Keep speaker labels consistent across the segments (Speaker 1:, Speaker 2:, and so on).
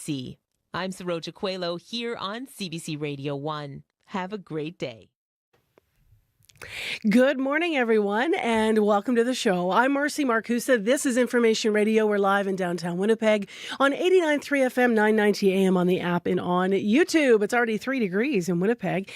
Speaker 1: CBC. I'm Saroja Coelho here on CBC Radio 1. Have a great day.
Speaker 2: Good morning, everyone, and welcome to the show. I'm Marcy Marcusa. This is Information Radio. We're live in downtown Winnipeg on 89.3 FM, 990 AM on the app and on YouTube. It's already 3 degrees in Winnipeg.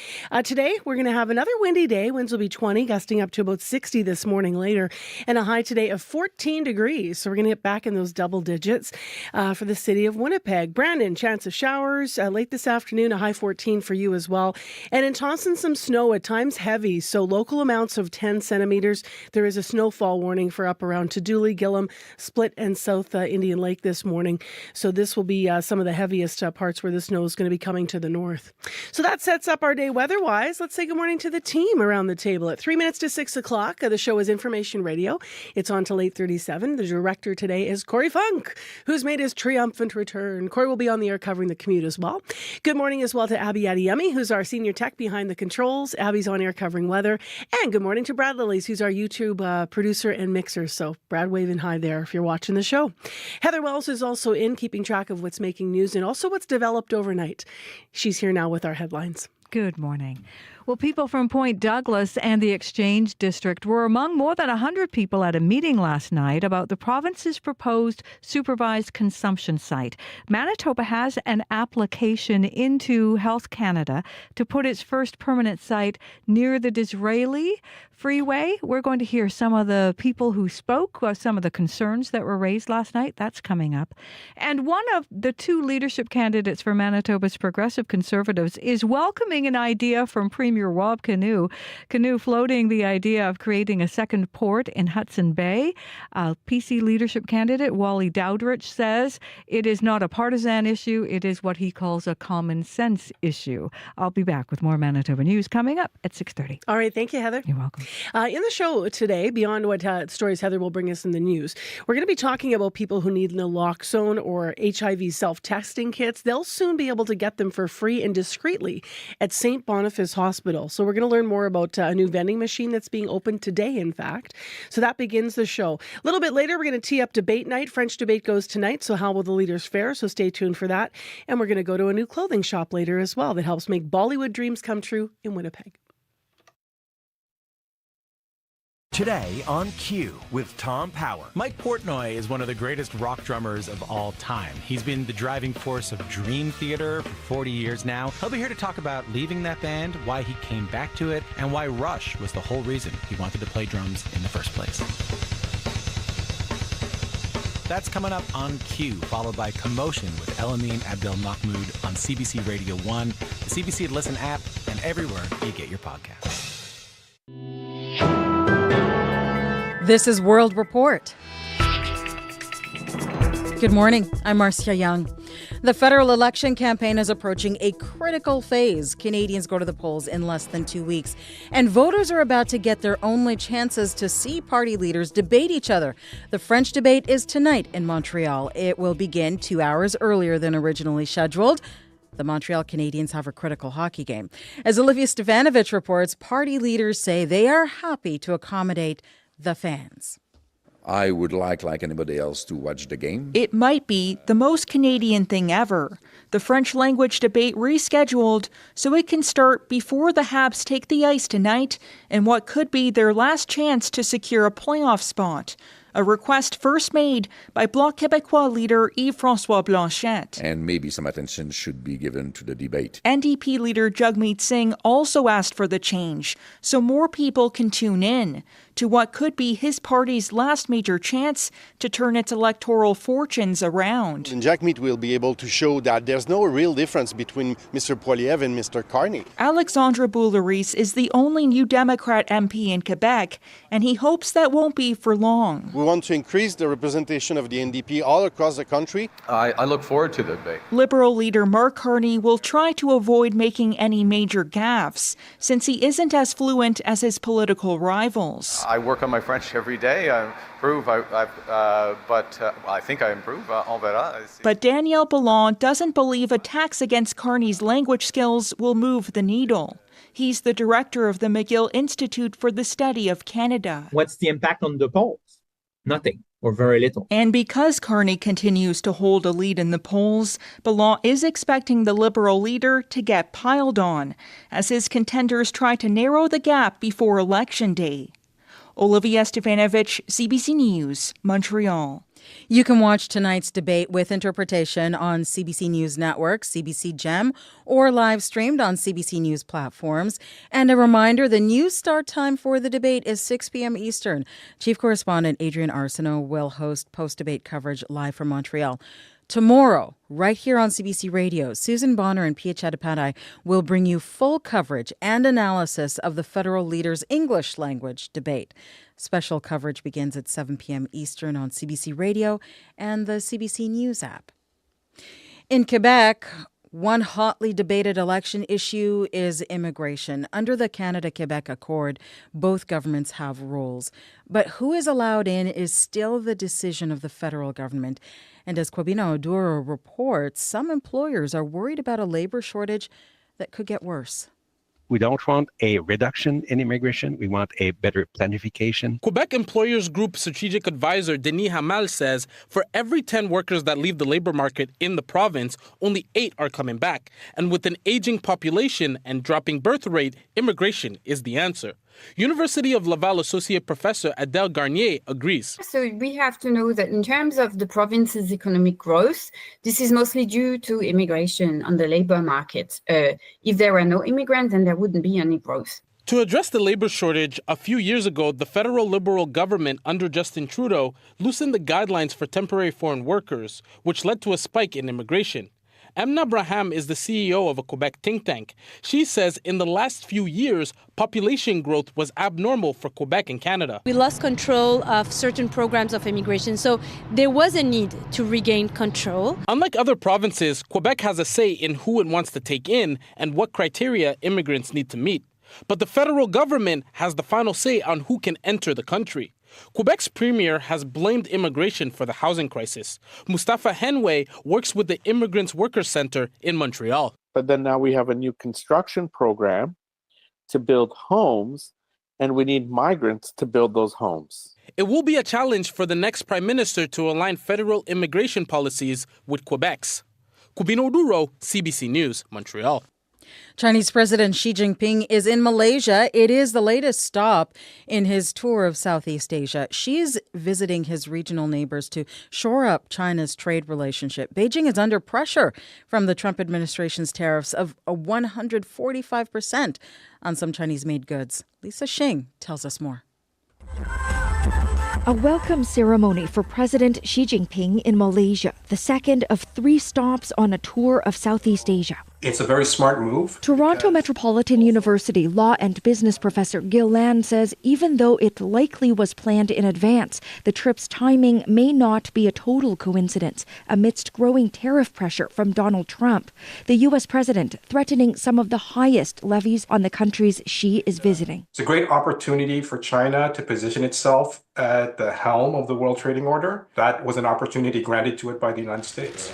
Speaker 2: Today, we're going to have another windy day. Winds will be 20, gusting up to about 60 this morning later, and a high today of 14 degrees. So we're going to get back in those double digits for the city of Winnipeg. Brandon, chance of showers late this afternoon, a high 14 for you as well. And in Thompson, some snow, at times heavy, so local amounts of 10 centimeters. There is a snowfall warning for up around Tadouli, Gillam, Split, and South Indian Lake this morning. So this will be some of the heaviest parts where the snow is going to be coming to the north. So that sets up our day weather-wise. Let's say good morning to the team around the table. At 3 minutes to 6 o'clock, the show is Information Radio. It's on till 8:37. The director today is Corey Funk, who's made his triumphant return. Corey will be on the air covering the commute as well. Good morning as well to Abby Adiyemi, who's our senior tech behind the controls. Abby's on air covering weather. And good morning to Brad Lillies, who's our YouTube producer and mixer. So Brad waving hi there if you're watching the show. Heather Wells is also in, keeping track of what's making news and also what's developed overnight. She's here now with our headlines.
Speaker 3: Good morning. Well, people from Point Douglas and the Exchange District were among more than 100 people at a meeting last night about the province's proposed supervised consumption site. Manitoba has an application into Health Canada to put its first permanent site near the Disraeli Freeway. We're going to hear some of the people who spoke, some of the concerns that were raised last night. That's coming up. And one of the two leadership candidates for Manitoba's Progressive Conservatives is welcoming an idea from Premier Rob Canoe floating the idea of creating a second port in Hudson Bay. PC leadership candidate Wally Dowdrich says it is not a partisan issue. It is what he calls a common sense issue. I'll be back with more Manitoba news coming up at 6:30.
Speaker 2: All right. Thank you, Heather.
Speaker 3: You're welcome.
Speaker 2: In the show today, beyond what stories Heather will bring us in the news, we're going to be talking about people who need naloxone or HIV self-testing kits. They'll soon be able to get them for free and discreetly at St. Boniface Hospital. So we're going to learn more about a new vending machine that's being opened today, in fact. So that begins the show. A little bit later, we're going to tee up debate night. French debate goes tonight, so how will the leaders fare? So stay tuned for that. And we're going to go to a new clothing shop later as well that helps make Bollywood dreams come true in Winnipeg.
Speaker 4: Today on Q with Tom Power.
Speaker 5: Mike Portnoy is one of the greatest rock drummers of all time. He's been the driving force of Dream Theater for 40 years now. He'll be here to talk about leaving that band, why he came back to it, and why Rush was the whole reason he wanted to play drums in the first place. That's coming up on Q, followed by Commotion with Elamine Abdelmahmoud on CBC Radio 1, the CBC Listen app, and everywhere you get your podcasts.
Speaker 6: This is World Report. Good morning. I'm Marcia Young. The federal election campaign is approaching a critical phase. Canadians go to the polls in less than 2 weeks, and voters are about to get their only chances to see party leaders debate each other. The French debate is tonight in Montreal. It will begin 2 hours earlier than originally scheduled. The Montreal Canadiens have a critical hockey game. As Olivia Stefanovich reports, party leaders say they are happy to accommodate the fans.
Speaker 7: I would like anybody else, to watch the game.
Speaker 8: It might be the most Canadian thing ever. The French language debate rescheduled so it can start before the Habs take the ice tonight in what could be their last chance to secure a playoff spot. A request first made by Bloc Québécois leader Yves-François Blanchet.
Speaker 7: And maybe some attention should be given to the debate.
Speaker 8: NDP leader Jagmeet Singh also asked for the change so more people can tune in to what could be his party's last major chance to turn its electoral fortunes around.
Speaker 9: And Jagmeet will be able to show that there's no real difference between Mr. Poilievre and Mr. Carney.
Speaker 8: Alexandre Boularice is the only New Democrat MP in Quebec, and he hopes that won't be for long.
Speaker 9: We want to increase the representation of the NDP all across the country.
Speaker 10: I look forward to the debate.
Speaker 8: Liberal leader Mark Carney will try to avoid making any major gaffes, since he isn't as fluent as his political rivals.
Speaker 10: I work on my French every day. I improve, I think I improve. On verra.
Speaker 8: But Danielle Ballon doesn't believe attacks against Carney's language skills will move the needle. He's the director of the McGill Institute for the Study of Canada.
Speaker 11: What's the impact on the polls? Nothing. or very little.
Speaker 8: And because Carney continues to hold a lead in the polls, Ballon is expecting the Liberal leader to get piled on as his contenders try to narrow the gap before Election Day. Olivia Stefanovich, CBC News, Montreal.
Speaker 6: You can watch tonight's debate with interpretation on CBC News Network, CBC Gem, or live streamed on CBC News platforms. And a reminder, the news start time for the debate is 6 p.m. Eastern. Chief Correspondent Adrian Arsenault will host post-debate coverage live from Montreal. Tomorrow, right here on CBC Radio, Susan Bonner and Pia Chattopadhyay will bring you full coverage and analysis of the federal leaders' English language debate. Special coverage begins at 7 p.m. Eastern on CBC Radio and the CBC News app. In Quebec, one hotly debated election issue is immigration. Under the Canada-Quebec Accord, both governments have rules. But who is allowed in is still the decision of the federal government. And as Kwabena Oduro reports, some employers are worried about a labor shortage that could get worse.
Speaker 12: We don't want a reduction in immigration. We want a better planification.
Speaker 13: Quebec Employers Group Strategic Advisor Denis Hamal says for every 10 workers that leave the labor market in the province, only 8 are coming back. And with an aging population and dropping birth rate, immigration is the answer. University of Laval Associate Professor Adele Garnier agrees.
Speaker 14: So we have to know that in terms of the province's economic growth, this is mostly due to immigration on the labor market. If there were no immigrants, then there wouldn't be any growth.
Speaker 13: To address the labor shortage, a few years ago, the federal Liberal government under Justin Trudeau loosened the guidelines for temporary foreign workers, which led to a spike in immigration. Emna Braham is the CEO of a Quebec think tank. She says in the last few years, population growth was abnormal for Quebec and Canada.
Speaker 15: We lost control of certain programs of immigration, so there was a need to regain control.
Speaker 13: Unlike other provinces, Quebec has a say in who it wants to take in and what criteria immigrants need to meet. But the federal government has the final say on who can enter the country. Quebec's premier has blamed immigration for the housing crisis. Mustafa Henway works with the Immigrants Workers Center in Montreal.
Speaker 16: But then now we have a new construction program to build homes, and we need migrants to build those homes.
Speaker 13: It will be a challenge for the next prime minister to align federal immigration policies with Quebec's. Kwabena Oduro, CBC News, Montreal.
Speaker 6: Chinese President Xi Jinping is in Malaysia. It is the latest stop in his tour of Southeast Asia. Xi is visiting his regional neighbors to shore up China's trade relationship. Beijing is under pressure from the Trump administration's tariffs of 145% on some Chinese-made goods. Lisa Shing tells us more.
Speaker 17: A welcome ceremony for President Xi Jinping in Malaysia, the second of 3 stops on a tour of Southeast Asia.
Speaker 18: It's a very smart move.
Speaker 17: Toronto Metropolitan University law and business professor Gil Land says even though it likely was planned in advance, the trip's timing may not be a total coincidence amidst growing tariff pressure from Donald Trump, the U.S. president threatening some of the highest levies on the countries Xi is visiting.
Speaker 18: It's a great opportunity for China to position itself at the helm of the World Trading Order. That was an opportunity granted to it by the United States.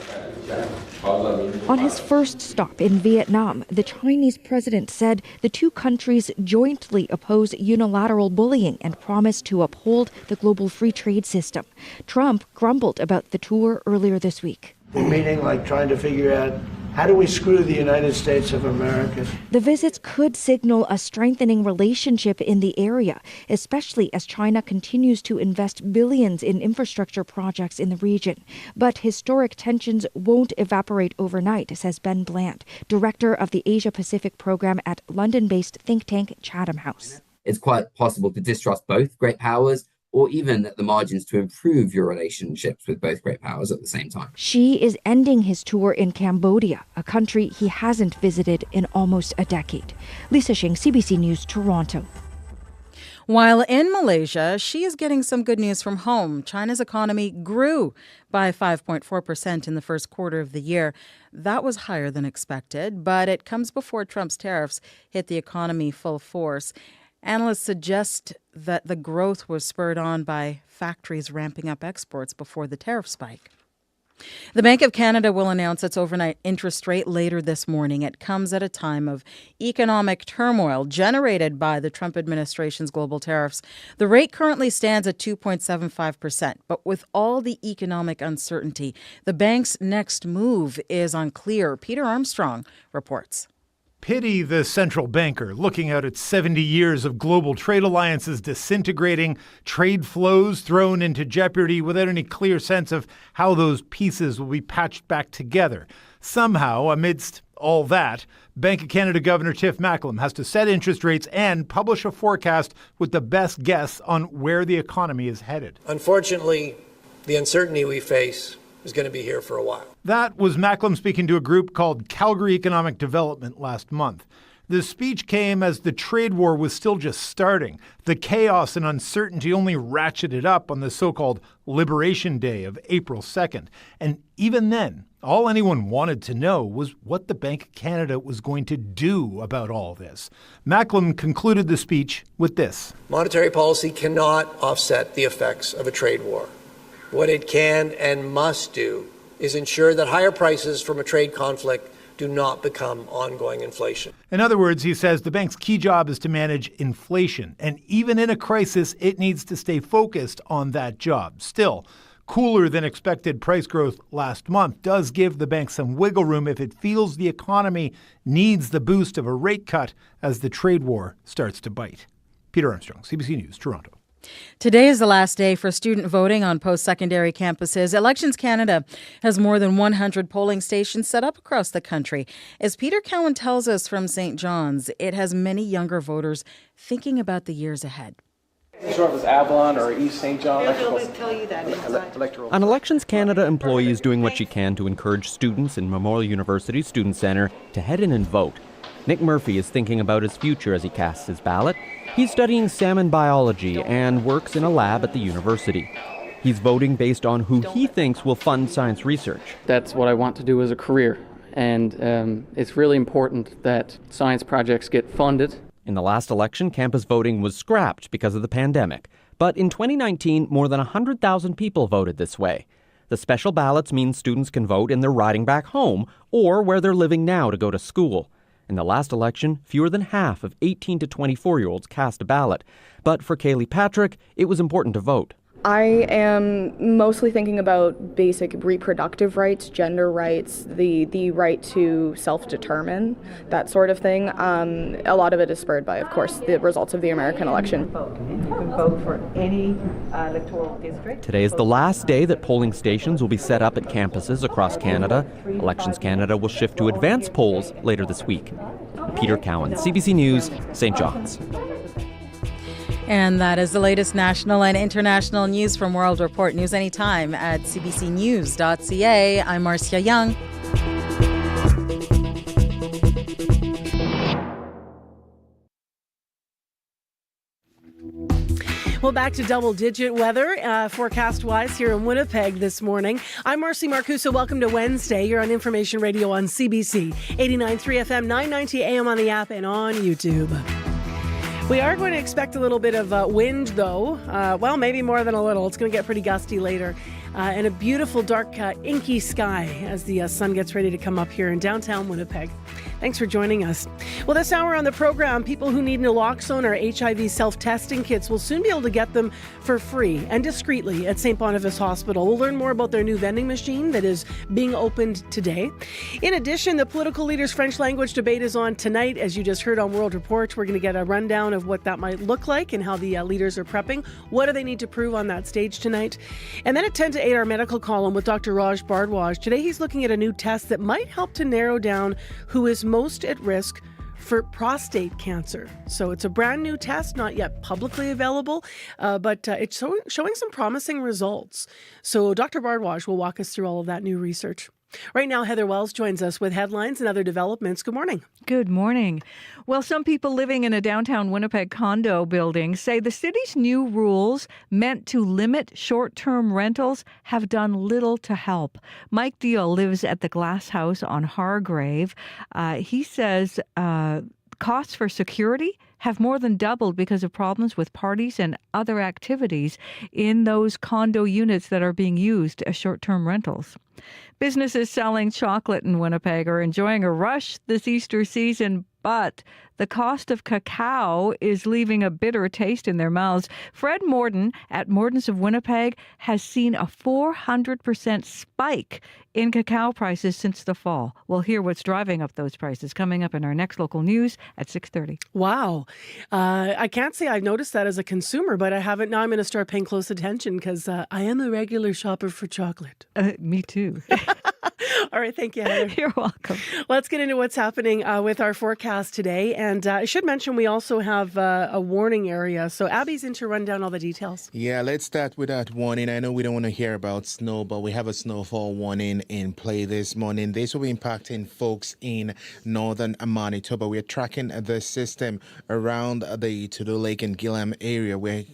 Speaker 17: On his first stop in Vietnam, the Chinese president said the 2 countries jointly oppose unilateral bullying and promise to uphold the global free trade system. Trump grumbled about the tour earlier this week.
Speaker 19: We're meeting like trying to figure out how do we screw the United States of America?
Speaker 17: The visits could signal a strengthening relationship in the area, especially as China continues to invest billions in infrastructure projects in the region. But historic tensions won't evaporate overnight, says Ben Bland, director of the Asia-Pacific program at London-based think tank Chatham House.
Speaker 20: It's quite possible to distrust both great powers, or even at the margins to improve your relationships with both great powers at the same time.
Speaker 17: Xi is ending his tour in Cambodia, a country he hasn't visited in almost a decade. Lisa Shing, CBC News, Toronto.
Speaker 6: While in Malaysia, Xi is getting some good news from home. China's economy grew by 5.4% in the first quarter of the year. That was higher than expected, but it comes before Trump's tariffs hit the economy full force. Analysts suggest that the growth was spurred on by factories ramping up exports before the tariff spike. The Bank of Canada will announce its overnight interest rate later this morning. It comes at a time of economic turmoil generated by the Trump administration's global tariffs. The rate currently stands at 2.75%, but with all the economic uncertainty, the bank's next move is unclear. Peter Armstrong reports.
Speaker 11: Pity the central banker looking out at 70 years of global trade alliances disintegrating, trade flows thrown into jeopardy without any clear sense of how those pieces will be patched back together. Somehow, amidst all that, Bank of Canada Governor Tiff Macklem has to set interest rates and publish a forecast with the best guess on where the economy is headed.
Speaker 21: Unfortunately, the uncertainty we face is going to be here for a while.
Speaker 11: That was Macklem speaking to a group called Calgary Economic Development last month. The speech came as the trade war was still just starting. The chaos and uncertainty only ratcheted up on the so-called Liberation Day of April 2nd. And even then, all anyone wanted to know was what the Bank of Canada was going to do about all this. Macklem concluded the speech with this.
Speaker 21: Monetary policy cannot offset the effects of a trade war. What it can and must do is ensure that higher prices from a trade conflict do not become ongoing inflation.
Speaker 11: In other words, he says the bank's key job is to manage inflation. And even in a crisis, it needs to stay focused on that job. Still, cooler than expected price growth last month does give the bank some wiggle room if it feels the economy needs the boost of a rate cut as the trade war starts to bite. Peter Armstrong, CBC News, Toronto.
Speaker 6: Today is the last day for student voting on post-secondary campuses. Elections Canada has more than 100 polling stations set up across the country. As Peter Cowan tells us from St. John's, it has many younger voters thinking about the years ahead.
Speaker 22: Sure it was Avalon or East St. John.
Speaker 23: They'll tell you that inside.
Speaker 24: An Elections Canada employee is doing what she can to encourage students in Memorial University Student Centre to head in and vote. Nick Murphy is thinking about his future as he casts his ballot. He's studying salmon biology and works in a lab at the university. He's voting based on who he thinks will fund science research.
Speaker 23: That's what I want to do as a career, and it's really important that science projects get funded.
Speaker 24: In the last election, campus voting was scrapped because of the pandemic. But in 2019, more than 100,000 people voted this way. The special ballots mean students can vote in their riding back home or where they're living now to go to school. In the last election, fewer than half of 18 to 24-year-olds cast a ballot. But for Kaylee Patrick, it was important to vote.
Speaker 25: I am mostly thinking about basic reproductive rights, gender rights, the right to self-determine, that sort of thing. A lot of it is spurred by, of course, the results of the American election.
Speaker 3: You can vote for any electoral district.
Speaker 24: Today is the last day that polling stations will be set up at campuses across Canada. Elections Canada will shift to advance polls later this week. Peter Cowan, CBC News, St. John's.
Speaker 6: And that is the latest national and international news from World Report. News anytime at cbcnews.ca. I'm Marcia Young.
Speaker 2: Well, back to double-digit weather, forecast-wise here in Winnipeg this morning. I'm Marcy Marcuso. Welcome to Wednesday. You're on Information Radio on CBC, 89.3 FM, 990 AM on the app and on YouTube. We are going to expect a little bit of wind, though. Well, maybe more than a little. It's going to get pretty gusty later. And a beautiful, dark, inky sky as the sun gets ready to come up here in downtown Winnipeg. Thanks for joining us. Well, this hour on the program, people who need naloxone or HIV self-testing kits will soon be able to get them for free and discreetly at St. Boniface Hospital. We'll learn more about their new vending machine that is being opened today. In addition, the political leaders' French language debate is on tonight. As you just heard on World Report, we're going to get a rundown of what that might look like and how the leaders are prepping. What do they need to prove on that stage tonight? And then at 10 to 8, our medical column with Dr. Raj Bhardwaj. Today, he's looking at a new test that might help to narrow down who is most at risk for prostate cancer. So it's a brand new test, not yet publicly available, but it's showing some promising results. So Dr. Bhardwaj will walk us through all of that new research. Right now, Heather Wells joins us with headlines and other developments. Good morning.
Speaker 3: Good morning. Well, some people living in a downtown Winnipeg condo building say the city's new rules meant to limit short-term rentals have done little to help. Mike Deal lives at the Glass House on Hargrave. He says Costs for security have more than doubled because of problems with parties and other activities in those condo units that are being used as short-term rentals. Businesses selling chocolate in Winnipeg are enjoying a rush this Easter season, but the cost of cacao is leaving a bitter taste in their mouths. Fred Morden at Morden's of Winnipeg has seen a 400% spike in cacao prices since the fall. We'll hear what's driving up those prices coming up in our next local news at 6:30.
Speaker 2: Wow. I can't say I've noticed that as a consumer, but I haven't. Now I'm going to start paying close attention because I am a regular shopper for chocolate.
Speaker 3: Me too.
Speaker 2: All right. Thank you, Heather.
Speaker 3: You're welcome.
Speaker 2: Let's get into what's happening with our forecast today. And I should mention we also have a warning area. So Abby's in to run down all the details.
Speaker 1: Yeah, let's start with that warning. I know we don't want to hear about snow, but we have a snowfall warning in play this morning. This will be impacting folks in northern Manitoba. We're tracking the system around the Tudor Lake and Gillam area where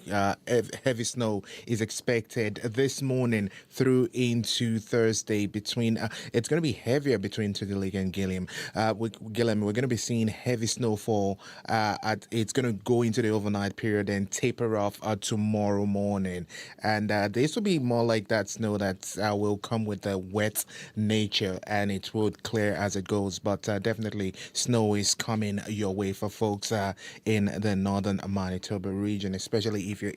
Speaker 1: heavy snow is expected this morning through into Thursday. It's going to be heavier between Tudor Lake and Gillam. We're going to be seeing heavy snowfall. It's going to go into the overnight period and taper off tomorrow morning. And this will be more like that snow that will come with the wet nature, and it will clear as it goes. But definitely snow is coming your way for folks in the northern Manitoba region, especially if you're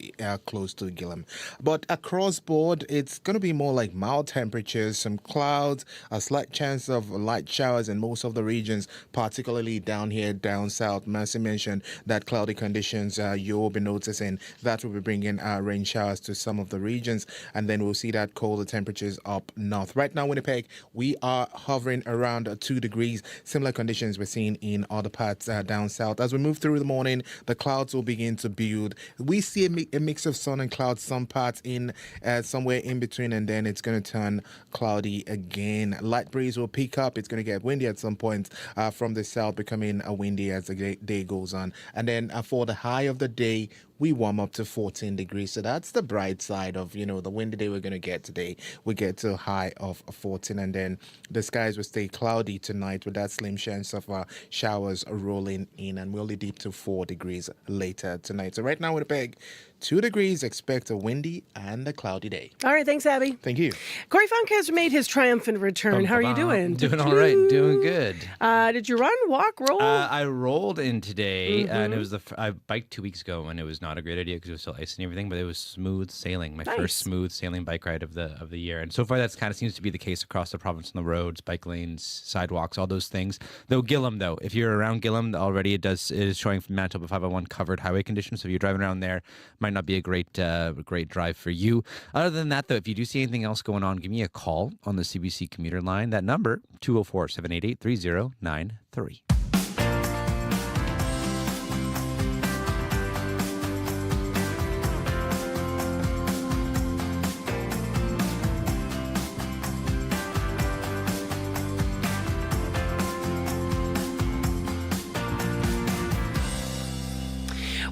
Speaker 1: close to Gillam. But across board, it's going to be more like mild temperatures, some clouds, a slight chance of light showers in most of the regions, particularly down here, down south. Mercy mentioned that cloudy conditions you'll be noticing. That will be bringing rain showers to some of the regions, and then we'll see that colder temperatures up north. Right now, Winnipeg, we are hovering around 2 degrees. Similar conditions we're seeing in other parts down south. As we move through the morning, the clouds will begin to build. We see a mix of sun and clouds, some parts in somewhere in between, and then it's going to turn cloudy again. Light breeze will pick up. It's going to get windy at some point from the south, becoming windy as the day goes on. And then for the high of the day, we warm up to 14 degrees. So that's the bright side of, the windy day we're going to get today. We get to a high of 14, and then the skies will stay cloudy tonight with that slim chance of showers rolling in, and we'll only dip to 4 degrees later tonight. So right now, Winnipeg, 2 degrees, expect a windy and a cloudy day.
Speaker 2: All right, thanks, Abby.
Speaker 1: Thank you.
Speaker 2: Corey Funk has made his triumphant return. How are you doing?
Speaker 4: Doing all right, doing good.
Speaker 2: Did you run, walk, roll?
Speaker 4: I rolled in today, and it was I biked 2 weeks ago, and it was not a great idea because it was still ice and everything, but it was smooth sailing, my first smooth sailing bike ride of the year. And so far, that's kind of seems to be the case across the province on the roads, bike lanes, sidewalks, all those things. Though Gillam, if you're around Gillam, already it is showing from Manitoba 501 covered highway conditions. So if you're driving around there, might not be a great drive for you. Other than that, though, if you do see anything else going on, give me a call on the CBC commuter line. That number, 204-788-3093.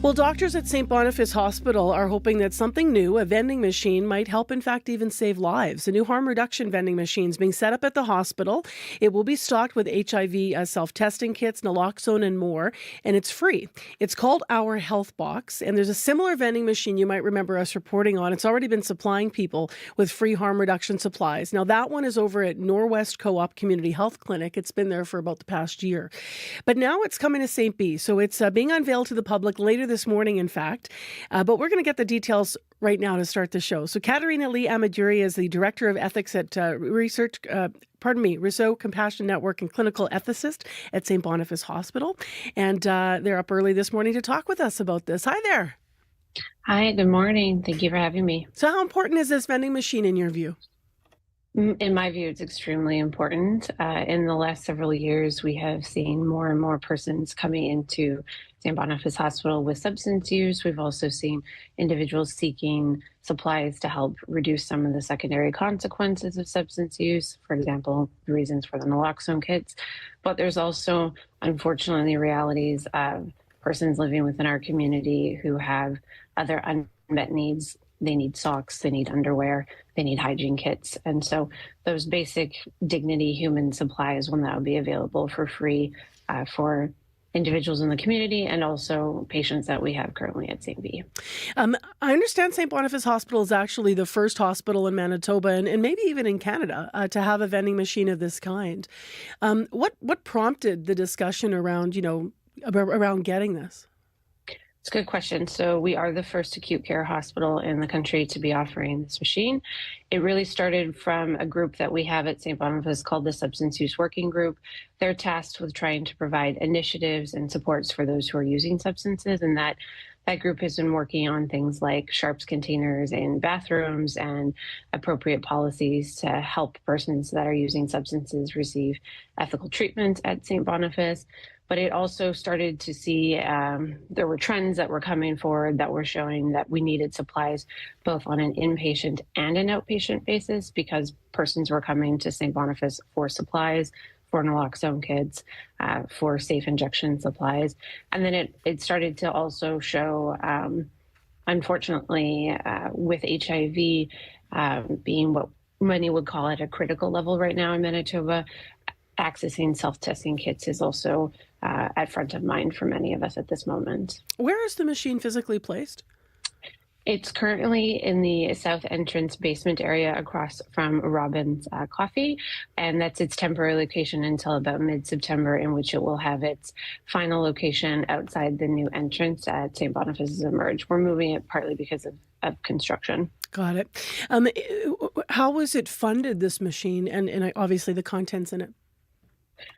Speaker 2: Well, doctors at St. Boniface Hospital are hoping that something new, a vending machine, might help, in fact, even save lives. A new harm reduction vending machine is being set up at the hospital. It will be stocked with HIV self-testing kits, naloxone, and more, and it's free. It's called Our Health Box, and there's a similar vending machine you might remember us reporting on. It's already been supplying people with free harm reduction supplies. Now, that one is over at Norwest Co-op Community Health Clinic. It's been there for about the past year. But now it's coming to St. B, so it's being unveiled to the public later this morning, in fact. But we're going to get the details right now to start the show. So Katerina Lee Amaduri is the Director of Ethics at Rousseau Compassion Network and Clinical Ethicist at St. Boniface Hospital. And they're up early this morning to talk with us about this. Hi there.
Speaker 5: Hi, good morning. Thank you for having me.
Speaker 2: So how important is this vending machine in your view?
Speaker 5: In my view, it's extremely important. In the last several years, we have seen more and more persons coming into St. Boniface Hospital with substance use. We've also seen individuals seeking supplies to help reduce some of the secondary consequences of substance use, for example, the reasons for the naloxone kits. But there's also, unfortunately, realities of persons living within our community who have other unmet needs. They need socks, they need underwear, they need hygiene kits. And so those basic dignity human supplies will now be available for free for individuals in the community and also patients that we have currently at St. B.
Speaker 2: I understand St. Boniface Hospital is actually the first hospital in Manitoba and maybe even in Canada to have a vending machine of this kind. What prompted the discussion around, around getting this?
Speaker 5: It's a good question. So we are the first acute care hospital in the country to be offering this machine. It really started from a group that we have at St. Boniface called the Substance Use Working Group. They're tasked with trying to provide initiatives and supports for those who are using substances, and that group has been working on things like sharps containers in bathrooms and appropriate policies to help persons that are using substances receive ethical treatment at St. Boniface. But it also started to see there were trends that were coming forward that were showing that we needed supplies both on an inpatient and an outpatient basis because persons were coming to St. Boniface for supplies, for naloxone kits, for safe injection supplies. And then it started to also show, unfortunately, with HIV being what many would call at a critical level right now in Manitoba, accessing self-testing kits is also at front of mind for many of us at this moment.
Speaker 2: Where is the machine physically placed?
Speaker 5: It's currently in the south entrance basement area across from Robin's Coffee, and that's its temporary location until about mid-September, in which it will have its final location outside the new entrance at St. Boniface's Emerge. We're moving it partly because of construction.
Speaker 2: Got it. How was it funded, this machine, and obviously the contents in it?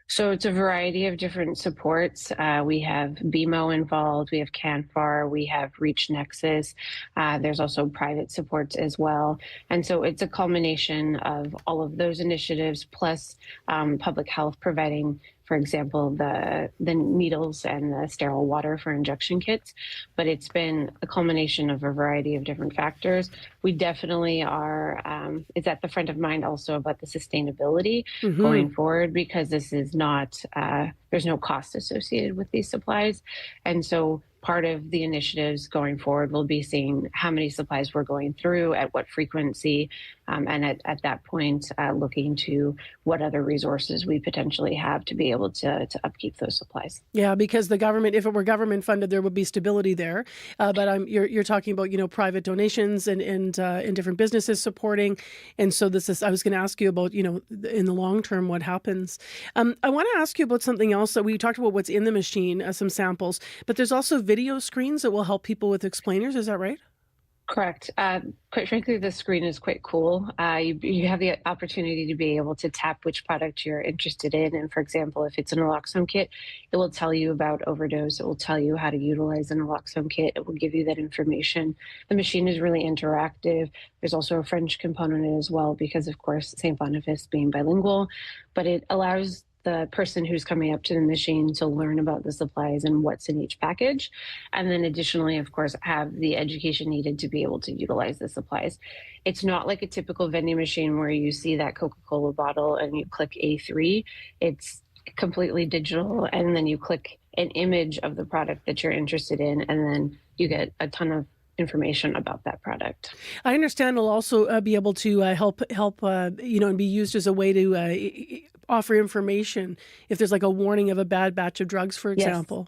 Speaker 5: So it's a variety of different supports. We have BMO involved, we have CanFAR, we have Reach Nexus. There's also private supports as well. And so it's a culmination of all of those initiatives, plus public health providing, for example, the needles and the sterile water for injection kits. But it's been a culmination of a variety of different factors. We definitely are, it's at the front of mind also about the sustainability going forward, because this is not, there's no cost associated with these supplies. And so part of the initiatives going forward will be seeing how many supplies we're going through, at what frequency, and at that point, looking to what other resources we potentially have to be able to upkeep those supplies.
Speaker 2: Yeah, because the government, if it were government funded, there would be stability there. But you're talking about, private donations and different businesses supporting. And so I was going to ask you about, in the long term, what happens. I want to ask you about something else. So we talked about what's in the machine, some samples, but there's also video screens that will help people with explainers. Is that right?
Speaker 5: Correct. Quite frankly, the screen is quite cool. You have the opportunity to be able to tap which product you're interested in. And for example, if it's a naloxone kit, it will tell you about overdose. It will tell you how to utilize a naloxone kit. It will give you that information. The machine is really interactive. There's also a French component in it as well, because of course, St. Boniface being bilingual, but it allows the person who's coming up to the machine to learn about the supplies and what's in each package. And then additionally, of course, have the education needed to be able to utilize the supplies. It's not like a typical vending machine where you see that Coca-Cola bottle and you click A3. It's completely digital. And then you click an image of the product that you're interested in, and then you get a ton of information about that product.
Speaker 2: I understand it'll also be able to help and be used as a way to offer information if there's like a warning of a bad batch of drugs, for example.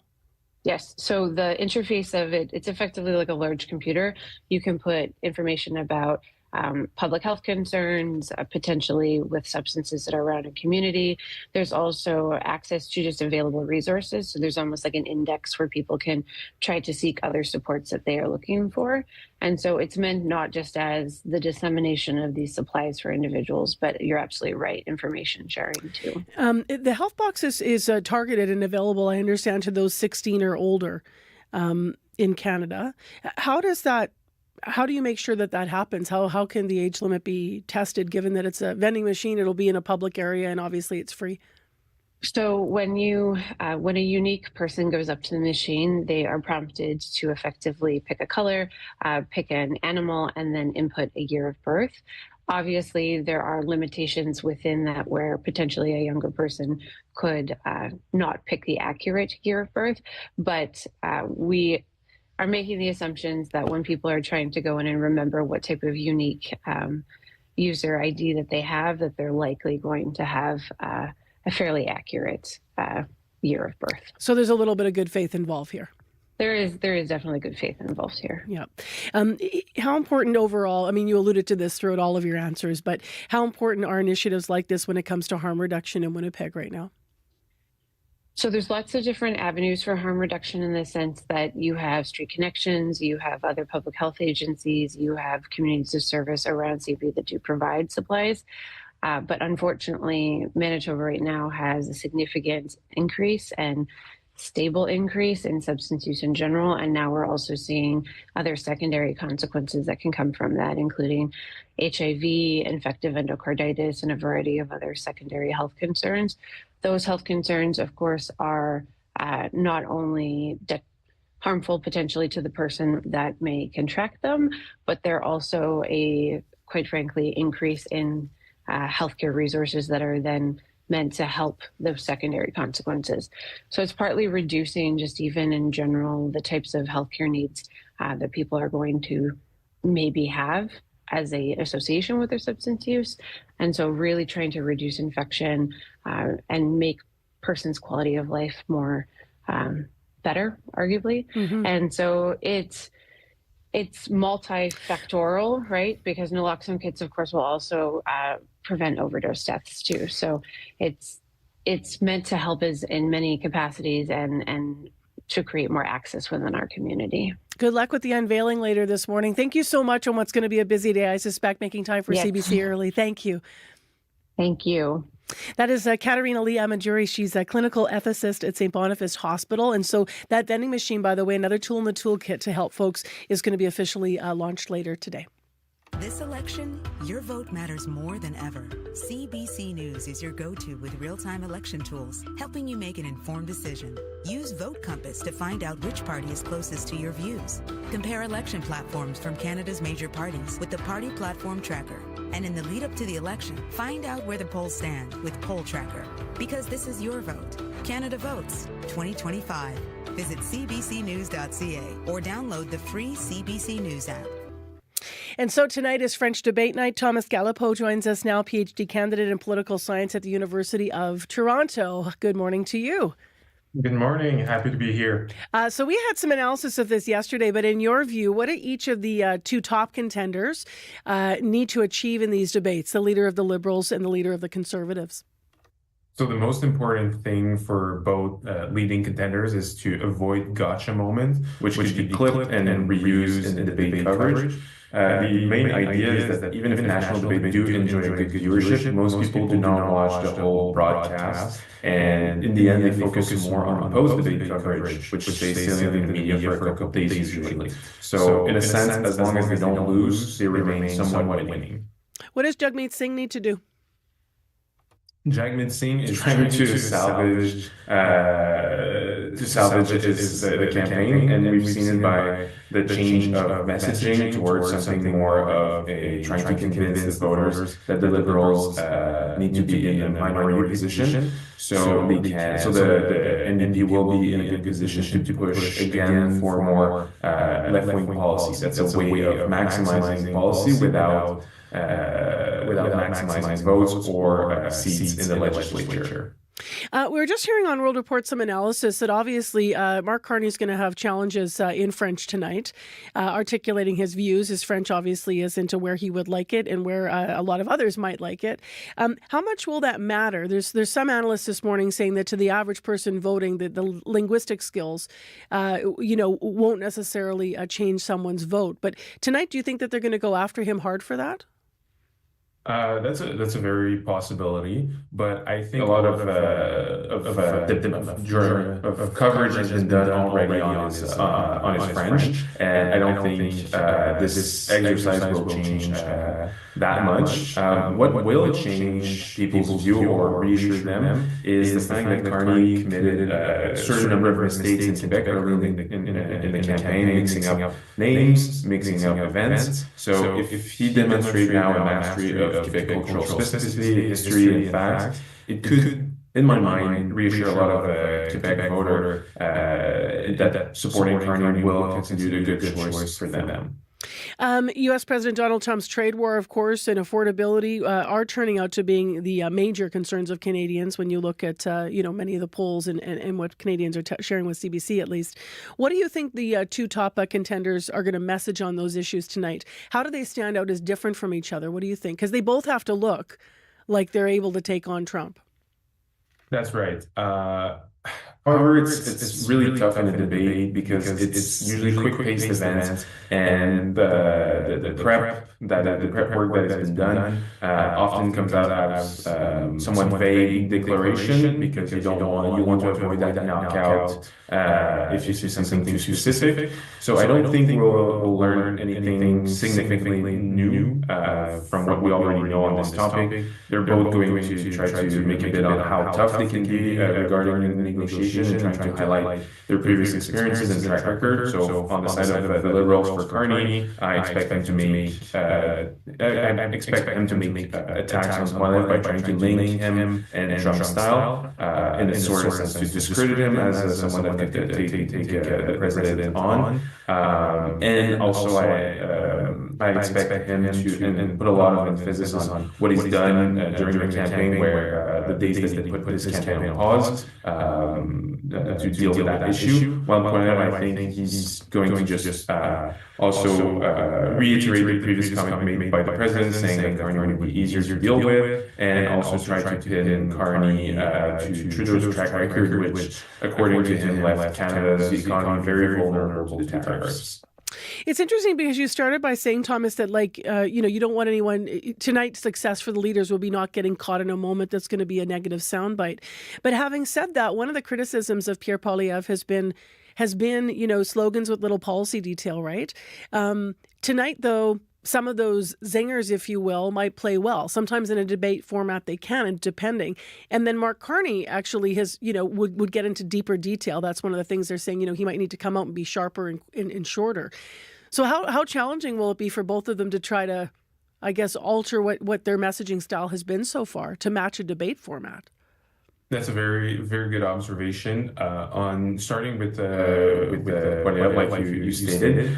Speaker 5: Yes. So the interface of it, it's effectively like a large computer. You can put information about public health concerns, potentially with substances that are around a community. There's also access to just available resources. So there's almost like an index where people can try to seek other supports that they are looking for. And so it's meant not just as the dissemination of these supplies for individuals, but you're absolutely right, information sharing too.
Speaker 2: The health box is targeted and available, I understand, to those 16 or older in Canada. How do you make sure that happens? How can the age limit be tested, given that it's a vending machine, it'll be in a public area, and obviously it's free?
Speaker 5: So when a unique person goes up to the machine, they are prompted to effectively pick a color, pick an animal, and then input a year of birth. Obviously, there are limitations within that where potentially a younger person could not pick the accurate year of birth, but we are making the assumptions that when people are trying to go in and remember what type of unique user ID that they have, that they're likely going to have a fairly accurate year of birth.
Speaker 2: So there's a little bit of good faith involved here.
Speaker 5: There is definitely good faith involved here.
Speaker 2: Yeah. How important overall, I mean, you alluded to this throughout all of your answers, but how important are initiatives like this when it comes to harm reduction in Winnipeg right now?
Speaker 5: So there's lots of different avenues for harm reduction in the sense that you have Street Connections, you have other public health agencies, you have communities of service around CB that do provide supplies. But unfortunately, Manitoba right now has a significant increase and stable increase in substance use in general. And now we're also seeing other secondary consequences that can come from that, including HIV, infective endocarditis, and a variety of other secondary health concerns. Those health concerns, of course, are not only harmful potentially to the person that may contract them, but they're also quite frankly, increase in healthcare resources that are then meant to help those secondary consequences. So it's partly reducing just even in general the types of healthcare needs that people are going to maybe have as a association with their substance use. And so really trying to reduce infection and make person's quality of life more better, arguably. Mm-hmm. And so it's multifactorial, right? Because naloxone kits, of course, will also prevent overdose deaths too. So it's meant to help us in many capacities and to create more access within our community.
Speaker 2: Good luck with the unveiling later this morning. Thank you so much on what's going to be a busy day, I suspect, making time for CBC early. Thank you.
Speaker 5: Thank you.
Speaker 2: That is Katarina Lee Amajuri. She's a clinical ethicist at St. Boniface Hospital. And so that vending machine, by the way, another tool in the toolkit to help folks, is going to be officially launched later today.
Speaker 7: This election, your vote matters more than ever. CBC News is your go-to with real-time election tools, helping you make an informed decision. Use Vote Compass to find out which party is closest to your views. Compare election platforms from Canada's major parties with the Party Platform Tracker. And in the lead up to the election, find out where the polls stand with Poll Tracker. Because this is your vote. Canada Votes 2025. Visit cbcnews.ca or download the free CBC News app.
Speaker 2: And so tonight is French debate night. Thomas Galipeau joins us now, PhD candidate in political science at the University of Toronto. Good morning to you.
Speaker 8: Good morning. Happy to be here.
Speaker 2: So we had some analysis of this yesterday, but in your view, what do each of the two top contenders need to achieve in these debates, the leader of the Liberals and the leader of the Conservatives?
Speaker 8: So the most important thing for both leading contenders is to avoid gotcha moments, which could be clipped and then reused in the debate coverage. The main idea is that even if national debates do enjoy a good viewership, most people do not watch the whole broadcast. And in the end, they focus more on post-debate coverage, which stays salient in the media for a couple of days usually. So in a sense, as long as they don't lose, they remain somewhat winning.
Speaker 2: What does Jagmeet Singh need to do?
Speaker 8: Jagmeet Singh is trying to salvage the campaign, and we've seen it by the change of messaging towards something more of a trying to convince the voters that the Liberals need to be in a minority position, so they can. So the NDP will be in a good position to push again for more left-wing policies. That's a way of maximizing policy without maximizing votes or seats in the legislature.
Speaker 2: We were just hearing on World Report some analysis that obviously Mark Carney is going to have challenges in French tonight, articulating his views. His French obviously isn't where he would like it and where a lot of others might like it. How much will that matter? There's some analysts this morning saying that to the average person voting, that the linguistic skills, won't necessarily change someone's vote. But tonight, do you think that they're going to go after him hard for that?
Speaker 8: That's a very possibility, but I think a lot of coverage has been done already on his French, and I don't think this exercise will change that much. What will change people's view or reassure them is the fact that Carney committed a certain number of mistakes in Quebec early in the campaign, mixing up names, mixing up events. So if he demonstrates now a mastery of Quebec cultural specificity, history, and fact, it could, in my mind, reassure a lot of Quebec voter that supporting Carney will constitute a good choice for them.
Speaker 2: U.S. President Donald Trump's trade war, of course, and affordability are turning out to being the major concerns of Canadians when you look at, many of the polls and what Canadians are sharing with CBC, at least. What do you think the two top contenders are going to message on those issues tonight? How do they stand out as different from each other? What do you think? Because they both have to look like they're able to take on Trump.
Speaker 8: That's right. However, it's really tough in a debate because it's usually quick-paced events, and the prep work that has been done often comes out as somewhat vague declaration because you want to avoid that knockout if you see something too specific. So I don't think we'll learn anything significantly new from what we already know on this topic. They're both going to try to make a bit on how tough they can be regarding the negotiation and trying to highlight their previous experiences and track record. So on the side of the Liberals for Carney, I expect him to make attacks on Moyle by trying to link him and Trump style in a sort of sense to discredit him as someone that could take the president on. And also I expect him to and put a lot of emphasis on what he's done during the campaign, where the days that he put his campaign on pause to deal with that issue. While I think he's going to just also reiterate the previous comment made by the president, saying that Carney would be easier to deal with, and also try to pin Carney to Trudeau's track record, which, according to him, left Canada's economy very vulnerable to tariffs.
Speaker 2: It's interesting because you started by saying, Thomas, that you don't want anyone tonight's success for the leaders will be not getting caught in a moment that's going to be a negative soundbite. But having said that, one of the criticisms of Pierre Poilievre has been slogans with little policy detail, right? Tonight, though, some of those zingers, if you will, might play well. Sometimes in a debate format they can, depending. And then Mark Carney actually would get into deeper detail. That's one of the things they're saying, he might need to come out and be sharper and shorter. So how challenging will it be for both of them to try to, I guess, alter what their messaging style has been so far to match a debate format?
Speaker 8: That's a very, very good observation. On starting with Poilievre, like you stated,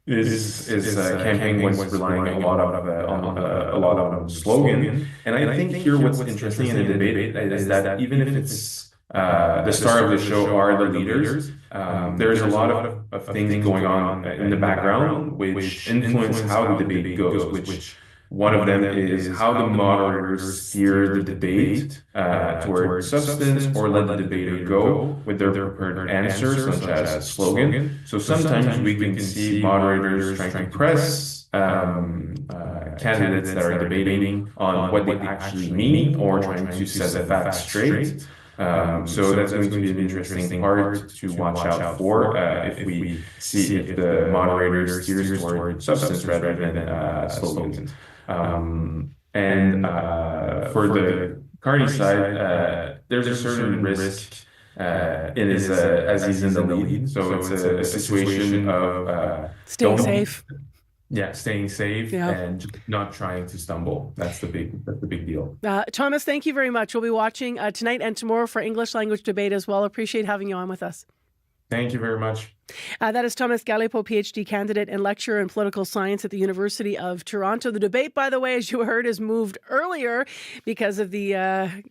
Speaker 8: his campaign was relying a lot on slogan, and I think here what's interesting in the debate is that even if it's the star of the show are the leaders, there's a lot of things going on in the background which influence how the debate goes. Which one of them is how the moderators steer the debate towards substance or let the debater go with their prepared answers, such as slogan. So sometimes we can see moderators trying to press candidates that are debating on what they actually mean or trying to set the facts straight. So that's going to be an interesting part to watch out for if we see if the moderator steers toward substance rather than slogans. And for the Carney side, there's a certain risk in his as he's in the lead. So it's a situation of
Speaker 2: staying safe.
Speaker 8: Yeah, staying safe and just not trying to stumble. That's the big deal.
Speaker 2: Thomas, thank you very much. We'll be watching tonight and tomorrow for English language debate as well. Appreciate having you on with us.
Speaker 8: Thank you very much.
Speaker 2: That is Thomas Galipo, PhD candidate and lecturer in political science at the University of Toronto. The debate, by the way, as you heard, is moved earlier because of the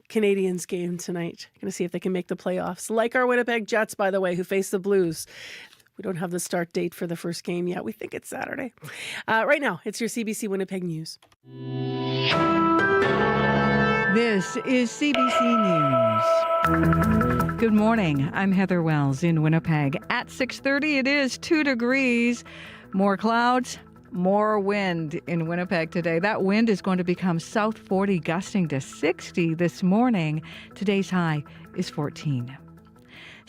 Speaker 2: Canadiens game tonight. Going to see if they can make the playoffs. Like our Winnipeg Jets, by the way, who face the Blues. We don't have the start date for the first game yet. We think it's Saturday. Right now, it's your CBC Winnipeg News.
Speaker 3: This is CBC News. Good morning. I'm Heather Wells in Winnipeg. At 6:30, it is 2 degrees. More clouds, more wind in Winnipeg today. That wind is going to become south 40, gusting to 60 this morning. Today's high is 14.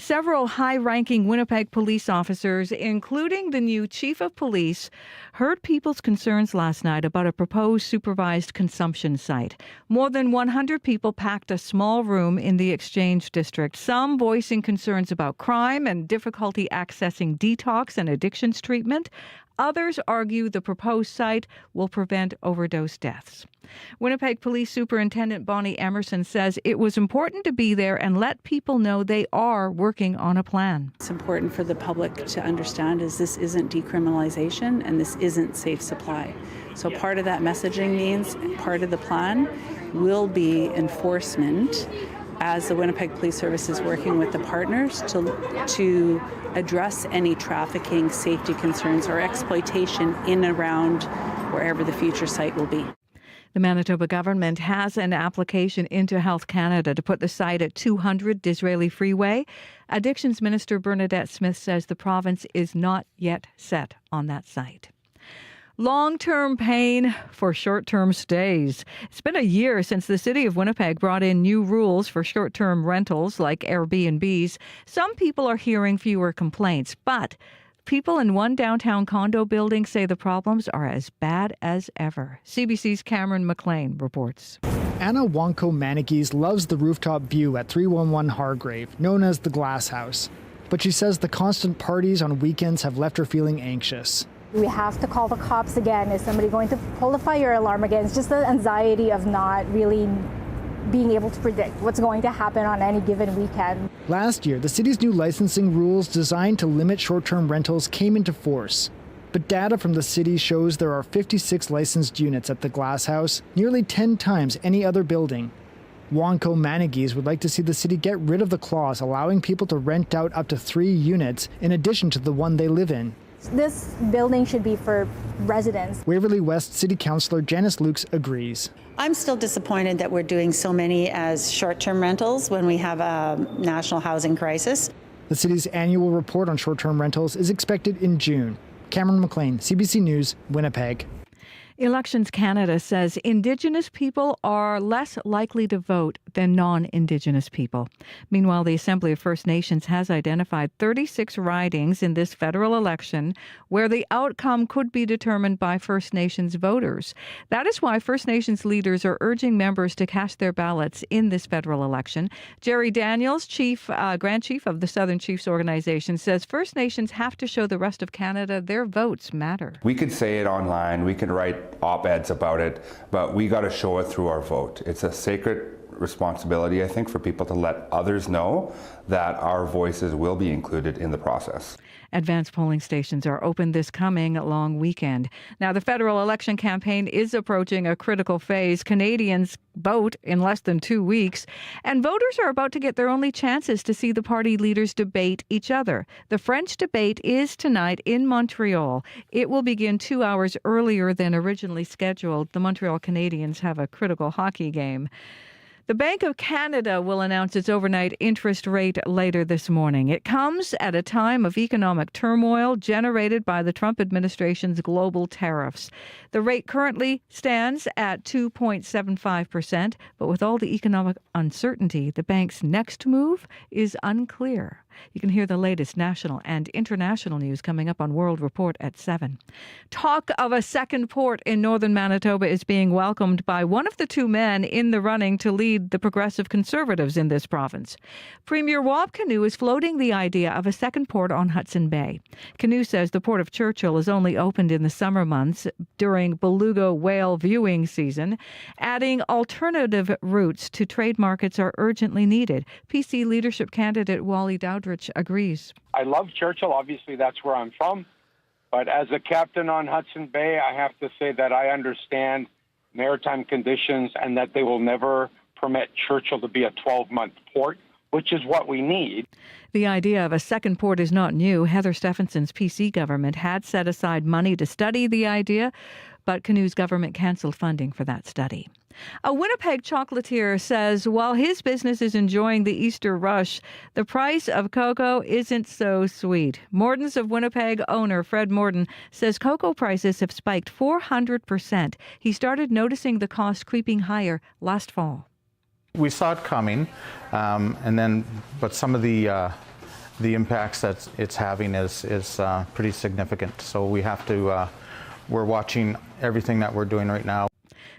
Speaker 3: Several high-ranking Winnipeg police officers, including the new chief of police, heard people's concerns last night about a proposed supervised consumption site. More than 100 people packed a small room in the Exchange District, some voicing concerns about crime and difficulty accessing detox and addictions treatment. Others argue the proposed site will prevent overdose deaths. Winnipeg Police Superintendent Bonnie Emerson says it was important to be there and let people know they are working on a plan.
Speaker 9: It's important for the public to understand is this isn't decriminalization and this isn't safe supply. So part of that messaging means part of the plan will be enforcement as the Winnipeg Police Service is working with the partners to address any trafficking, safety concerns or exploitation in and around wherever the future site will be.
Speaker 3: The Manitoba government has an application into Health Canada to put the site at 200 Disraeli Freeway. Addictions Minister Bernadette Smith says the province is not yet set on that site. Long-term pain for short-term stays. It's been a year since the city of Winnipeg brought in new rules for short-term rentals like Airbnbs. Some people are hearing fewer complaints, but people in one downtown condo building say the problems are as bad as ever. CBC's Cameron McLean reports.
Speaker 10: Anna Wanko-Manikis loves the rooftop view at 311 Hargrave, known as the Glass House. But she says the constant parties on weekends have left her feeling anxious.
Speaker 12: We have to call the cops again. Is somebody going to pull the fire alarm again? It's just the anxiety of not really being able to predict what's going to happen on any given weekend.
Speaker 10: Last year, the city's new licensing rules designed to limit short-term rentals came into force. But data from the city shows there are 56 licensed units at the Glass House, nearly 10 times any other building. Wanko-Manikis would like to see the city get rid of the clause allowing people to rent out up to 3 units in addition to the one they live in.
Speaker 12: This building should be for residents.
Speaker 10: Waverley West City Councillor Janice Lukes agrees.
Speaker 14: I'm still disappointed that we're doing so many as short-term rentals when we have a national housing crisis.
Speaker 10: The city's annual report on short-term rentals is expected in June. Cameron McLean, CBC News, Winnipeg.
Speaker 3: Elections Canada says Indigenous people are less likely to vote than non-Indigenous people. Meanwhile, the Assembly of First Nations has identified 36 ridings in this federal election where the outcome could be determined by First Nations voters. That is why First Nations leaders are urging members to cast their ballots in this federal election. Jerry Daniels, Grand Chief of the Southern Chiefs Organization, says First Nations have to show the rest of Canada their votes matter.
Speaker 15: We could say it online, we can write op-eds about it, but we got to show it through our vote. It's a sacred responsibility, I think, for people to let others know that our voices will be included in the process.
Speaker 3: Advanced polling stations are open this coming long weekend. Now, the federal election campaign is approaching a critical phase. Canadians vote in less than 2 weeks, and voters are about to get their only chances to see the party leaders debate each other. The French debate is tonight in Montreal. It will begin 2 hours earlier than originally scheduled. The Montreal Canadiens have a critical hockey game. The Bank of Canada will announce its overnight interest rate later this morning. It comes at a time of economic turmoil generated by the Trump administration's global tariffs. The rate currently stands at 2.75%, but with all the economic uncertainty, the bank's next move is unclear. You can hear the latest national and international news coming up on World Report at 7. Talk of a second port in northern Manitoba is being welcomed by one of the 2 men in the running to lead the Progressive Conservatives in this province. Premier Wab Kinew is floating the idea of a second port on Hudson Bay. Kinew says the Port of Churchill is only opened in the summer months during beluga whale viewing season. Adding alternative routes to trade markets are urgently needed. PC leadership candidate Wally Dowdridge agrees.
Speaker 26: I love Churchill. Obviously, that's where I'm from. But as a captain on Hudson Bay, I have to say that I understand maritime conditions and that they will never permit Churchill to be a 12-month port, which is what we need.
Speaker 3: The idea of a second port is not new. Heather Stephenson's PC government had set aside money to study the idea, but Kinew's government canceled funding for that study. A Winnipeg chocolatier says while his business is enjoying the Easter rush, the price of cocoa isn't so sweet. Morton's of Winnipeg owner Fred Morton says cocoa prices have spiked 400%. He started noticing the cost creeping higher last fall.
Speaker 27: We saw it coming, but some of the impacts that it's having is pretty significant. So we have to. We're watching everything that we're doing right now.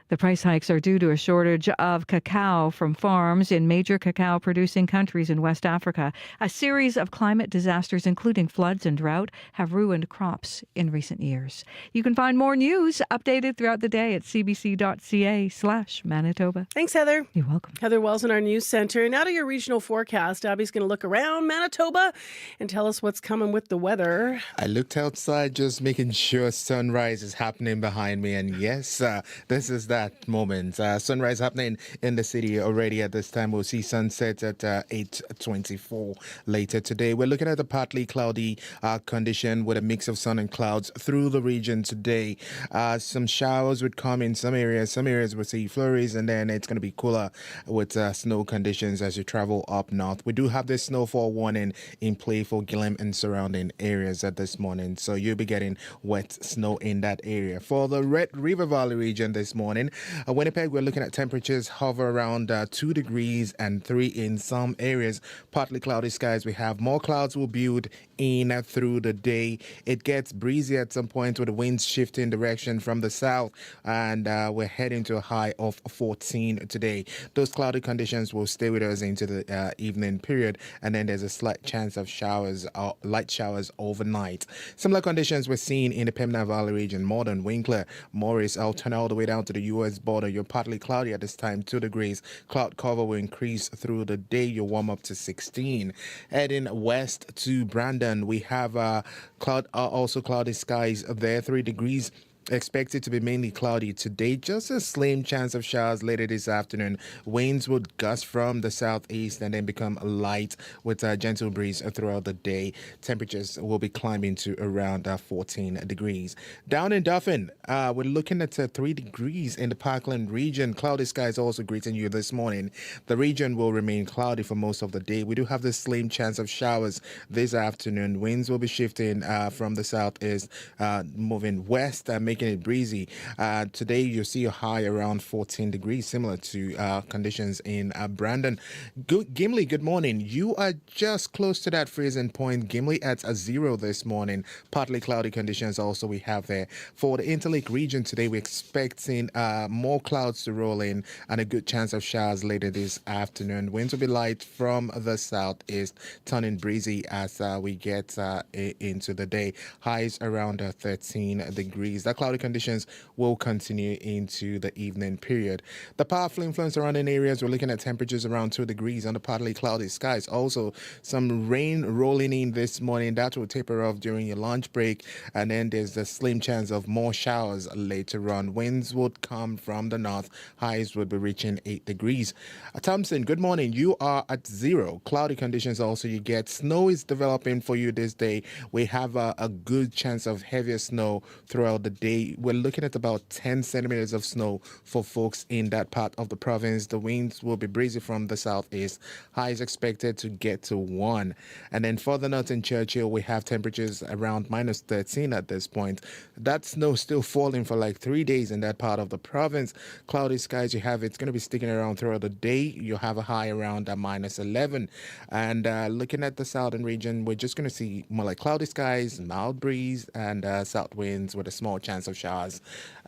Speaker 3: The price hikes are due to a shortage of cacao from farms in major cacao-producing countries in West Africa. A series of climate disasters, including floods and drought, have ruined crops in recent years. You can find more news updated throughout the day at cbc.ca/Manitoba.
Speaker 2: Thanks, Heather.
Speaker 3: You're welcome.
Speaker 2: Heather Wells in our news center. Now to your regional forecast. Abby's going to look around Manitoba and tell us what's coming with the weather.
Speaker 1: I looked outside just making sure sunrise is happening behind me. And yes, this is that moment. Sunrise happening in the city already at this time. We'll see sunset at 8:24 later today. We're looking at a partly cloudy condition with a mix of sun and clouds through the region today. Some showers would come in some areas. Some areas will see flurries, and then it's going to be cooler with snow conditions as you travel up north. We do have this snowfall warning in play for Gillam and surrounding areas at this morning, so you'll be getting wet snow in that area. For the Red River Valley region this morning, Winnipeg, we're looking at temperatures hover around 2 degrees and 3 in some areas. Partly cloudy skies. We have more clouds will build in through the day. It gets breezy at some point with the winds shifting direction from the south, and we're heading to a high of 14 today. Those cloudy conditions will stay with us into the evening period, and then there's a slight chance of showers, light showers overnight. Similar conditions we're seeing in the Pembina Valley region, Morden, Winkler, Morris. I'll turn all the way down to the U.S. border. You're partly cloudy at this time, 2 degrees. Cloud cover will increase through the day. You'll warm up to 16. Heading west to Brandon, we have also cloudy skies there, 3 degrees. Expected to be mainly cloudy today. Just a slim chance of showers later this afternoon. Winds would gust from the southeast and then become light with a gentle breeze throughout the day. Temperatures will be climbing to around 14 degrees. Down in Dauphin, we're looking at 3 degrees in the Parkland region. Cloudy skies also greeting you this morning. The region will remain cloudy for most of the day. We do have the slim chance of showers this afternoon. Winds will be shifting from the southeast, moving west, making it breezy. Today you'll see a high around 14 degrees, similar to conditions in Brandon. Gimli, good morning. You are just close to that freezing point. Gimli at 0 this morning. Partly cloudy conditions also we have there. For the Interlake region today, we're expecting more clouds to roll in and a good chance of showers later this afternoon. Winds will be light from the southeast, turning breezy as we get into the day. Highs around 13 degrees. That cloudy conditions will continue into the evening period. The powerful influence surrounding areas, we're looking at temperatures around 2 degrees under partly cloudy skies. Also, some rain rolling in this morning. That will taper off during your lunch break. And then there's the slim chance of more showers later on. Winds would come from the north. Highs would be reaching 8 degrees. Thompson, good morning. You are at 0. Cloudy conditions also you get. Snow is developing for you this day. We have a good chance of heavier snow throughout the day. We're looking at about 10 centimeters of snow for folks in that part of the province. The winds will be breezy from the southeast. Highs expected to get to 1. And then further north in Churchill, we have temperatures around minus 13 at this point. That snow still falling for like 3 days in that part of the province. Cloudy skies you have, it's going to be sticking around throughout the day. You'll have a high around minus 11. And looking at the southern region, we're just going to see more like cloudy skies, mild breeze, and south winds with a small chance of showers.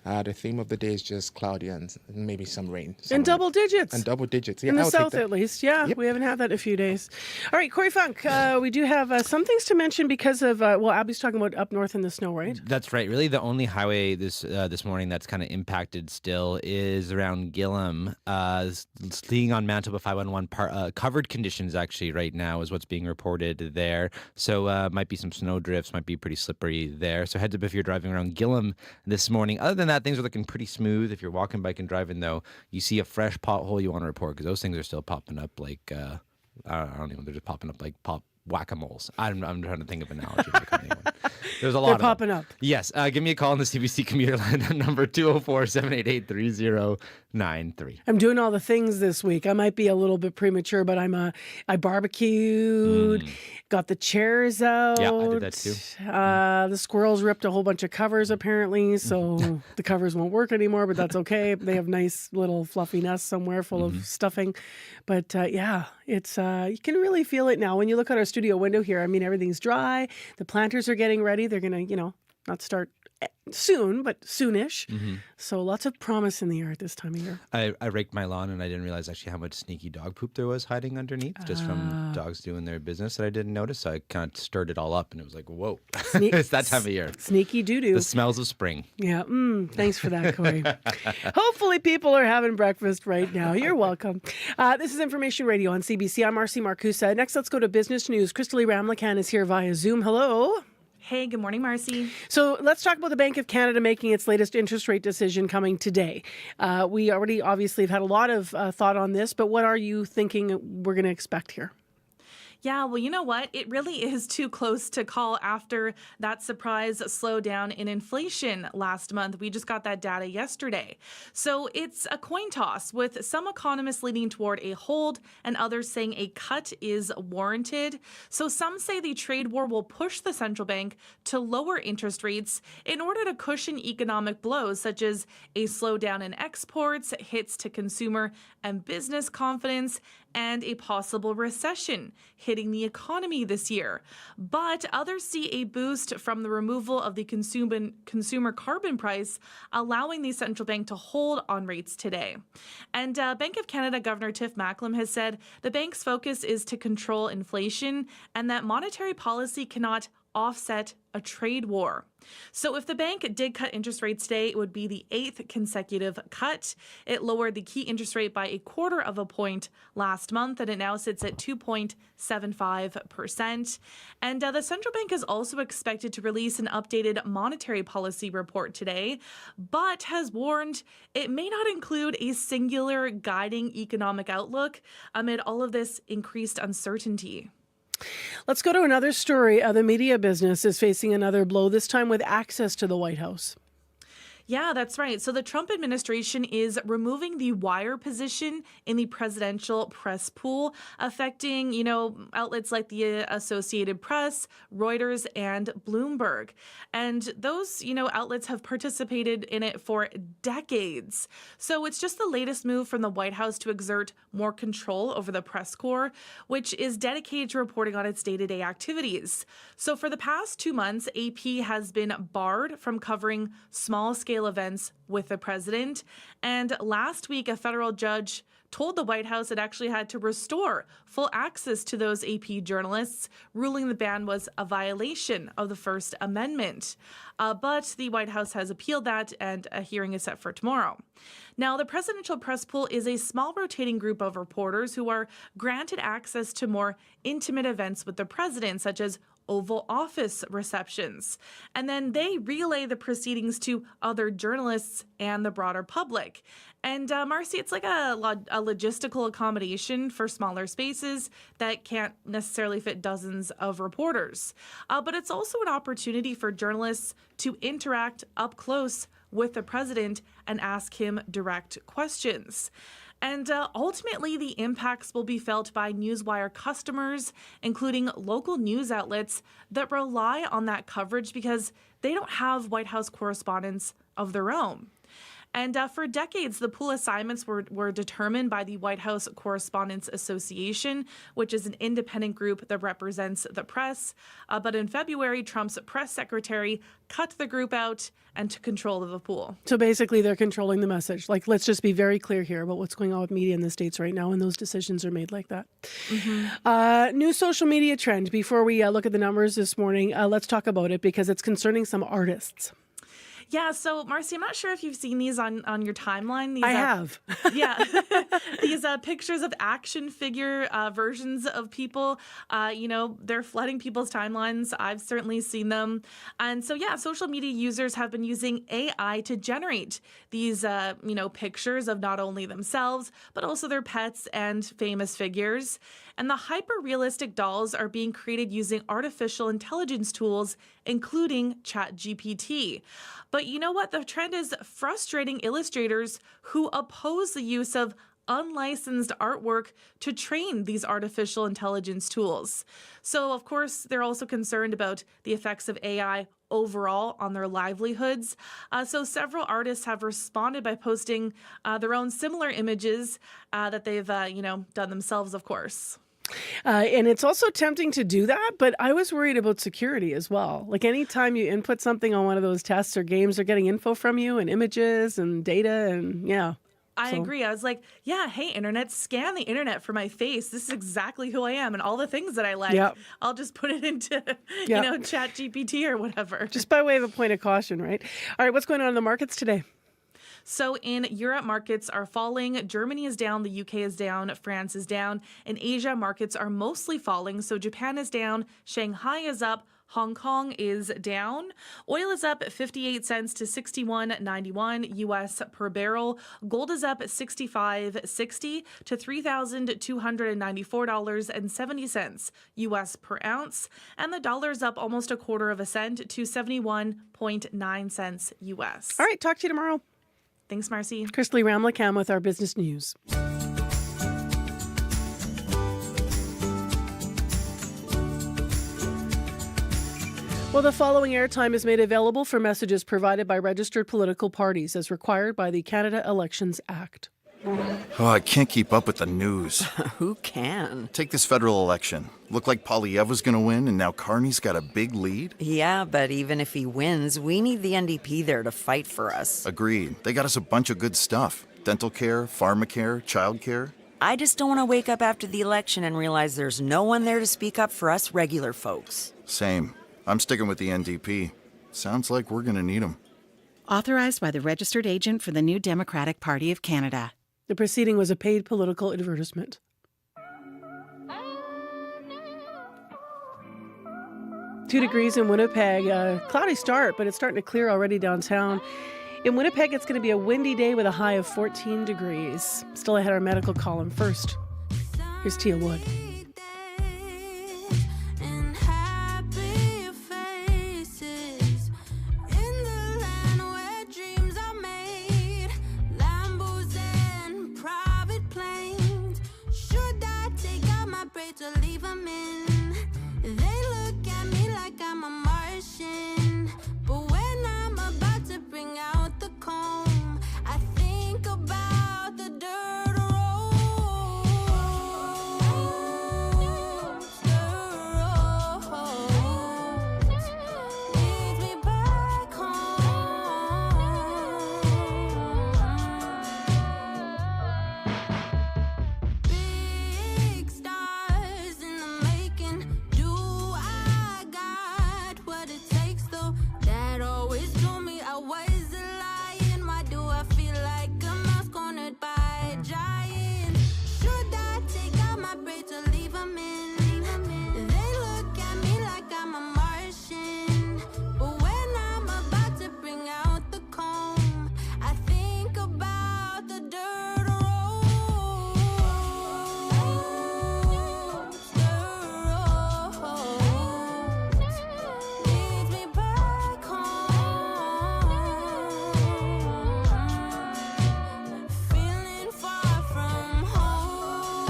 Speaker 1: The theme of the day is just cloudy and maybe some rain.
Speaker 2: And double digits.
Speaker 1: And double digits. Yeah,
Speaker 2: in the
Speaker 1: I'll
Speaker 2: south, at least. Yeah, yep. We haven't had that in a few days. All right, Corey Funk, we do have some things to mention because of, Abby's talking about up north in the snow, right?
Speaker 4: That's right. Really, the only highway this morning that's kind of impacted still is around Gillam. Skiing on Manitoba 511 covered conditions actually right now is what's being reported there. So might be some snow drifts, might be pretty slippery there. So heads up if you're driving around Gillam this morning. Other than that, things are looking pretty smooth. If you're walking, biking, driving, though, you see a fresh pothole you want to report because those things are still popping up like, I don't know, they're just popping up like whack-a-moles. I'm trying to think of an analogy. There's a lot
Speaker 2: They're
Speaker 4: of
Speaker 2: popping
Speaker 4: them.
Speaker 2: up.
Speaker 4: Yes. Give me a call on the CBC commuter line number 204-788-3093.
Speaker 2: I'm doing all the things this week. I might be a little bit premature, but I barbecued, got the chairs out.
Speaker 4: Yeah, I did that too.
Speaker 2: The squirrels ripped a whole bunch of covers apparently, so the covers won't work anymore, but that's okay. They have nice little fluffy nests somewhere full of stuffing. But it's you can really feel it now when you look out our studio window here. I mean, everything's dry. The planters are getting ready. They're going to, not start soon, but soonish. So lots of promise in the air at this time of year.
Speaker 4: I raked my lawn and I didn't realize actually how much sneaky dog poop there was hiding underneath just from dogs doing their business that I didn't notice. So I kind of stirred it all up and it was like, whoa, it's that time of year.
Speaker 2: Sneaky doo-doo.
Speaker 4: The smells of spring.
Speaker 2: Yeah. Thanks for that, Corey. Hopefully people are having breakfast right now. You're welcome. This is Information Radio on CBC. I'm Marcy Marcusa. Next, let's go to business news. Crystalie Ramlakan is here via Zoom. Hello.
Speaker 13: Hey, good morning, Marcy.
Speaker 2: So let's talk about the Bank of Canada making its latest interest rate decision coming today. We already obviously have had a lot of thought on this, but what are you thinking we're going to expect here?
Speaker 13: Yeah, well, you know what? It really is too close to call after that surprise slowdown in inflation last month. We just got that data yesterday. So it's a coin toss, with some economists leaning toward a hold and others saying a cut is warranted. So some say the trade war will push the central bank to lower interest rates in order to cushion economic blows such as a slowdown in exports, hits to consumer and business confidence, and a possible recession hitting the economy this year. But others see a boost from the removal of the consumer carbon price, allowing the central bank to hold on rates today. And Bank of Canada Governor Tiff Macklem has said the bank's focus is to control inflation and that monetary policy cannot offset a trade war. So if the bank did cut interest rates today, it would be the 8th consecutive cut. It lowered the key interest rate by 1/4 point last month, and it now sits at 2.75%. And the central bank is also expected to release an updated monetary policy report today, but has warned it may not include a singular guiding economic outlook amid all of this increased uncertainty.
Speaker 2: Let's go to another story. The media business is facing another blow, this time with access to the White House.
Speaker 13: Yeah, that's right. So the Trump administration is removing the wire position in the presidential press pool, affecting, outlets like the Associated Press, Reuters, and Bloomberg. And those, outlets have participated in it for decades. So it's just the latest move from the White House to exert more control over the press corps, which is dedicated to reporting on its day-to-day activities. So for the past 2 months, AP has been barred from covering small-scale events with the president. And last week, a federal judge told the White House it actually had to restore full access to those AP journalists, ruling the ban was a violation of the First Amendment. But the White House has appealed that, and a hearing is set for tomorrow. Now, the presidential press pool is a small rotating group of reporters who are granted access to more intimate events with the president, such as Oval Office receptions. And then they relay the proceedings to other journalists and the broader public. And Marcy, it's like a logistical accommodation for smaller spaces that can't necessarily fit dozens of reporters. But it's also an opportunity for journalists to interact up close with the president and ask him direct questions. And ultimately, the impacts will be felt by Newswire customers, including local news outlets that rely on that coverage because they don't have White House correspondents of their own. And for decades, the pool assignments were determined by the White House Correspondents Association, which is an independent group that represents the press. But in February, Trump's press secretary cut the group out and took control of the pool.
Speaker 2: So basically, they're controlling the message. Like, let's just be very clear here about what's going on with media in the States right now, and those decisions are made like that. New social media trend. Before we look at the numbers this morning, let's talk about it because it's concerning some artists.
Speaker 13: Yeah, so Marcy, I'm not sure if you've seen these on your timeline. These,
Speaker 2: I have.
Speaker 13: Yeah, these pictures of action figure versions of people. They're flooding people's timelines. I've certainly seen them. And so, yeah, social media users have been using AI to generate these, pictures of not only themselves, but also their pets and famous figures. And the hyper-realistic dolls are being created using artificial intelligence tools, including ChatGPT. But you know what? The trend is frustrating illustrators who oppose the use of unlicensed artwork to train these artificial intelligence tools. So, of course, they're also concerned about the effects of AI overall on their livelihoods. So several artists have responded by posting their own similar images that they've, done themselves, of course.
Speaker 2: And it's also tempting to do that, but I was worried about security as well. Like anytime you input something on one of those tests or games, they're getting info from you and images and data and yeah.
Speaker 13: I agree. I was like, yeah, hey, internet, scan the internet for my face. This is exactly who I am and all the things that I like.
Speaker 2: Yep.
Speaker 13: I'll just put it into, Chat GPT or whatever.
Speaker 2: Just by way of a point of caution, right? All right, what's going on in the markets today?
Speaker 13: So in Europe, markets are falling. Germany is down. The UK is down. France is down. In Asia, markets are mostly falling. So Japan is down. Shanghai is up. Hong Kong is down. Oil is up 58 cents to $61.91 US per barrel. Gold is up 65.60 to $3,294.70 US per ounce. And the dollar is up almost a quarter of a cent to 71.9 cents US.
Speaker 2: All right, talk to you tomorrow.
Speaker 13: Thanks, Marcy.
Speaker 2: Chrisley Ramlicam with our business news. Well, the following airtime is made available for messages provided by registered political parties as required by the Canada Elections Act.
Speaker 11: Oh, I can't keep up with the news.
Speaker 16: Who can?
Speaker 11: Take this federal election. Looked like Polyeva's going to win, and now Carney's got a big lead?
Speaker 16: Yeah, but even if he wins, we need the NDP there to fight for us.
Speaker 11: Agreed. They got us a bunch of good stuff. Dental care, pharmacare, childcare.
Speaker 16: I just don't want to wake up after the election and realize there's no one there to speak up for us regular folks.
Speaker 11: Same. I'm sticking with the NDP. Sounds like we're going to need them.
Speaker 17: Authorized by the registered agent for the New Democratic Party of Canada.
Speaker 2: The proceeding was a paid political advertisement. Two degrees in Winnipeg. Cloudy start, but it's starting to clear already downtown. In Winnipeg, it's going to be a windy day with a high of 14 degrees. Still ahead our medical column first. Here's Tia Wood.
Speaker 18: To leave them in, they look at me like I'm a Martian. But when I'm about to bring out the comb, I think about the dirt roads, leads me back home. Big stars in the making. Do I got what it takes though? That always told me I was a lion. Why do I feel like a mouse cornered by a giant? Should I take out my braid to leave them in? They look at me like I'm a Martian. But when I'm about to bring out the comb, I think about the dirt roads, leads me back home. Feeling far from home.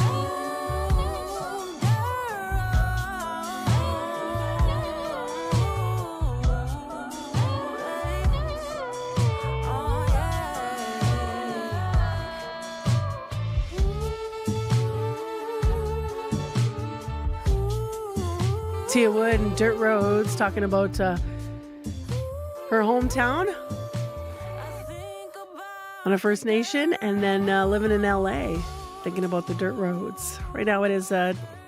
Speaker 18: Oh
Speaker 2: Tia Wood and Dirt Roads talking about her hometown on a First Nation and then living in LA, thinking about the dirt roads. Right now it is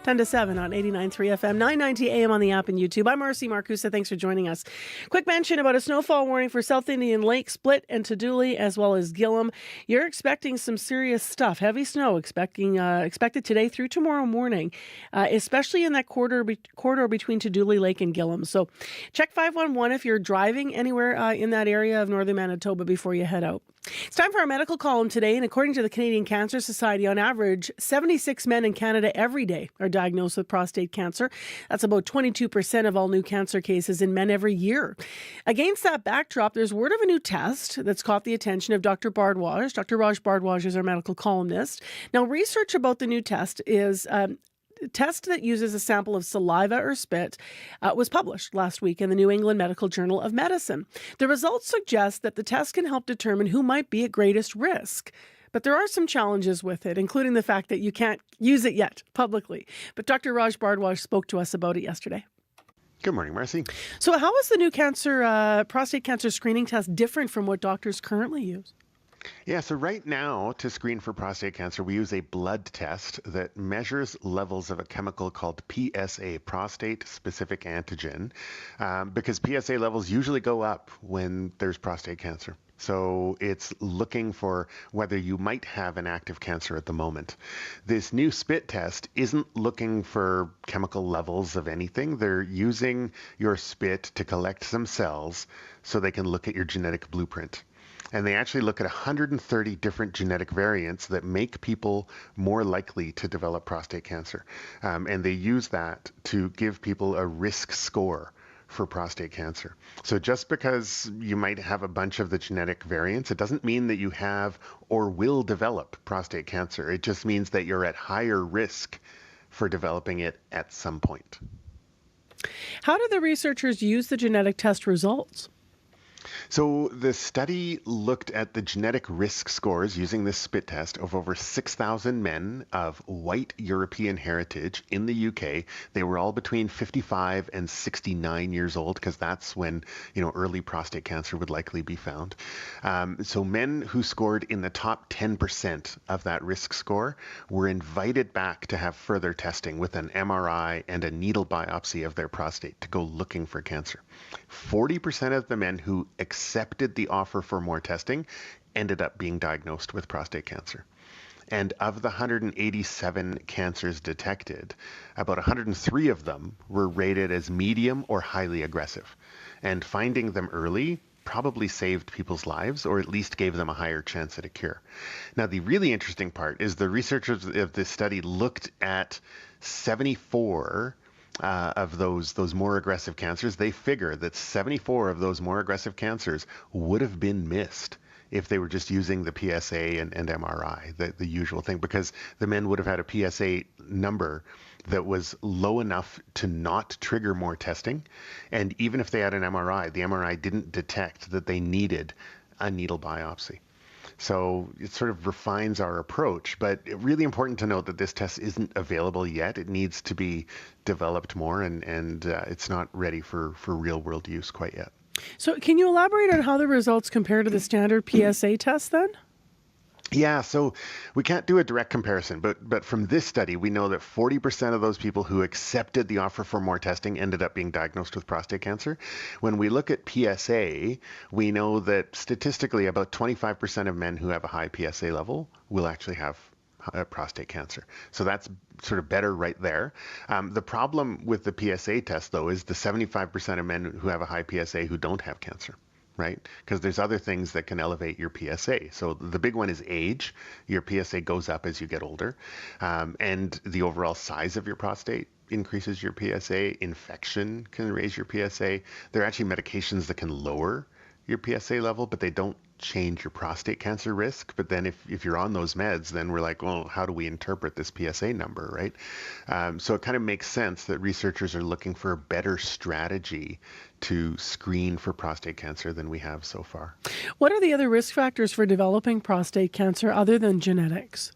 Speaker 2: 10 to 7 on 89.3 FM, 990 AM on the app and YouTube. I'm Marcy Marcusa. Thanks for joining us. Quick mention about a snowfall warning for South Indian Lake, Split, and Tadouli, as well as Gillam. You're expecting some serious stuff. Heavy snow expected today through tomorrow morning, especially in that corridor between Tadouli Lake and Gillam. So check 511 if you're driving anywhere in that area of northern Manitoba before you head out. It's time for our medical column today, and according to the Canadian Cancer Society, on average, 76 men in Canada every day are diagnosed with prostate cancer. That's about 22% of all new cancer cases in men every year. Against that backdrop, there's word of a new test that's caught the attention of Dr. Bardwaj. Dr. Raj Bardwaj is our medical columnist. Now, research about the new test is test that uses a sample of saliva or spit was published last week in the New England Medical Journal of Medicine. The results suggest that the test can help determine who might be at greatest risk. But there are some challenges with it, including the fact that you can't use it yet publicly. But Dr. Raj Bhardwaj spoke to us about it yesterday.
Speaker 19: Good morning, Marcy.
Speaker 2: So how is the new prostate cancer screening test different from what doctors currently use?
Speaker 19: Yeah, so right now to screen for prostate cancer, we use a blood test that measures levels of a chemical called PSA, prostate specific antigen, because PSA levels usually go up when there's prostate cancer. So it's looking for whether you might have an active cancer at the moment. This new spit test isn't looking for chemical levels of anything. They're using your spit to collect some cells so they can look at your genetic blueprint. And they actually look at 130 different genetic variants that make people more likely to develop prostate cancer. And they use that to give people a risk score for prostate cancer. So just because you might have a bunch of the genetic variants, it doesn't mean that you have or will develop prostate cancer. It just means that you're at higher risk for developing it at some point.
Speaker 2: How do the researchers use the genetic test results?
Speaker 19: So the study looked at the genetic risk scores using this spit test of over 6,000 men of white European heritage in the UK. They were all between 55 and 69 years old because that's when, early prostate cancer would likely be found. So men who scored in the top 10% of that risk score were invited back to have further testing with an MRI and a needle biopsy of their prostate to go looking for cancer. 40% of the men who accepted the offer for more testing ended up being diagnosed with prostate cancer. And of the 187 cancers detected, about 103 of them were rated as medium or highly aggressive. And finding them early probably saved people's lives, or at least gave them a higher chance at a cure. Now, the really interesting part is the researchers of this study looked at 74 of those more aggressive cancers. They figure that 74 of those more aggressive cancers would have been missed if they were just using the PSA and MRI, the usual thing, because the men would have had a PSA number that was low enough to not trigger more testing. And even if they had an MRI, the MRI didn't detect that they needed a needle biopsy. So it sort of refines our approach, but really important to note that this test isn't available yet. It needs to be developed more, and it's not ready for real world use quite yet.
Speaker 2: So can you elaborate on how the results compare to the standard PSA test then?
Speaker 19: Yeah, so we can't do a direct comparison, but from this study, we know that 40% of those people who accepted the offer for more testing ended up being diagnosed with prostate cancer. When we look at PSA, we know that statistically about 25% of men who have a high PSA level will actually have prostate cancer. So that's sort of better right there. The problem with the PSA test, though, is the 75% of men who have a high PSA who don't have cancer. Right? Because there's other things that can elevate your PSA. So the big one is age. Your PSA goes up as you get older. And the overall size of your prostate increases your PSA. Infection can raise your PSA. There are actually medications that can lower your PSA level, but they don't change your prostate cancer risk. But then if you're on those meds, then we're like, well, how do we interpret this PSA number, right? So it kind of makes sense that researchers are looking for a better strategy to screen for prostate cancer than we have so far.
Speaker 2: What are the other risk factors for developing prostate cancer other than genetics?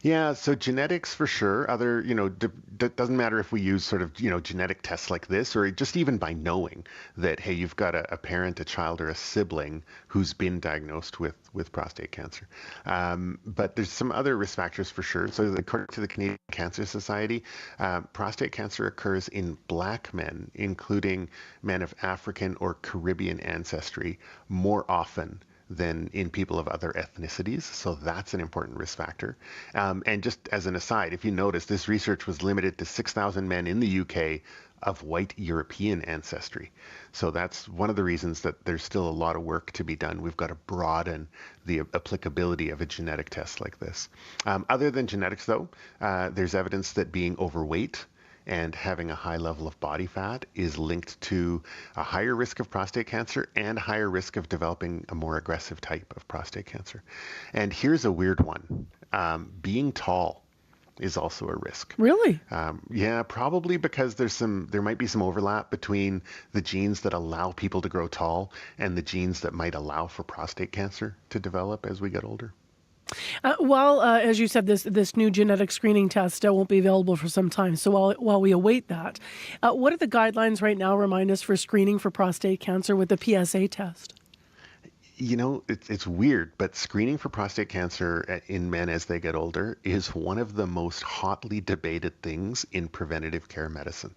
Speaker 19: Yeah, so genetics for sure. Other, doesn't matter if we use sort of, genetic tests like this, or just even by knowing that, hey, you've got a parent, a child, or a sibling who's been diagnosed with prostate cancer. But there's some other risk factors for sure. So according to the Canadian Cancer Society, prostate cancer occurs in Black men, including men of African or Caribbean ancestry, more often than in people of other ethnicities. So that's an important risk factor. And just as an aside, if you notice, this research was limited to 6,000 men in the UK of white European ancestry. So that's one of the reasons that there's still a lot of work to be done. We've got to broaden the applicability of a genetic test like this. Other than genetics, though, there's evidence that being overweight and having a high level of body fat is linked to a higher risk of prostate cancer and a higher risk of developing a more aggressive type of prostate cancer. And here's a weird one. Being tall is also a risk.
Speaker 2: Really?
Speaker 19: Yeah, probably because there might be some overlap between the genes that allow people to grow tall and the genes that might allow for prostate cancer to develop as we get older.
Speaker 2: As you said, this new genetic screening test won't be available for some time. So while we await that, what are the guidelines right now, remind us, for screening for prostate cancer with the PSA test?
Speaker 19: You know, it's weird, but screening for prostate cancer in men as they get older is one of the most hotly debated things in preventative care medicine.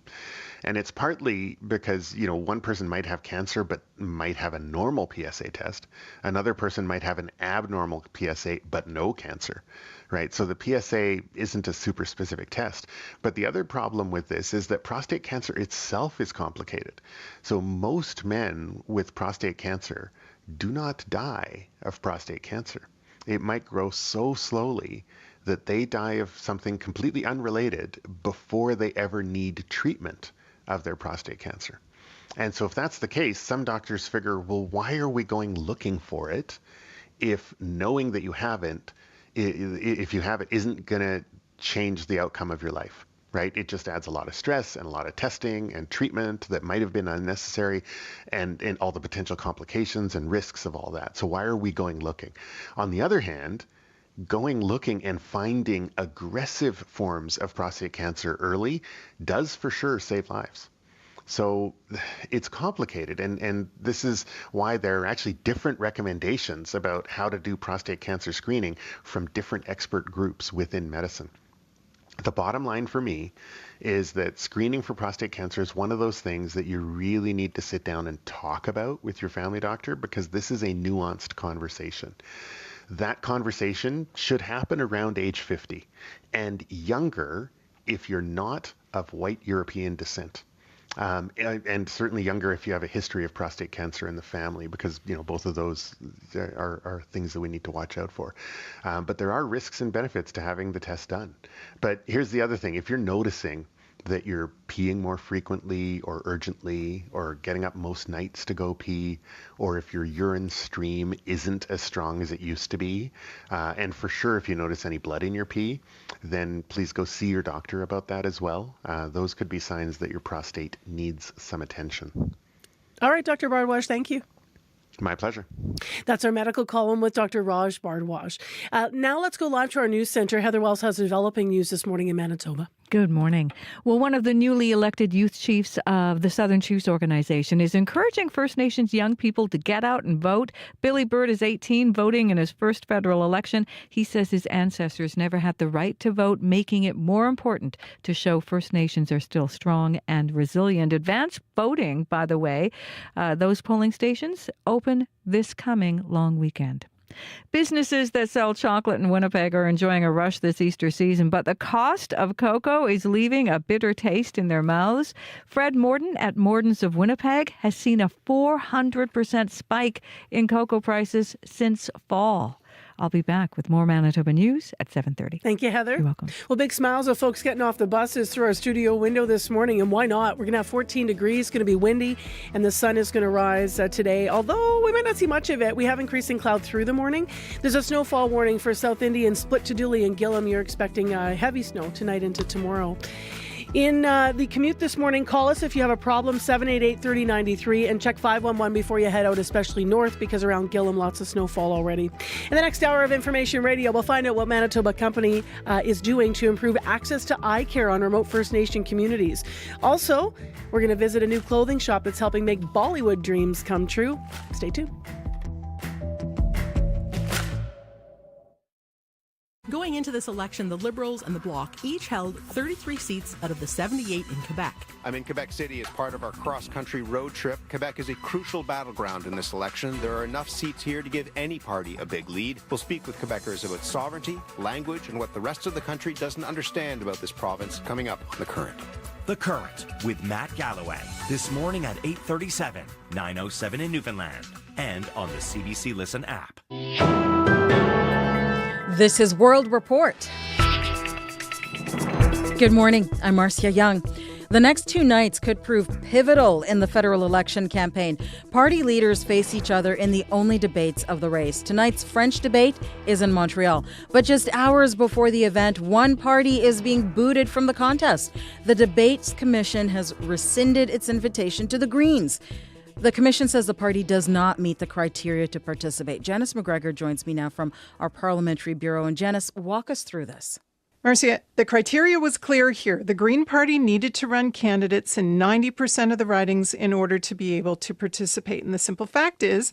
Speaker 19: And it's partly because, you know, one person might have cancer but might have a normal PSA test. Another person might have an abnormal PSA but no cancer, right? So the PSA isn't a super specific test. But the other problem with this is that prostate cancer itself is complicated. So most men with prostate cancer do not die of prostate cancer. It might grow so slowly that they die of something completely unrelated before they ever need treatment of their prostate cancer. And so if that's the case, some doctors figure, well, why are we going looking for it if knowing that you haven't, if you have it, isn't going to change the outcome of your life? Right? It just adds a lot of stress and a lot of testing and treatment that might have been unnecessary, and all the potential complications and risks of all that. So why are we going looking? On the other hand, going looking and finding aggressive forms of prostate cancer early does for sure save lives. So it's complicated, and this is why there are actually different recommendations about how to do prostate cancer screening from different expert groups within medicine. The bottom line for me is that screening for prostate cancer is one of those things that you really need to sit down and talk about with your family doctor, because this is a nuanced conversation. That conversation should happen around age 50 and younger if you're not of white European descent. And certainly younger if you have a history of prostate cancer in the family, because, you know, both of those are things that we need to watch out for. But there are risks and benefits to having the test done. But here's the other thing. If you're noticing that you're peeing more frequently or urgently, or getting up most nights to go pee, or if your urine stream isn't as strong as it used to be, and for sure if you notice any blood in your pee, then please go see your doctor about that as well. Those could be signs that your prostate needs some attention.
Speaker 2: All right, Dr. Bardwaj, thank you.
Speaker 19: My pleasure.
Speaker 2: That's our medical column with Dr. Raj Bardwaj. Now let's go live to our news center. Heather Wells has developing news this morning in Manitoba.
Speaker 3: Good morning. Well, one of the newly elected youth chiefs of the Southern Chiefs Organization is encouraging First Nations young people to get out and vote. Billy Bird is 18, voting in his first federal election. He says his ancestors never had the right to vote, making it more important to show First Nations are still strong and resilient. Advanced voting, by the way, those polling stations open this coming long weekend. Businesses that sell chocolate in Winnipeg are enjoying a rush this Easter season, but the cost of cocoa is leaving a bitter taste in their mouths. Fred Morden at Morden's of Winnipeg has seen a 400% spike in cocoa prices since fall. I'll be back with more Manitoba news at 7:30.
Speaker 2: Thank you, Heather.
Speaker 3: You're welcome.
Speaker 2: Well, big smiles of folks getting off the buses through our studio window this morning, and why not? We're going to have 14 degrees, it's going to be windy, and the sun is going to rise today. Although we might not see much of it, we have increasing cloud through the morning. There's a snowfall warning for South Indy and Split to Dooley and Gillam. You're expecting heavy snow tonight into tomorrow. In the commute this morning, call us if you have a problem, 788-3093, and check 511 before you head out, especially north, because around Gillam, lots of snowfall already. In the next hour of Information Radio, we'll find out what Manitoba Company is doing to improve access to eye care on remote First Nation communities. Also, we're going to visit a new clothing shop that's helping make Bollywood dreams come true. Stay tuned.
Speaker 6: Going into this election, the Liberals and the Bloc each held 33 seats out of the 78 in Quebec.
Speaker 20: I'm in Quebec City as part of our cross-country road trip. Quebec is a crucial battleground in this election. There are enough seats here to give any party a big lead. We'll speak with Quebecers about sovereignty, language, and what the rest of the country doesn't understand about this province coming up on The Current.
Speaker 21: The Current with Matt Galloway. This morning at 8:37, 9:07 in Newfoundland, and on the CBC Listen app.
Speaker 22: This is World Report. Good morning, I'm Marcia Young. The next two nights could prove pivotal in the federal election campaign. Party leaders face each other in the only debates of the race. Tonight's French debate is in Montreal. But just hours before the event, one party is being booted from the contest. The Debates Commission has rescinded its invitation to the Greens. The commission says the party does not meet the criteria to participate. Janice McGregor joins me now from our parliamentary bureau. And Janice, walk us through this.
Speaker 5: Marcia, the criteria was clear here. The Green Party needed to run candidates in 90% of the ridings in order to be able to participate. And the simple fact is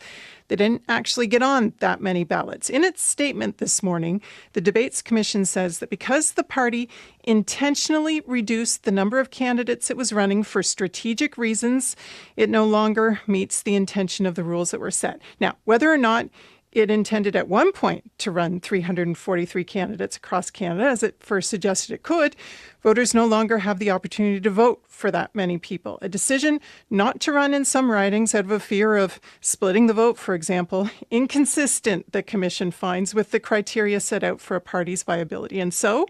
Speaker 5: they didn't actually get on that many ballots. In its statement this morning, the Debates Commission says that because the party intentionally reduced the number of candidates it was running for strategic reasons, it no longer meets the intention of the rules that were set. Now, whether or not it intended at one point to run 343 candidates across Canada, as it first suggested it could, voters no longer have the opportunity to vote for that many people. A decision not to run in some ridings out of a fear of splitting the vote, for example, inconsistent, the Commission finds, with the criteria set out for a party's viability. And so,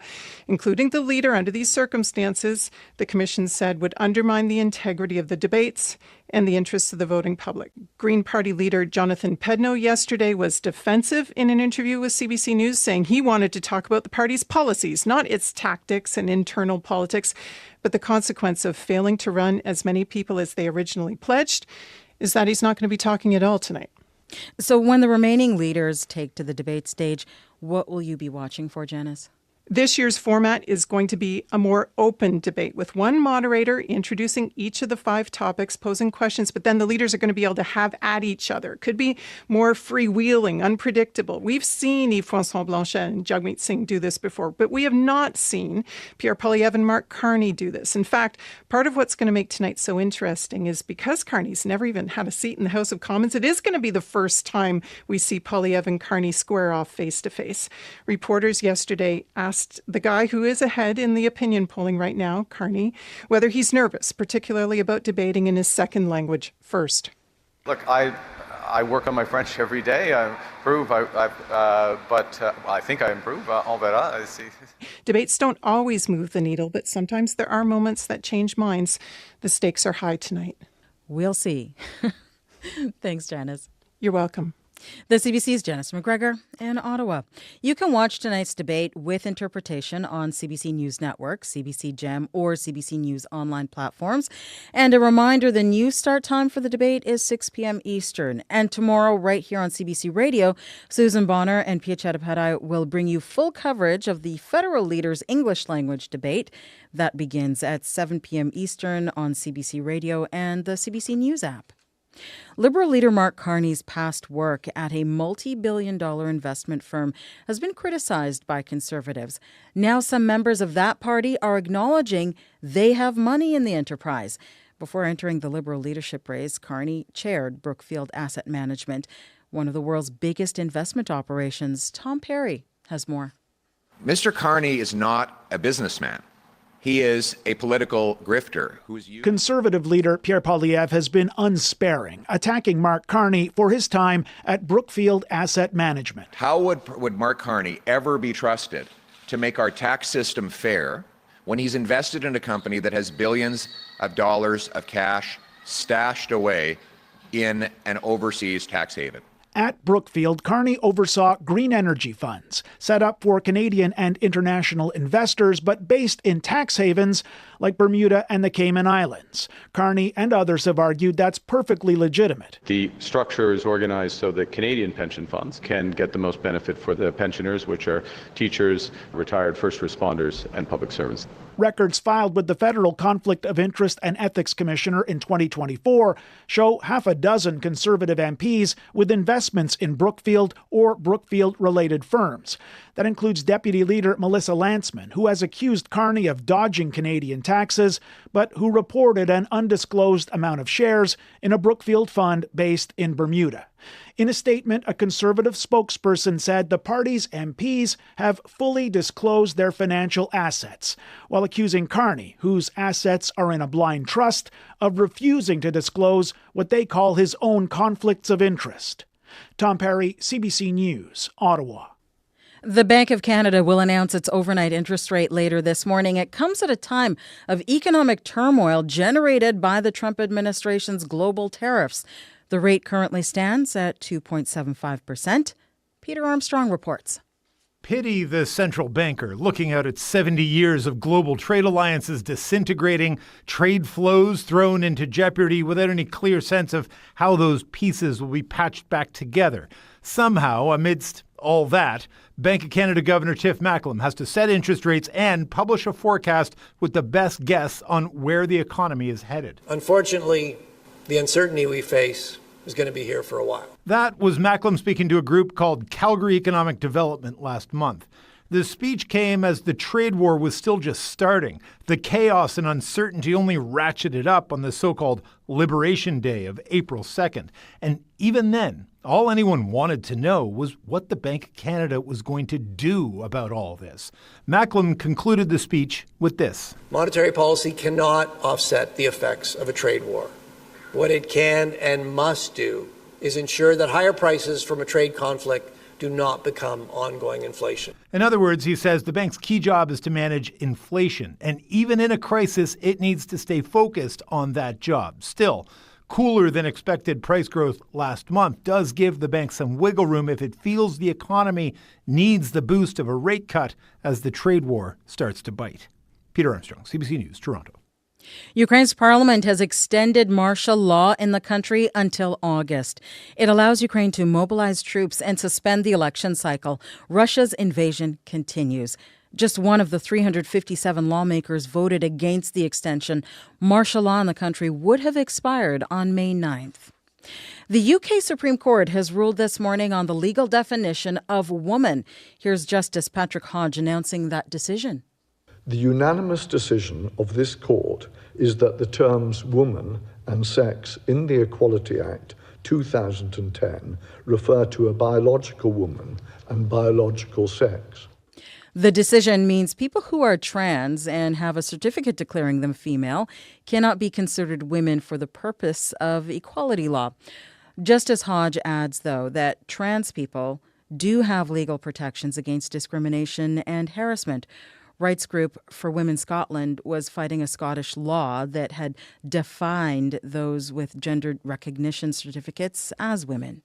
Speaker 5: including the leader under these circumstances, the Commission said would undermine the integrity of the debates and the interests of the voting public. Green Party leader Jonathan Pedno yesterday was defensive in an interview with CBC News, saying he wanted to talk about the party's policies, not its tactics and internal politics, but the consequence of failing to run as many people as they originally pledged is that he's not going to be talking at all tonight.
Speaker 22: So when the remaining leaders take to the debate stage, what will you be watching for, Janice?
Speaker 5: This year's format is going to be a more open debate with one moderator introducing each of the 5 topics, posing questions, but then the leaders are going to be able to have at each other. It could be more freewheeling, unpredictable. We've seen Yves-François Blanchet and Jagmeet Singh do this before, but we have not seen Pierre Poilievre and Mark Carney do this. In fact, part of what's going to make tonight so interesting is because Carney's never even had a seat in the House of Commons, it is going to be the first time we see Poilievre and Carney square off face to face. Reporters yesterday asked the guy who is ahead in the opinion polling right now, Carney, whether he's nervous, particularly about debating in his second language first.
Speaker 7: Look, I work on my French every day. I improve, but I think I improve. On verra. I see.
Speaker 5: Debates don't always move the needle, but sometimes there are moments that change minds. The stakes are high tonight.
Speaker 22: We'll see. Thanks, Janice.
Speaker 5: You're welcome.
Speaker 22: The CBC's Janice McGregor in Ottawa. You can watch tonight's debate with interpretation on CBC News Network, CBC Gem, or CBC News online platforms. And a reminder, the new start time for the debate is 6 p.m. Eastern. And tomorrow, right here on CBC Radio, Susan Bonner and Pia Chattopadhyay will bring you full coverage of the federal leaders' English language debate. That begins at 7 p.m. Eastern on CBC Radio and the CBC News app. Liberal leader Mark Carney's past work at a multi-billion-dollar investment firm has been criticized by Conservatives. Now some members of that party are acknowledging they have money in the enterprise. Before entering the Liberal leadership race, Carney chaired Brookfield Asset Management, one of the world's biggest investment operations. Tom Perry has more.
Speaker 8: Mr. Carney is not a businessman. He is a political grifter who's used.
Speaker 9: Conservative leader Pierre Poilievre has been unsparing, attacking Mark Carney for his time at Brookfield Asset Management.
Speaker 8: How would Mark Carney ever be trusted to make our tax system fair when he's invested in a company that has billions of dollars of cash stashed away in an overseas tax haven?
Speaker 9: At Brookfield, Carney oversaw green energy funds, set up for Canadian and international investors, but based in tax havens like Bermuda and the Cayman Islands. Carney and others have argued that's perfectly legitimate.
Speaker 23: The structure is organized so that Canadian pension funds can get the most benefit for the pensioners, which are teachers, retired first responders, and public servants.
Speaker 9: Records filed with the Federal Conflict of Interest and Ethics Commissioner in 2024 show half a dozen Conservative MPs with investments in Brookfield or Brookfield-related firms. That includes Deputy Leader Melissa Lantsman, who has accused Carney of dodging Canadian taxes, but who reported an undisclosed amount of shares in a Brookfield fund based in Bermuda. In a statement, a Conservative spokesperson said the party's MPs have fully disclosed their financial assets, while accusing Carney, whose assets are in a blind trust, of refusing to disclose what they call his own conflicts of interest. Tom Perry, CBC News, Ottawa.
Speaker 22: The Bank of Canada will announce its overnight interest rate later this morning. It comes at a time of economic turmoil generated by the Trump administration's global tariffs. The rate currently stands at 2.75%. Peter Armstrong reports.
Speaker 10: Pity the central banker looking out at 70 years of global trade alliances disintegrating, trade flows thrown into jeopardy without any clear sense of how those pieces will be patched back together. Somehow, amidst all that, Bank of Canada Governor Tiff Macklem has to set interest rates and publish a forecast with the best guess on where the economy is headed.
Speaker 12: Unfortunately, the uncertainty we face is going to be here for a while.
Speaker 10: That was Macklem speaking to a group called Calgary Economic Development last month. The speech came as the trade war was still just starting. The chaos and uncertainty only ratcheted up on the so-called Liberation Day of April 2nd. And even then, all anyone wanted to know was what the Bank of Canada was going to do about all this. Macklem concluded the speech with this.
Speaker 12: Monetary policy cannot offset the effects of a trade war. What it can and must do is ensure that higher prices from a trade conflict do not become ongoing inflation.
Speaker 10: In other words, he says the bank's key job is to manage inflation. And even in a crisis, it needs to stay focused on that job. Still, cooler than expected price growth last month does give the bank some wiggle room if it feels the economy needs the boost of a rate cut as the trade war starts to bite. Peter Armstrong, CBC News, Toronto.
Speaker 22: Ukraine's parliament has extended martial law in the country until August. It allows Ukraine to mobilize troops and suspend the election cycle. Russia's invasion continues. Just one of the 357 lawmakers voted against the extension. Martial law in the country would have expired on May 9th. The UK Supreme Court has ruled this morning on the legal definition of woman. Here's Justice Patrick Hodge announcing that decision.
Speaker 14: The unanimous decision of this court is that the terms woman and sex in the Equality Act 2010 refer to a biological woman and biological sex.
Speaker 22: The decision means people who are trans and have a certificate declaring them female cannot be considered women for the purpose of equality law. Justice Hodge adds, though, that trans people do have legal protections against discrimination and harassment. Rights group For Women Scotland was fighting a Scottish law that had defined those with gender recognition certificates as women.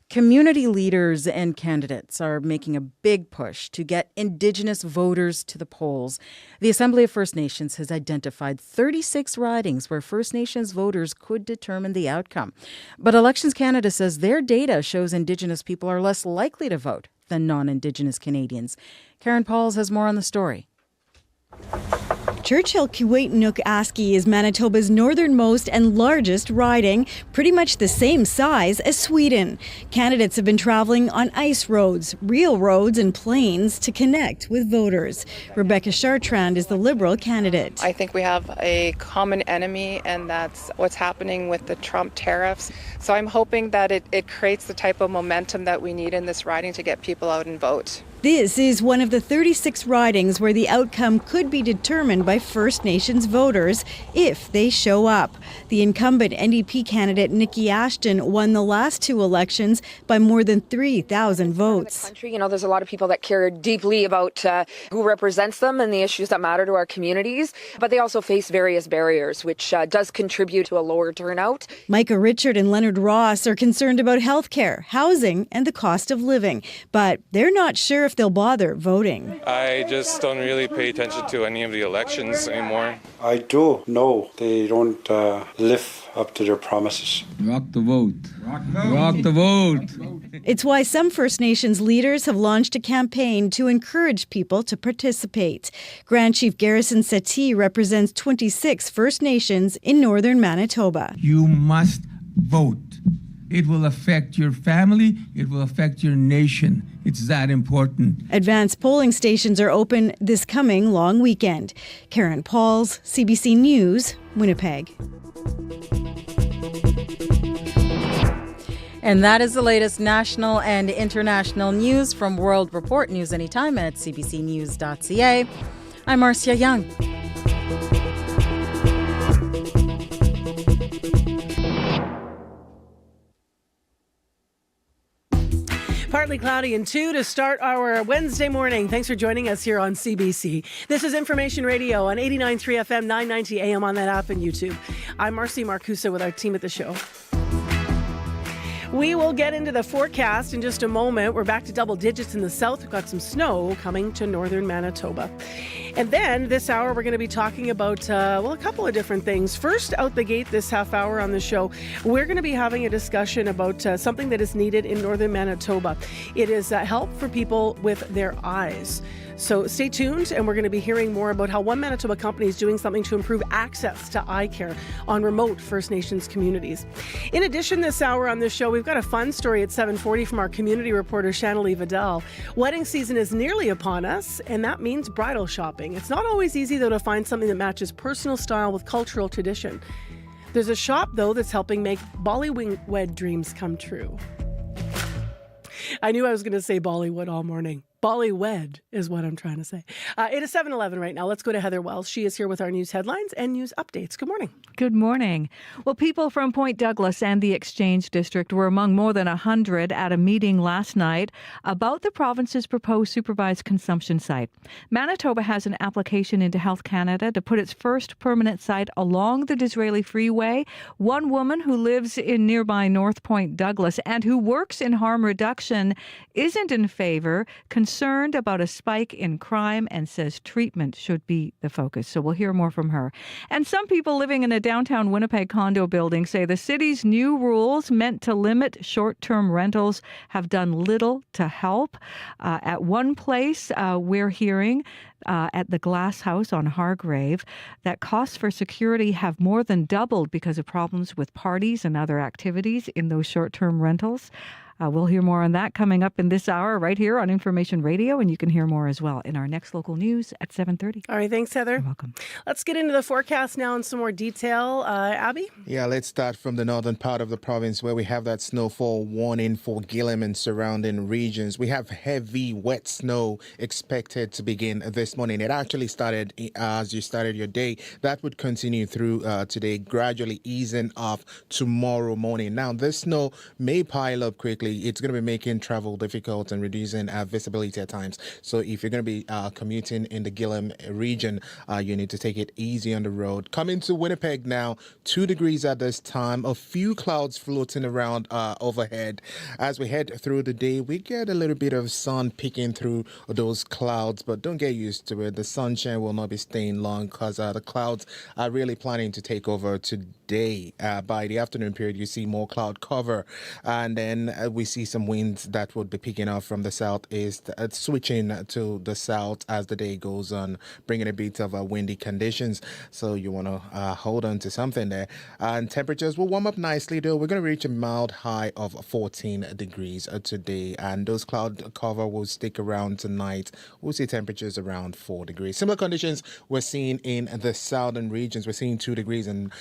Speaker 22: Community leaders and candidates are making a big push to get Indigenous voters to the polls. The Assembly of First Nations has identified 36 ridings where First Nations voters could determine the outcome. But Elections Canada says their data shows Indigenous people are less likely to vote than non-Indigenous Canadians. Karen Pauls has more on the story.
Speaker 15: Churchill-Keewatin-Nook-Aski is Manitoba's northernmost and largest riding, pretty much the same size as Sweden. Candidates have been traveling on ice roads, real roads and planes to connect with voters. Rebecca Chartrand is the Liberal candidate.
Speaker 24: I think we have a common enemy, and that's what's happening with the Trump tariffs. So I'm hoping that it creates the type of momentum that we need in this riding to get people out and vote.
Speaker 15: This is one of the 36 ridings where the outcome could be determined by First Nations voters if they show up. The incumbent NDP candidate Nikki Ashton won the last two elections by more than 3,000 votes.
Speaker 25: There's a lot of people that care deeply about who represents them and the issues that matter to our communities, but they also face various barriers, which does contribute to a lower turnout.
Speaker 15: Micah Richard and Leonard Ross are concerned about health care, housing, and the cost of living, but they're not sure if they'll bother voting.
Speaker 26: I just don't really pay attention to any of the elections anymore.
Speaker 28: I do know they don't live up to their promises.
Speaker 29: Rock the vote. Rock the vote.
Speaker 15: It's why some First Nations leaders have launched a campaign to encourage people to participate. Grand Chief Garrison Settee represents 26 First Nations in northern Manitoba.
Speaker 29: You must vote. It will affect your family. It will affect your nation. It's that important.
Speaker 15: Advanced polling stations are open this coming long weekend. Karen Pauls, CBC News, Winnipeg.
Speaker 22: And that is the latest national and international news from World Report. News anytime at cbcnews.ca. I'm Marcia Young.
Speaker 2: Partly cloudy and 2 to start our Wednesday morning. Thanks for joining us here on CBC. This is Information Radio on 89.3 FM, 990 AM on that app and YouTube. I'm Marcy Marcusa with our team at the show. We will get into the forecast in just a moment. We're back to double digits in the south. We've got some snow coming to northern Manitoba. And then this hour, we're going to be talking about, a couple of different things. First, out the gate this half hour on the show, we're going to be having a discussion about something that is needed in northern Manitoba. It is help for people with their eyes. So stay tuned, and we're going to be hearing more about how one Manitoba company is doing something to improve access to eye care on remote First Nations communities. In addition, this hour on this show, we've got a fun story at 7:40 from our community reporter, Shannalee Vidal. Wedding season is nearly upon us, and that means bridal shopping. It's not always easy, though, to find something that matches personal style with cultural tradition. There's a shop, though, that's helping make Bollywood dreams come true. I knew I was going to say Bollywood all morning. Bollywood is what I'm trying to say. It is 7:11 right now. Let's go to Heather Wells. She is here with our news headlines and news updates. Good morning.
Speaker 3: Good morning. Well, people from Point Douglas and the Exchange District were among more than 100 at a meeting last night about the province's proposed supervised consumption site. Manitoba has an application into Health Canada to put its first permanent site along the Disraeli Freeway. One woman who lives in nearby North Point Douglas and who works in harm reduction isn't in favor, concerned about a spike in crime, and says treatment should be the focus. So we'll hear more from her. And some people living in a downtown Winnipeg condo building say the city's new rules meant to limit short-term rentals have done little to help. At one place, we're hearing at the Glass House on Hargrave that costs for security have more than doubled because of problems with parties and other activities in those short-term rentals. We'll hear more on that coming up in this hour right here on Information Radio, and you can hear more as well in our next local news at 7:30.
Speaker 2: All right, thanks, Heather.
Speaker 3: You're welcome.
Speaker 2: Let's get into the forecast now in some more detail. Abby?
Speaker 1: Yeah, let's start from the northern part of the province where we have that snowfall warning for Gillam and surrounding regions. We have heavy, wet snow expected to begin this morning. It actually started as you started your day. That would continue through today, gradually easing off tomorrow morning. Now, this snow may pile up quickly. It's going to be making travel difficult and reducing visibility at times. So if you're going to be commuting in the Gillam region, you need to take it easy on the road. Coming to Winnipeg now, 2 degrees at this time. A few clouds floating around overhead. As we head through the day, we get a little bit of sun peeking through those clouds, but don't get used to it. The sunshine will not be staying long because the clouds are really planning to take over today. By the afternoon period, you see more cloud cover, and then we see some winds that would be picking up from the southeast, switching to the south as the day goes on, bringing a bit of windy conditions. So you want to hold on to something there. And temperatures will warm up nicely, though. We're going to reach a mild high of 14 degrees today, and those cloud cover will stick around tonight. We'll see temperatures around 4 degrees. Similar conditions we're seeing in the southern regions. We're seeing 2 degrees and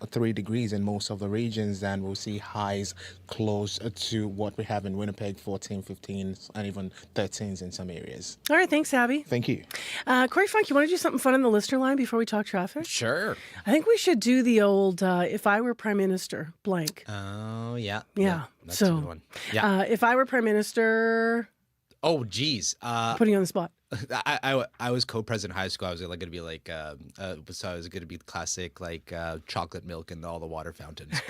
Speaker 1: 3 degrees in most of the regions, and we'll see highs close to what we have in Winnipeg, 14, 15, and even 13s in some areas.
Speaker 2: All right, thanks, Abby.
Speaker 1: Thank you.
Speaker 2: Corey Funk, you want to do something fun on the listener line before we talk traffic?
Speaker 4: Sure.
Speaker 2: I think we should do the old, if I were Prime Minister, blank.
Speaker 4: Oh, yeah.
Speaker 2: Yeah.
Speaker 4: That's
Speaker 2: So,
Speaker 4: a good one. Yeah.
Speaker 2: If I were Prime Minister...
Speaker 4: Oh, geez.
Speaker 2: Putting you on the spot.
Speaker 4: I was co-president of high school. I was going to be like, so I was going to be classic, like chocolate milk and all the water fountains.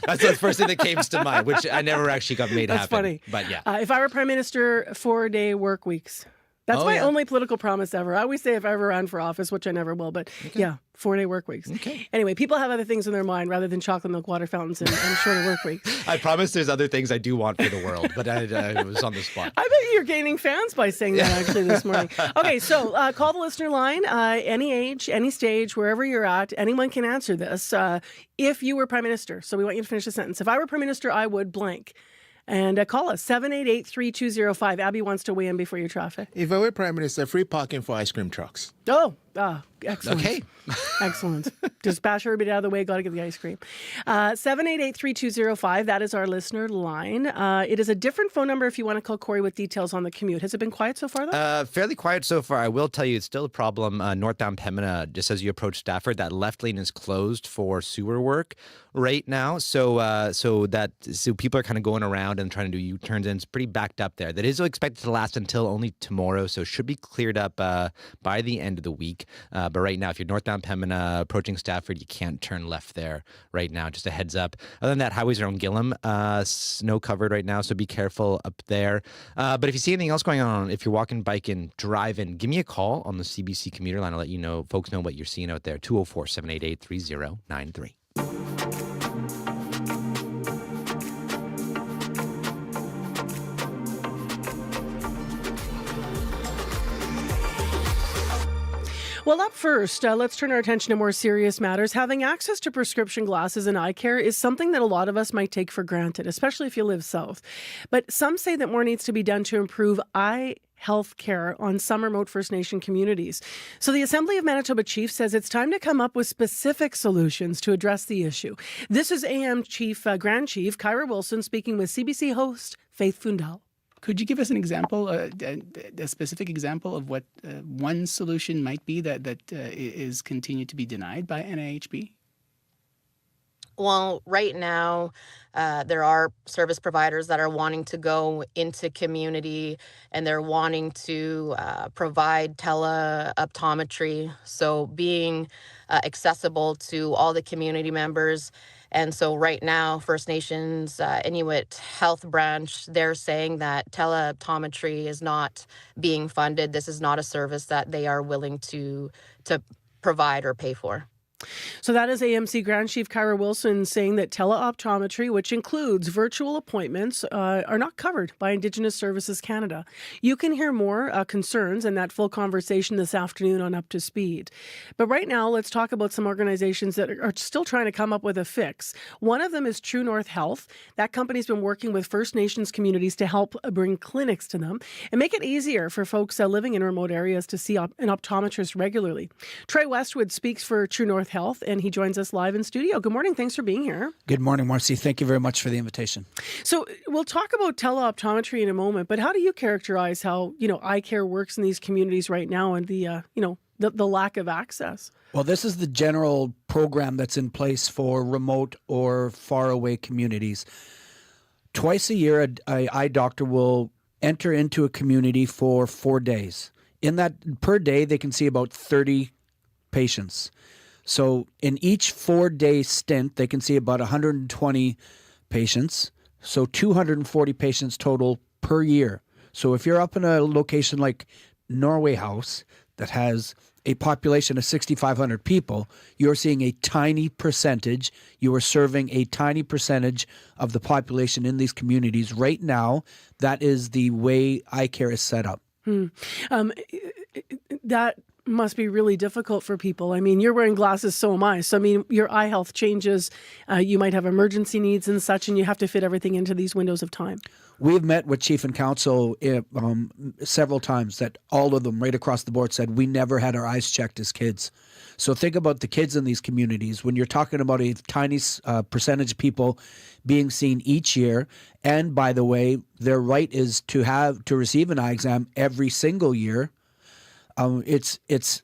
Speaker 4: That's the first thing that came to mind, which I never actually got made
Speaker 2: That's
Speaker 4: happen.
Speaker 2: funny.
Speaker 4: But yeah.
Speaker 2: If I were Prime Minister, 4-day work weeks. That's my only political promise ever. I always say if I ever ran for office, which I never will, but yeah, 4-day work weeks.
Speaker 4: Okay.
Speaker 2: Anyway, people have other things in their mind rather than chocolate milk, water fountains, and shorter work weeks.
Speaker 4: I promise there's other things I do want for the world, but I was on the spot.
Speaker 2: I bet you're gaining fans by saying that actually this morning. Okay, so call the listener line, any age, any stage, wherever you're at. Anyone can answer this. If you were Prime Minister, so we want you to finish the sentence. If I were Prime Minister, I would blank. And call us, 788-3205. Abby wants to weigh in before your traffic.
Speaker 1: If I were Prime Minister, free parking for ice cream trucks.
Speaker 2: Oh, excellent.
Speaker 4: Okay.
Speaker 2: Excellent. Just bash everybody out of the way. Got to get the ice cream. 788-3205. That is our listener line. It is a different phone number if you want to call Corey with details on the commute. Has it been quiet so far, though?
Speaker 4: Fairly quiet so far. I will tell you, it's still a problem northbound Pembina, just as you approach Stafford. That left lane is closed for sewer work right now. So people are kind of going around and trying to do U-turns, and it's pretty backed up there. That is expected to last until only tomorrow, so should be cleared up by the end end of the week. But right now, if you're northbound Pembina approaching Stafford, you can't turn left there right now. Just a heads up. Other than that, highways around Gillam, snow covered right now, so be careful up there. But if you see anything else going on, if you're walking, biking, driving, give me a call on the CBC commuter line. I'll let you know, folks know what you're seeing out there. 204-788-3093.
Speaker 2: Well, up first, let's turn our attention to more serious matters. Having access to prescription glasses and eye care is something that a lot of us might take for granted, especially if you live south. But some say that more needs to be done to improve eye health care on some remote First Nation communities. So the Assembly of Manitoba Chief says it's time to come up with specific solutions to address the issue. This is AM Chief, Grand Chief Kyra Wilson speaking with CBC host Faith Fundal.
Speaker 6: Could you give us an example, a specific example of what one solution might be that is continued to be denied by NIHB?
Speaker 11: Well, right now, there are service providers that are wanting to go into community and they're wanting to provide teleoptometry, so being accessible to all the community members. And so right now, First Nations Inuit Health Branch, they're saying that teleoptometry is not being funded. This is not a service that they are willing to provide or pay for.
Speaker 2: So that is AMC Grand Chief Kyra Wilson saying that teleoptometry, which includes virtual appointments, are not covered by Indigenous Services Canada. You can hear more concerns and that full conversation this afternoon on Up to Speed. But right now, let's talk about some organizations that are still trying to come up with a fix. One of them is True North Health. That company's been working with First Nations communities to help bring clinics to them and make it easier for folks living in remote areas to see an optometrist regularly. Trey Westwood speaks for True North Health, and he joins us live in studio. Good morning. Thanks for being here.
Speaker 13: Good morning, Marcy. Thank you very much for the invitation.
Speaker 2: So we'll talk about teleoptometry in a moment, but how do you characterize how, eye care works in these communities right now and the lack of access?
Speaker 13: Well, this is the general program that's in place for remote or faraway communities. Twice a year, an eye doctor will enter into a community for 4 days. In that, per day, they can see about 30 patients. So in each 4-day stint, they can see about 120 patients. So 240 patients total per year. So if you're up in a location like Norway House that has a population of 6,500 people, you're seeing a tiny percentage. You are serving a tiny percentage of the population in these communities. Right now, that is the way eye care is set up.
Speaker 2: That must be really difficult for people. I mean, you're wearing glasses, so am I. So, I mean, your eye health changes. You might have emergency needs and such, and you have to fit everything into these windows of time.
Speaker 13: We've met with Chief and Council several times that all of them right across the board said we never had our eyes checked as kids. So think about the kids in these communities. When you're talking about a tiny percentage of people being seen each year, and by the way, their right is to receive an eye exam every single year. It's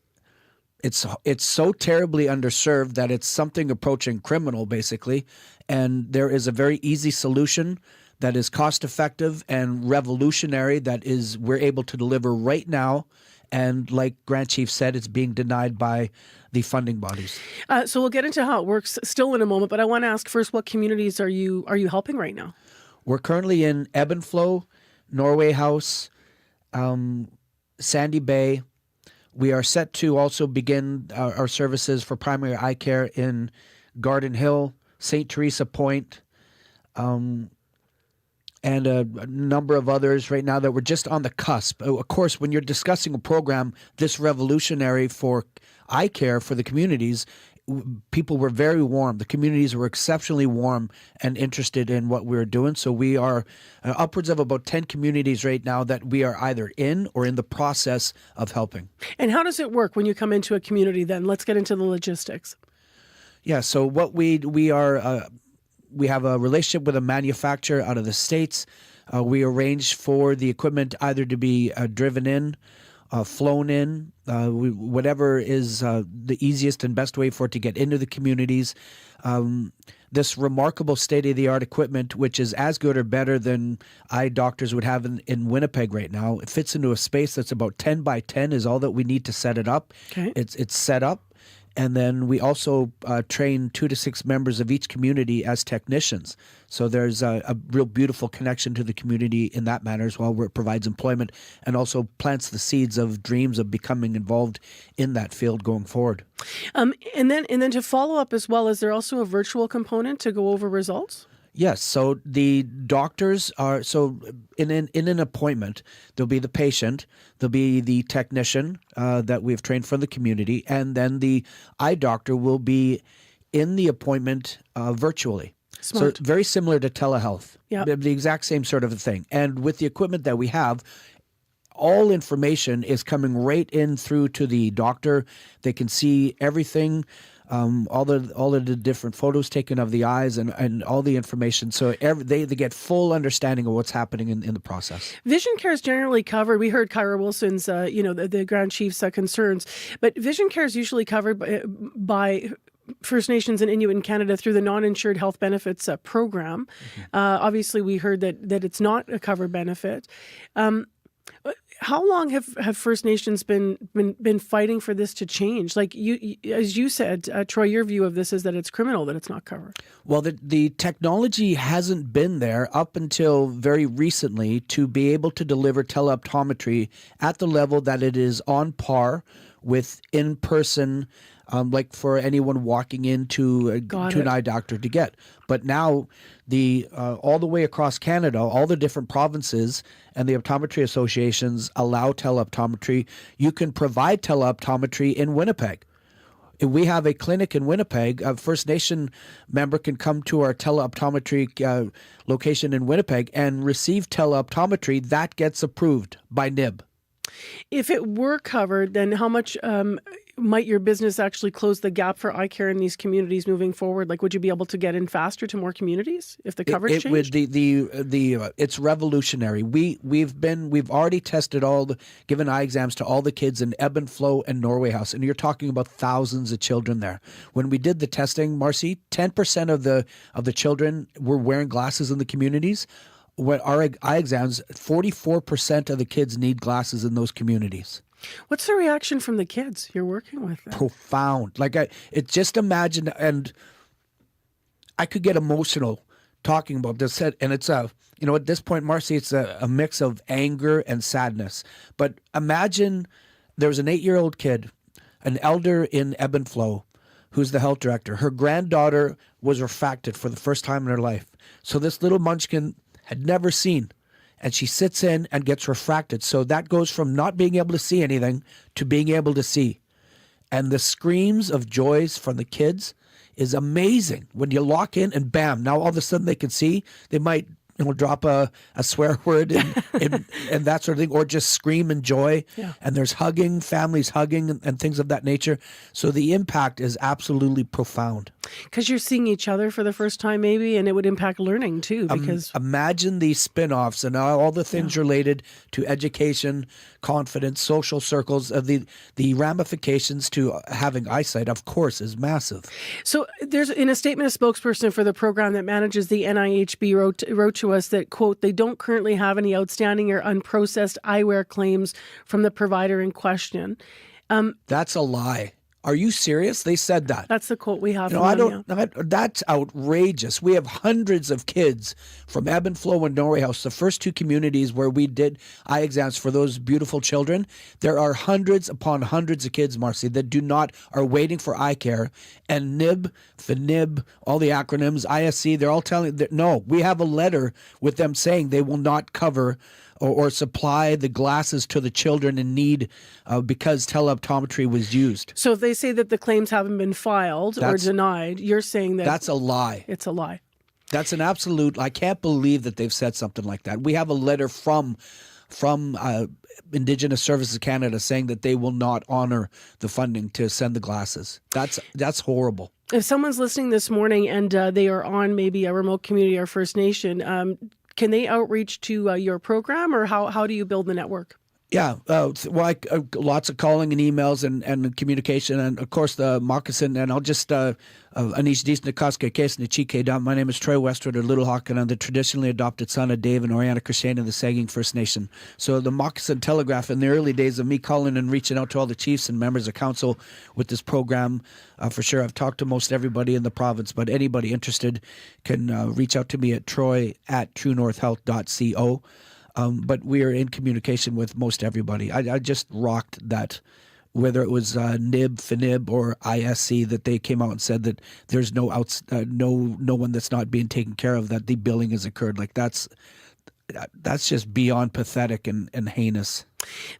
Speaker 13: so terribly underserved that it's something approaching criminal, basically. And there is a very easy solution that is cost effective and revolutionary that we're able to deliver right now. And like Grand Chief said, it's being denied by the funding bodies.
Speaker 2: So we'll get into how it works still in a moment. But I want to ask first, what communities are you helping right now?
Speaker 13: We're currently in Ebb and Flow, Norway House, Sandy Bay. We are set to also begin our services for primary eye care in Garden Hill, St. Teresa Point, and a number of others right now that we're just on the cusp. Of course, when you're discussing a program this revolutionary for eye care for the communities, people were very warm. The communities were exceptionally warm and interested in what we were doing. So we are upwards of about 10 communities right now that we are either in or in the process of helping.
Speaker 2: And how does it work when you come into a community then? Let's get into the logistics.
Speaker 13: Yeah, so what we have a relationship with a manufacturer out of the States. We arrange for the equipment either to be driven in flown in, whatever is the easiest and best way for it to get into the communities. This remarkable state-of-the-art equipment, which is as good or better than eye doctors would have in Winnipeg right now. It fits into a space that's about 10 by 10 is all that we need to set it up.
Speaker 2: Okay.
Speaker 13: It's set up. And then we also train 2 to 6 members of each community as technicians. So there's a real beautiful connection to the community in that manner as well, where it provides employment and also plants the seeds of dreams of becoming involved in that field going forward.
Speaker 2: And then to follow up as well, is there also a virtual component to go over results?
Speaker 13: Yes. So the doctors are, so in an appointment, there'll be the patient, there'll be the technician that we've trained for the community, and then the eye doctor will be in the appointment virtually.
Speaker 2: Smart.
Speaker 13: So very similar to telehealth.
Speaker 2: Yep.
Speaker 13: The exact same sort of a thing. And with the equipment that we have, all information is coming right in through to the doctor. They can see everything. All of the different photos taken of the eyes and all the information. So they get full understanding of what's happening in the process.
Speaker 2: Vision care is generally covered. We heard Kyra Wilson's, the Grand Chief's concerns, but vision care is usually covered by First Nations and Inuit in Canada through the non-insured health benefits program. Obviously, we heard that it's not a covered benefit. How long have First Nations been fighting for this to change? Like as you said, Troy, your view of this is that it's criminal that it's not covered.
Speaker 13: Well, the technology hasn't been there up until very recently to be able to deliver teleoptometry at the level that it is on par with in-person, like for anyone walking into an eye doctor to get. But now all the way across Canada, all the different provinces and the optometry associations allow teleoptometry. You can provide teleoptometry in Winnipeg. If we have a clinic in Winnipeg, a First Nation member can come to our teleoptometry location in Winnipeg and receive teleoptometry. That gets approved by NIB.
Speaker 2: If it were covered, then how much might your business actually close the gap for eye care in these communities moving forward? Like, would you be able to get in faster to more communities if the coverage changed?
Speaker 13: It's revolutionary. We've already tested given eye exams to all the kids in Ebb and Flow and Norway House, and you're talking about thousands of children there. When we did the testing, Marcy, 10% of the children were wearing glasses in the communities. When our eye exams, 44% of the kids need glasses in those communities.
Speaker 2: What's the reaction from the kids you're working with?
Speaker 13: Profound. It's just imagine, and I could get emotional talking about this. And it's at this point, Marcy, it's a mix of anger and sadness. But imagine there was an 8-year-old kid, an elder in Ebb and Flow, who's the health director. Her granddaughter was refracted for the first time in her life. So this little munchkin had never seen. And she sits in and gets refracted. So that goes from not being able to see anything to being able to see. And the screams of joys from the kids is amazing. When you lock in and bam, now all of a sudden they can see. They might drop a swear word and that sort of thing, or just scream in joy.
Speaker 2: Yeah.
Speaker 13: And there's hugging, families hugging and things of that nature. So the impact is absolutely profound.
Speaker 2: Because you're seeing each other for the first time maybe, and it would impact learning too. Because
Speaker 13: imagine these spin-offs and all the things related to education, confidence, social circles, of the ramifications to having eyesight, of course, is massive.
Speaker 2: So there's, in a statement, a spokesperson for the program that manages the NIHB wrote to us that, quote, they don't currently have any outstanding or unprocessed eyewear claims from the provider in question.
Speaker 13: That's a lie. Are you serious? They said that.
Speaker 2: That's the quote we have from them.
Speaker 13: That's outrageous. We have hundreds of kids from Ebb and Flow and Norway House, the first 2 communities where we did eye exams for those beautiful children. There are hundreds upon hundreds of kids, Marcy, that are waiting for eye care. And NIB, FNIB, all the acronyms, ISC, they're all telling, no, we have a letter with them saying they will not cover or supply the glasses to the children in need because teleoptometry was used.
Speaker 2: So if they say that the claims haven't been filed or denied, you're saying that...
Speaker 13: That's a lie.
Speaker 2: It's a lie.
Speaker 13: That's an absolute... I can't believe that they've said something like that. We have a letter from Indigenous Services Canada saying that they will not honor the funding to send the glasses. That's horrible.
Speaker 2: If someone's listening this morning and they are on maybe a remote community or First Nation... can they outreach to your program, or how do you build the network?
Speaker 13: Yeah, lots of calling and emails and communication, and of course the moccasin. And I'll just Anish Disnakaska case in the Chike down. My name is Troy Westwood, or Little Hawk, and I'm the traditionally adopted son of Dave and Oriana Christian of the Sagging First Nation. So the Moccasin Telegraph, in the early days of me calling and reaching out to all the chiefs and members of council with this program, for sure. I've talked to most everybody in the province, but anybody interested can reach out to me at troy@truenorthhealth.co. But we are in communication with most everybody. I just rocked that, whether it was NIB, FNIB, or ISC, that they came out and said that there's no one that's not being taken care of, that the billing has occurred. Like that's just beyond pathetic and heinous.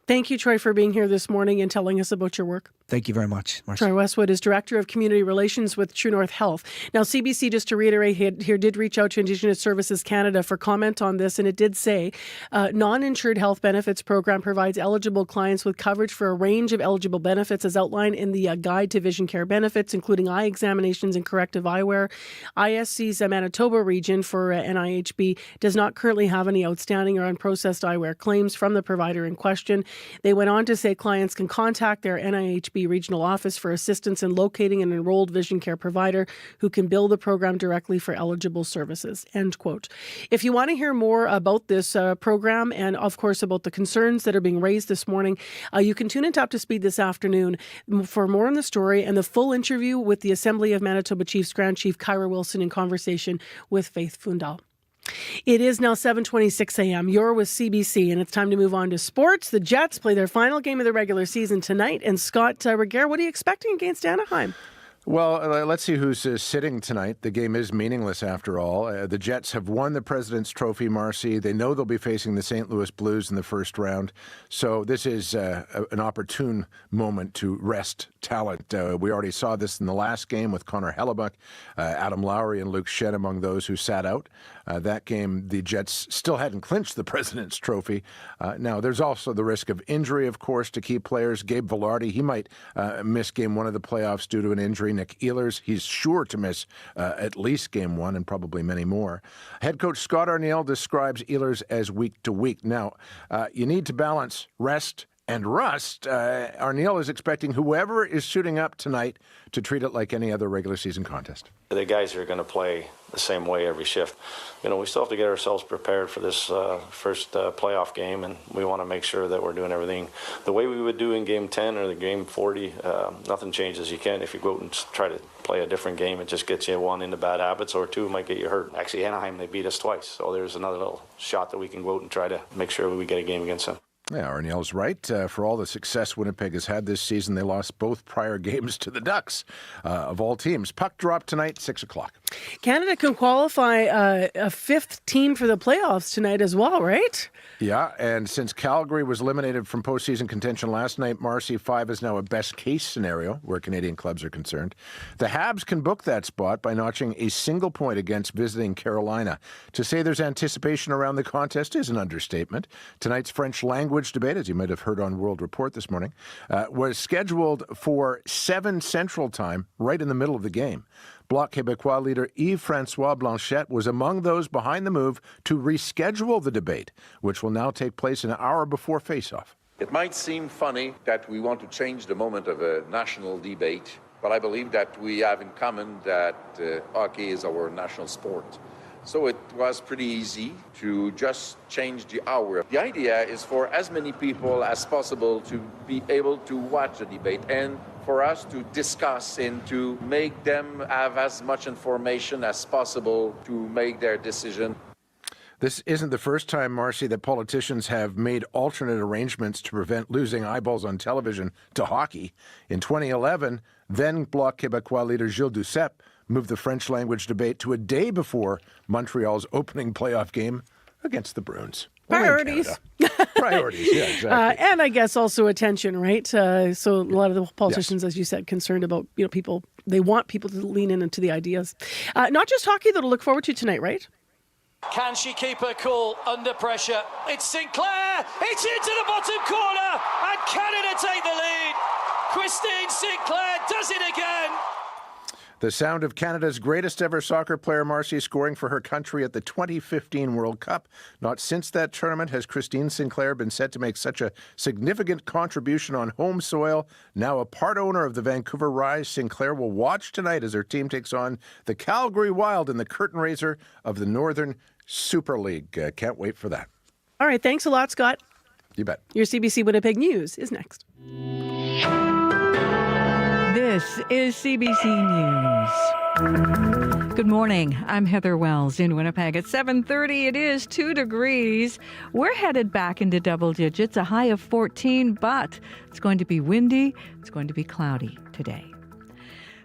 Speaker 2: Thank you, Troy, for being here this morning and telling us about your work.
Speaker 13: Thank you very much, Marcia.
Speaker 2: Troy Westwood is Director of Community Relations with True North Health. Now, CBC, just to reiterate here, did reach out to Indigenous Services Canada for comment on this, and it did say non-insured health benefits program provides eligible clients with coverage for a range of eligible benefits as outlined in the Guide to Vision Care Benefits, including eye examinations and corrective eyewear. ISC's Manitoba region for NIHB does not currently have any outstanding or unprocessed eyewear claims from the provider in question. They went on to say clients can contact their NIHB regional office for assistance in locating an enrolled vision care provider who can bill the program directly for eligible services. End quote. If you want to hear more about this program and, of course, about the concerns that are being raised this morning, you can tune into Up to Speed this afternoon for more on the story and the full interview with the Assembly of Manitoba Chiefs Grand Chief Kyra Wilson in conversation with Faith Fundal. It is now 7:26 a.m. You're with CBC, and it's time to move on to sports. The Jets play their final game of the regular season tonight. And Scott Regehr, what are you expecting against Anaheim?
Speaker 5: Well, let's see who's sitting tonight. The game is meaningless after all. The Jets have won the President's Trophy, Marcy. They know they'll be facing the St. Louis Blues in the first round. So this is an opportune moment to rest talent. We already saw this in the last game with Connor Hellebuck, Adam Lowry, and Luke Shen among those who sat out. That game, the Jets still hadn't clinched the President's Trophy. Now, there's also the risk of injury, of course, to key players. Gabe Vilardi, he might miss game one of the playoffs due to an injury. Nick Ehlers, he's sure to miss at least game one and probably many more. Head coach Scott Arniel describes Ehlers as week to week. Now, you need to balance rest and rust. Arniel is expecting whoever is suiting up tonight to treat it like any other regular season contest.
Speaker 7: The guys are going to play the same way every shift. We still have to get ourselves prepared for this first playoff game, and we want to make sure that we're doing everything the way we would do in game 10 or the game 40. Nothing changes. You can't, if you go out and try to play a different game, it just gets you one into bad habits, or two might get you hurt. Actually, Anaheim, they beat us twice, so there's another little shot that we can go out and try to make sure we get a game against them.
Speaker 5: Yeah, Arniel's right. For all the success Winnipeg has had this season, they lost both prior games to the Ducks of all teams. Puck drop tonight, 6 o'clock.
Speaker 2: Canada can qualify a fifth team for the playoffs tonight as well, right?
Speaker 5: Yeah, and since Calgary was eliminated from postseason contention last night, Marcy, 5 is now a best-case scenario where Canadian clubs are concerned. The Habs can book that spot by notching a single point against visiting Carolina. To say there's anticipation around the contest is an understatement. Tonight's French language debate, as you might have heard on World Report this morning, was scheduled for 7 Central Time, right in the middle of the game. Bloc Québécois leader Yves-François Blanchet was among those behind the move to reschedule the debate, which will now take place an hour before face-off.
Speaker 16: It might seem funny that we want to change the moment of a national debate, but I believe that we have in common that hockey is our national sport. So it was pretty easy to just change the hour. The idea is for as many people as possible to be able to watch the debate and for us to discuss and to make them have as much information as possible to make their decision.
Speaker 5: This isn't the first time, Marcy, that politicians have made alternate arrangements to prevent losing eyeballs on television to hockey. In 2011, then Bloc Québécois leader Gilles Duceppe moved the French language debate to a day before Montreal's opening playoff game against the Bruins.
Speaker 2: Priorities.
Speaker 5: Priorities, yeah, exactly.
Speaker 2: And I guess also attention, right? So a lot of the politicians, as you said, concerned about people. They want people to lean into the ideas. Not just hockey, though, to look forward to tonight, right?
Speaker 17: Can she keep her cool under pressure? It's Sinclair. It's into the bottom corner, and Canada take the lead. Christine Sinclair does it again.
Speaker 5: The sound of Canada's greatest ever soccer player, Marcy, scoring for her country at the 2015 World Cup. Not since that tournament has Christine Sinclair been said to make such a significant contribution on home soil. Now a part owner of the Vancouver Rise, Sinclair will watch tonight as her team takes on the Calgary Wild in the curtain raiser of the Northern Super League. Can't wait for that.
Speaker 2: All right. Thanks a lot, Scott.
Speaker 5: You bet.
Speaker 2: Your CBC Winnipeg News is next.
Speaker 3: This is CBC News. Good morning. I'm Heather Wells in Winnipeg. At 7:30, it is 2 degrees. We're headed back into double digits, a high of 14, but it's going to be windy. It's going to be cloudy today.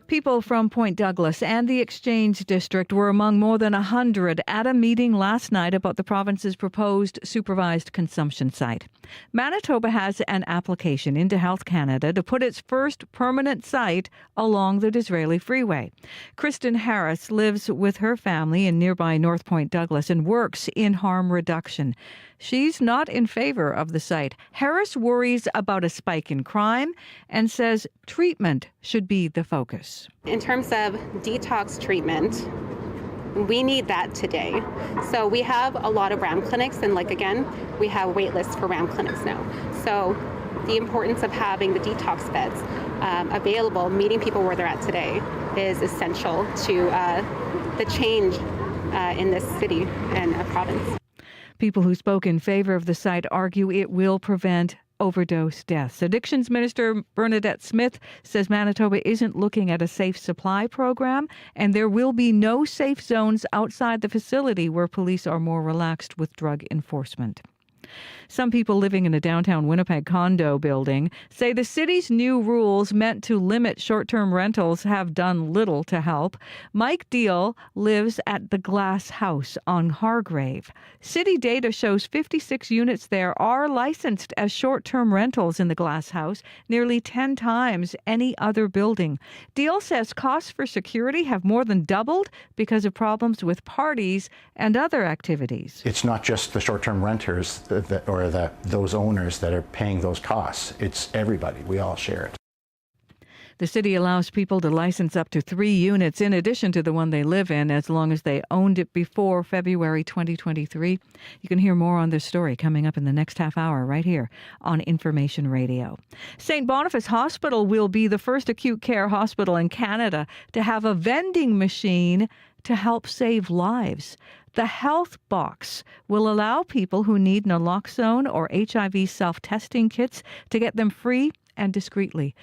Speaker 3: People from Point Douglas and the Exchange District were among more than 100 at a meeting last night about the province's proposed supervised consumption site. Manitoba has an application into Health Canada to put its first permanent site along the Disraeli Freeway. Kristen Harris lives with her family in nearby North Point Douglas and works in harm reduction. She's not in favor of the site. Harris worries about a spike in crime and says treatment should be the focus.
Speaker 8: In terms of detox treatment, we need that today. So we have a lot of RAM clinics, and we have wait lists for RAM clinics now. So the importance of having the detox beds available, meeting people where they're at today, is essential to the change in this city and province.
Speaker 3: People who spoke in favor of the site argue it will prevent overdose deaths. Addictions Minister Bernadette Smith says Manitoba isn't looking at a safe supply program, and there will be no safe zones outside the facility where police are more relaxed with drug enforcement. Some people living in a downtown Winnipeg condo building say the city's new rules meant to limit short-term rentals have done little to help. Mike Deal lives at the Glass House on Hargrave. City data shows 56 units there are licensed as short-term rentals in the Glass House, nearly 10 times any other building. Deal says costs for security have more than doubled because of problems with parties and other activities.
Speaker 9: It's not just the short-term renters those owners that are paying those costs. It's everybody. We all share it.
Speaker 3: The city allows people to license up to 3 units in addition to the one they live in, as long as they owned it before February 2023. You can hear more on this story coming up in the next half hour right here on Information Radio. St. Boniface Hospital will be the first acute care hospital in Canada to have a vending machine to help save lives. The Health Box will allow people who need naloxone or HIV self-testing kits to get them free and discreetly.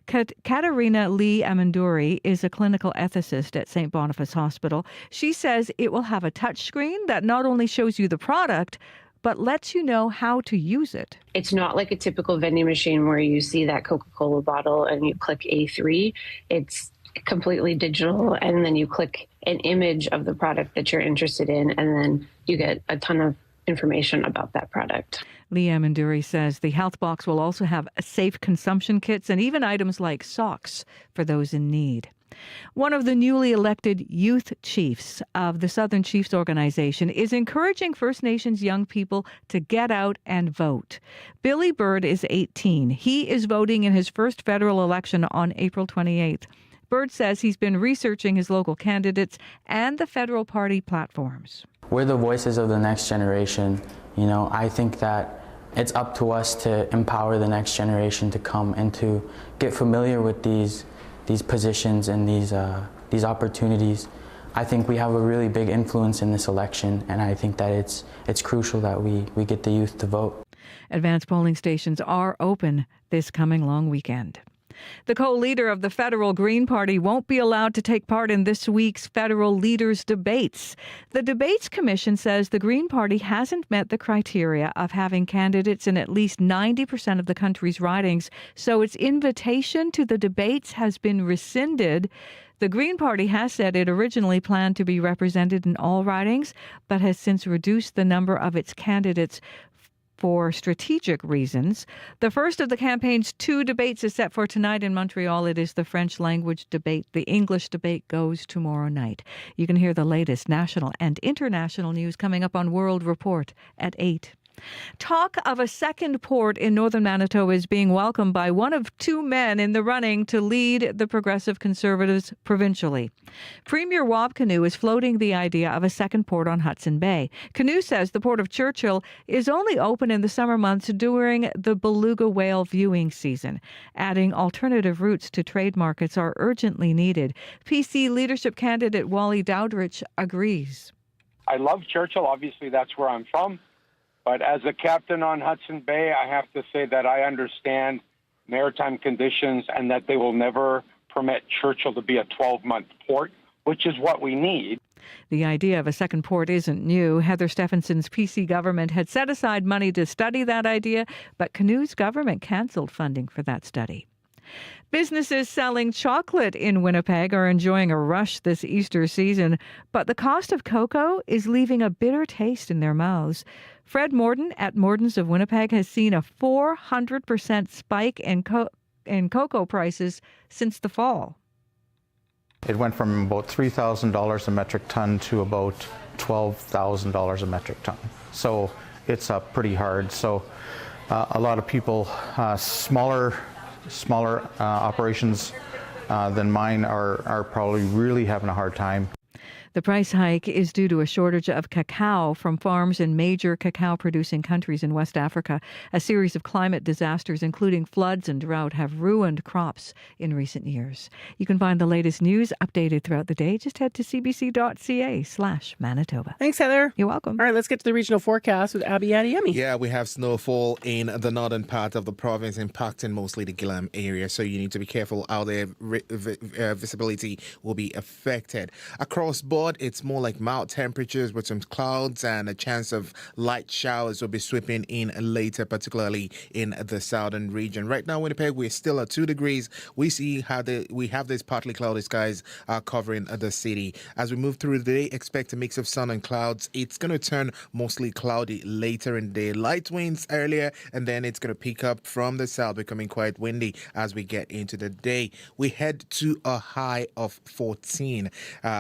Speaker 3: Katerina Lee Amanduri is a clinical ethicist at St. Boniface Hospital. She says it will have a touch screen that not only shows you the product, but lets you know how to use it.
Speaker 12: It's not like a typical vending machine where you see that Coca-Cola bottle and you click A3. It's completely digital, and then you click an image of the product that you're interested in, and then you get a ton of information about that product.
Speaker 3: Leah Manduri says the Health Box will also have safe consumption kits and even items like socks for those in need. One of the newly elected youth chiefs of the Southern Chiefs Organization is encouraging First Nations young people to get out and vote. Billy Bird is 18. He is voting in his first federal election on April 28th. Bird says he's been researching his local candidates and the federal party platforms.
Speaker 18: We're the voices of the next generation. I think that it's up to us to empower the next generation to come and to get familiar with these positions and these opportunities. I think we have a really big influence in this election, and I think that it's crucial that we get the youth to vote.
Speaker 3: Advanced polling stations are open this coming long weekend. The co-leader of the federal Green Party won't be allowed to take part in this week's federal leaders' debates. The Debates Commission says the Green Party hasn't met the criteria of having candidates in at least 90% of the country's ridings, so its invitation to the debates has been rescinded. The Green Party has said it originally planned to be represented in all ridings, but has since reduced the number of its candidates for strategic reasons. The first of the campaign's 2 debates is set for tonight in Montreal. It is the French language debate. The English debate goes tomorrow night. You can hear the latest national and international news coming up on World Report at 8. Talk of a second port in northern Manitoba is being welcomed by one of two men in the running to lead the Progressive Conservatives provincially. Premier Wab Kinew is floating the idea of a second port on Hudson Bay. Kinew says the Port of Churchill is only open in the summer months during the beluga whale viewing season. Adding alternative routes to trade markets are urgently needed. PC leadership candidate Wally Dowdrich agrees.
Speaker 10: I love Churchill. Obviously, that's where I'm from. But as a captain on Hudson Bay, I have to say that I understand maritime conditions and that they will never permit Churchill to be a 12-month port, which is what we need.
Speaker 3: The idea of a second port isn't new. Heather Stephenson's PC government had set aside money to study that idea, but Kinew's government cancelled funding for that study. Businesses selling chocolate in Winnipeg are enjoying a rush this Easter season, but the cost of cocoa is leaving a bitter taste in their mouths. Fred Morden at Morden's of Winnipeg has seen a 400% spike in cocoa prices since the fall.
Speaker 9: It went from about $3,000 a metric ton to about $12,000 a metric ton. So it's up pretty hard. So a lot of people, smaller operations than mine are probably really having a hard time.
Speaker 3: The price hike is due to a shortage of cacao from farms in major cacao-producing countries in West Africa. A series of climate disasters, including floods and drought, have ruined crops in recent years. You can find the latest news updated throughout the day. Just head to cbc.ca/Manitoba.
Speaker 2: Thanks, Heather.
Speaker 3: You're welcome.
Speaker 2: All right, let's get to the regional forecast with Abby Adeyemi.
Speaker 1: Yeah, we have snowfall in the northern part of the province, impacting mostly the Gillam area. So you need to be careful out there. Visibility will be affected. Across board, it's more like mild temperatures with some clouds, and a chance of light showers will be sweeping in later, particularly in the southern region. Right now, Winnipeg, we're still at 2 degrees. We see how we have these partly cloudy skies covering the city. As we move through the day, expect a mix of sun and clouds. It's going to turn mostly cloudy later in the day. Light winds earlier, and then it's going to pick up from the south, becoming quite windy as we get into the day. We head to a high of 14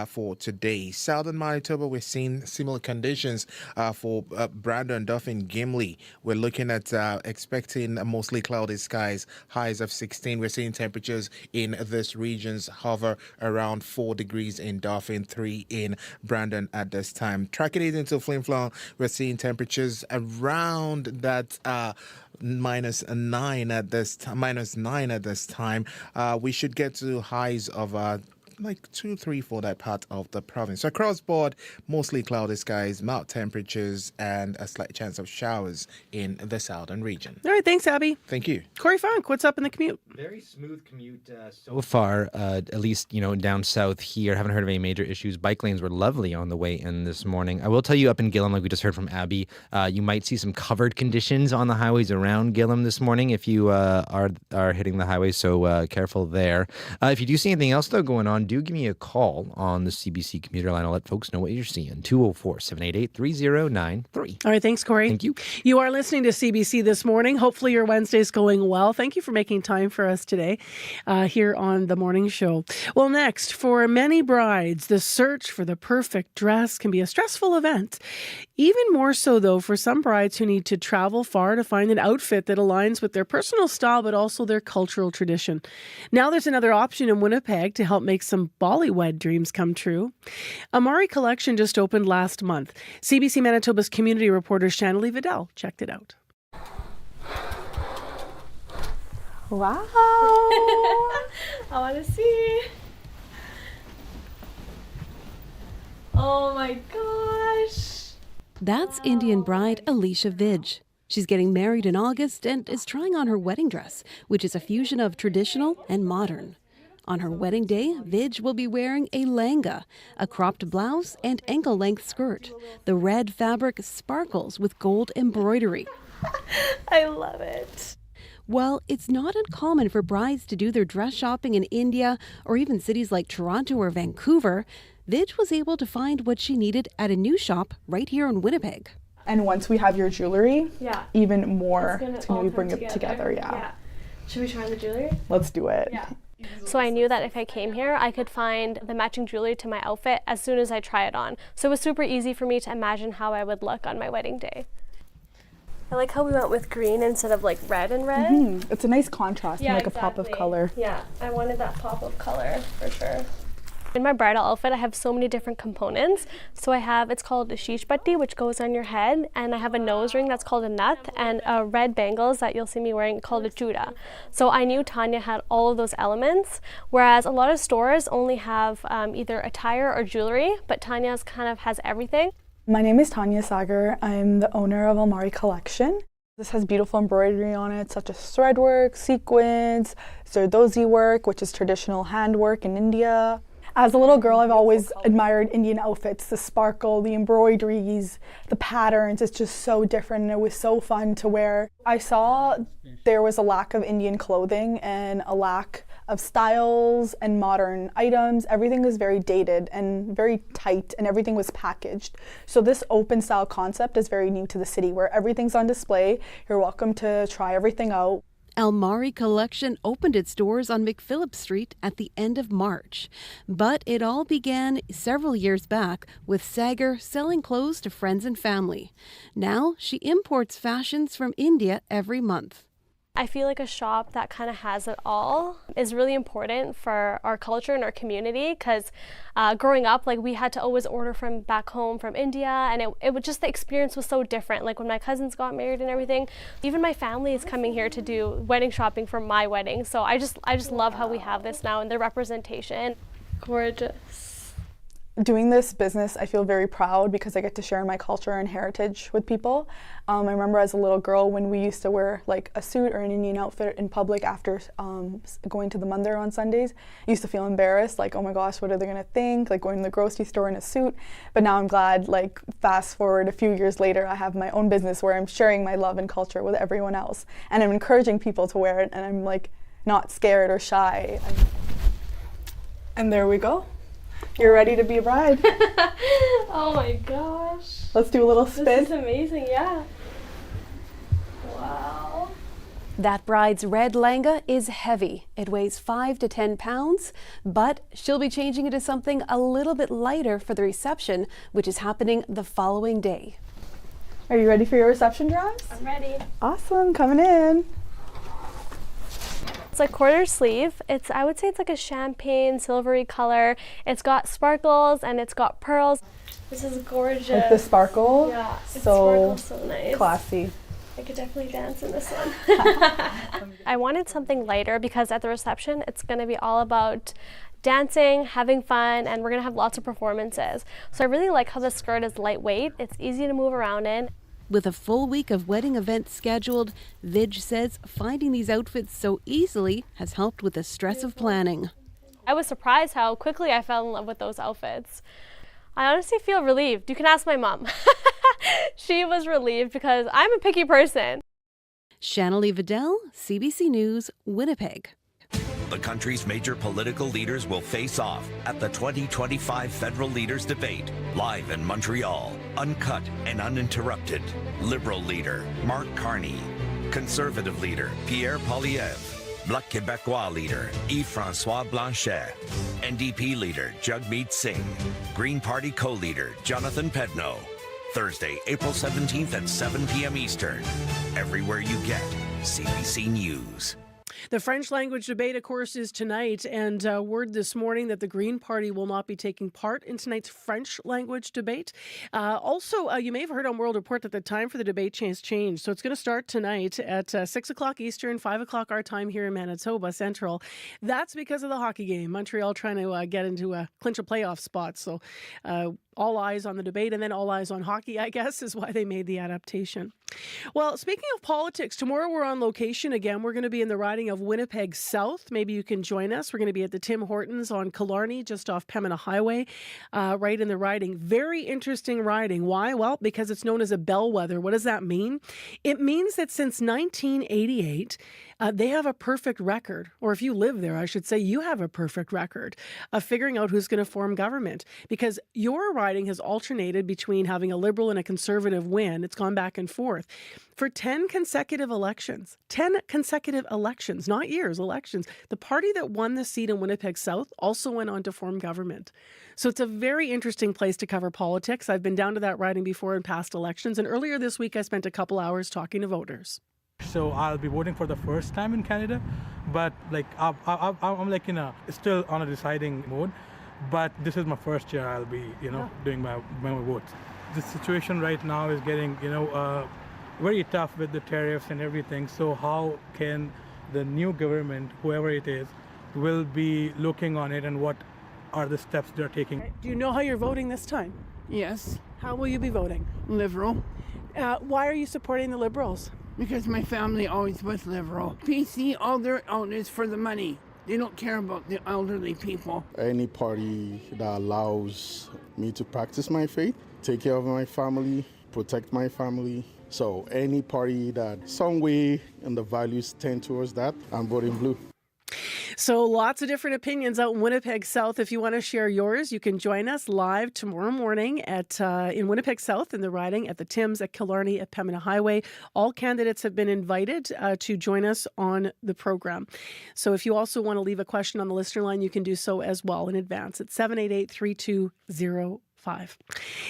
Speaker 1: for today. Southern Manitoba, we're seeing similar conditions for Brandon, Dauphin, Gimli. We're looking at expecting mostly cloudy skies, highs of 16. We're seeing temperatures in these regions hover around 4 degrees in Dauphin, 3 in Brandon at this time. Tracking it into Flin Flon, we're seeing temperatures around that -9 at this -9 at this time. We should get to highs of like 2, 3 for that part of the province. So across board, mostly cloudy skies, mild temperatures, and a slight chance of showers in the southern region.
Speaker 2: All right, thanks, Abby.
Speaker 1: Thank you.
Speaker 2: Corey Funk, what's up in the commute?
Speaker 4: Very smooth commute so far, at least, down south here. Haven't heard of any major issues. Bike lanes were lovely on the way in this morning. I will tell you, up in Gillam, like we just heard from Abby, you might see some covered conditions on the highways around Gillam this morning if you are hitting the highway, so careful there. If you do see anything else, though, going on, do give me a call on the CBC commuter line. I'll let folks know what you're seeing. 204-788-3093.
Speaker 2: All right, thanks, Corey.
Speaker 4: Thank you.
Speaker 2: You are listening to CBC this morning. Hopefully your Wednesday's going well. Thank you for making time for us today here on The Morning Show. Well, next, for many brides, the search for the perfect dress can be a stressful event. Even more so, though, for some brides who need to travel far to find an outfit that aligns with their personal style, but also their cultural tradition. Now there's another option in Winnipeg to help make some Bollywed dreams come true. Amari Collection just opened last month. CBC Manitoba's community reporter Shanley Vidal checked it out.
Speaker 14: Wow. I want to see. Oh my gosh.
Speaker 19: That's Indian bride Alicia Vidge. She's getting married in August and is trying on her wedding dress, which is a fusion of traditional and modern. On her wedding day, Vidge will be wearing a langa, a cropped blouse and ankle-length skirt. The red fabric sparkles with gold embroidery.
Speaker 14: I love it.
Speaker 19: While it's not uncommon for brides to do their dress shopping in India or even cities like Toronto or Vancouver, Vidge was able to find what she needed at a new shop right here in Winnipeg.
Speaker 20: And once we have your jewelry, even more,
Speaker 14: it's
Speaker 20: going to bring it together. Yeah.
Speaker 14: Should we try the jewelry?
Speaker 20: Let's do it.
Speaker 14: Yeah. So I knew that if I came here, I could find the matching jewelry to my outfit as soon as I try it on. So it was super easy for me to imagine how I would look on my wedding day. I like how we went with green instead of like red and red.
Speaker 20: It's a nice contrast and like
Speaker 14: exactly.
Speaker 20: a pop of color.
Speaker 14: Yeah, I wanted that pop of color for sure. In my bridal outfit, I have so many different components. So it's called a sheesh batti, which goes on your head, and I have a nose ring that's called a nut, and red bangles that you'll see me wearing called a chuda. So I knew Tanya had all of those elements, whereas a lot of stores only have either attire or jewelry, but Tanya's kind of has everything.
Speaker 20: My name is Tanya Sagar. I'm the owner of Almari Collection. This has beautiful embroidery on it, such as thread work, sequins, Zardozi work, which is traditional handwork in India. As a little girl, I've always admired Indian outfits, the sparkle, the embroideries, the patterns. It's just so different and it was so fun to wear. I saw there was a lack of Indian clothing and a lack of styles and modern items. Everything was very dated and very tight and everything was packaged. So this open style concept is very new to the city where everything's on display. You're welcome to try everything out.
Speaker 19: Almari Collection opened its doors on McPhillip Street at the end of March. But it all began several years back with Sagar selling clothes to friends and family. Now she imports fashions from India every month.
Speaker 14: I feel like a shop that kind of has it all is really important for our culture and our community because growing up, like we had to always order from back home from India, and it was just the experience was so different. Like when my cousins got married and everything, even my family is coming here to do wedding shopping for my wedding. So I just love how we have this now and the representation. Gorgeous.
Speaker 20: Doing this business, I feel very proud because I get to share my culture and heritage with people. I remember as a little girl when we used to wear like a suit or an Indian outfit in public after going to the mandir on Sundays. I used to feel embarrassed, like, oh my gosh, what are they gonna think? Like going to the grocery store in a suit. But now I'm glad, like fast forward a few years later, I have my own business where I'm sharing my love and culture with everyone else. And I'm encouraging people to wear it and I'm like not scared or shy. And there we go. You're ready to be a bride.
Speaker 14: Oh my gosh.
Speaker 20: Let's do a little spin.
Speaker 14: This is amazing, yeah. Wow.
Speaker 19: That bride's red langa is heavy. It weighs 5 to 10 pounds, but she'll be changing into something a little bit lighter for the reception, which is happening the following day.
Speaker 20: Are you ready for your reception dress?
Speaker 14: I'm ready.
Speaker 20: Awesome, coming in.
Speaker 14: It's like quarter sleeve. I would say it's like a champagne silvery color. It's got sparkles and it's got pearls. This is gorgeous.
Speaker 20: Like the sparkle?
Speaker 14: Yeah, it
Speaker 20: so
Speaker 14: sparkles so nice.
Speaker 20: Classy.
Speaker 14: I could definitely dance in this one. I wanted something lighter because at the reception it's going to be all about dancing, having fun, and we're going to have lots of performances. So I really like how the skirt is lightweight. It's easy to move around in.
Speaker 19: With a full week of wedding events scheduled, Vidge says finding these outfits so easily has helped with the stress of planning.
Speaker 14: I was surprised how quickly I fell in love with those outfits. I honestly feel relieved. You can ask my mom. She was relieved because I'm a picky person.
Speaker 19: Shanley Vidal, CBC News, Winnipeg.
Speaker 15: The country's major political leaders will face off at the 2025 Federal Leaders Debate, live in Montreal, uncut and uninterrupted. Liberal leader Mark Carney, Conservative leader Pierre Poilievre, Bloc Québécois leader Yves-François Blanchet, NDP leader Jagmeet Singh, Green Party co-leader Jonathan Pedneau. Thursday, April 17th at 7 p.m. Eastern. Everywhere you get CBC News.
Speaker 2: The French language debate, of course, is tonight, and word this morning that the Green Party will not be taking part in tonight's French language debate. Also, you may have heard on World Report that the time for the debate has changed, so it's going to start tonight at 6 o'clock Eastern, 5 o'clock our time here in Manitoba Central. That's because of the hockey game. Montreal trying to get into a clinch a playoff spot, so all eyes on the debate and then all eyes on hockey, I guess, is why they made the adaptation. Well, speaking of politics, tomorrow we're on location again. We're going to be in the riding of Winnipeg South. Maybe you can join us. We're going to be at the Tim Hortons on Killarney, just off Pembina Highway, right in the riding. Very interesting riding. Why? Well, because it's known as a bellwether. What does that mean? It means that since 1988, they have a perfect record, or if you live there, I should say you have a perfect record of figuring out who's going to form government, because your riding has alternated between having a Liberal and a Conservative win. It's gone back and forth for 10 consecutive elections. 10 consecutive elections. elections, not years, elections. The party that won the seat in Winnipeg South also went on to form government. So it's a very interesting place to cover politics. I've been down to that riding before in past elections, and earlier this week I spent a couple hours talking to voters.
Speaker 21: So I'll be voting for the first time in Canada, but I'm still on a deciding mode. But this is my first year I'll be, doing my vote. The situation right now is getting, very tough with the tariffs and everything. So how can the new government, whoever it is, will be looking on it, and what are the steps they're taking?
Speaker 2: Do you know how you're voting this time?
Speaker 22: Yes.
Speaker 2: How will you be voting?
Speaker 22: Liberal.
Speaker 2: Why are you supporting the Liberals?
Speaker 22: Because my family always was liberal. PC, all they're out is for the money. They don't care about the elderly people.
Speaker 23: Any party that allows me to practice my faith, take care of my family, protect my family. So any party that some way and the values tend towards that, I'm voting blue.
Speaker 2: So lots of different opinions out in Winnipeg South. If you want to share yours, you can join us live tomorrow morning in Winnipeg South in the riding at the Tims at Killarney at Pembina Highway. All candidates have been invited to join us on the program. So if you also want to leave a question on the listener line, you can do so as well in advance at 788-3205.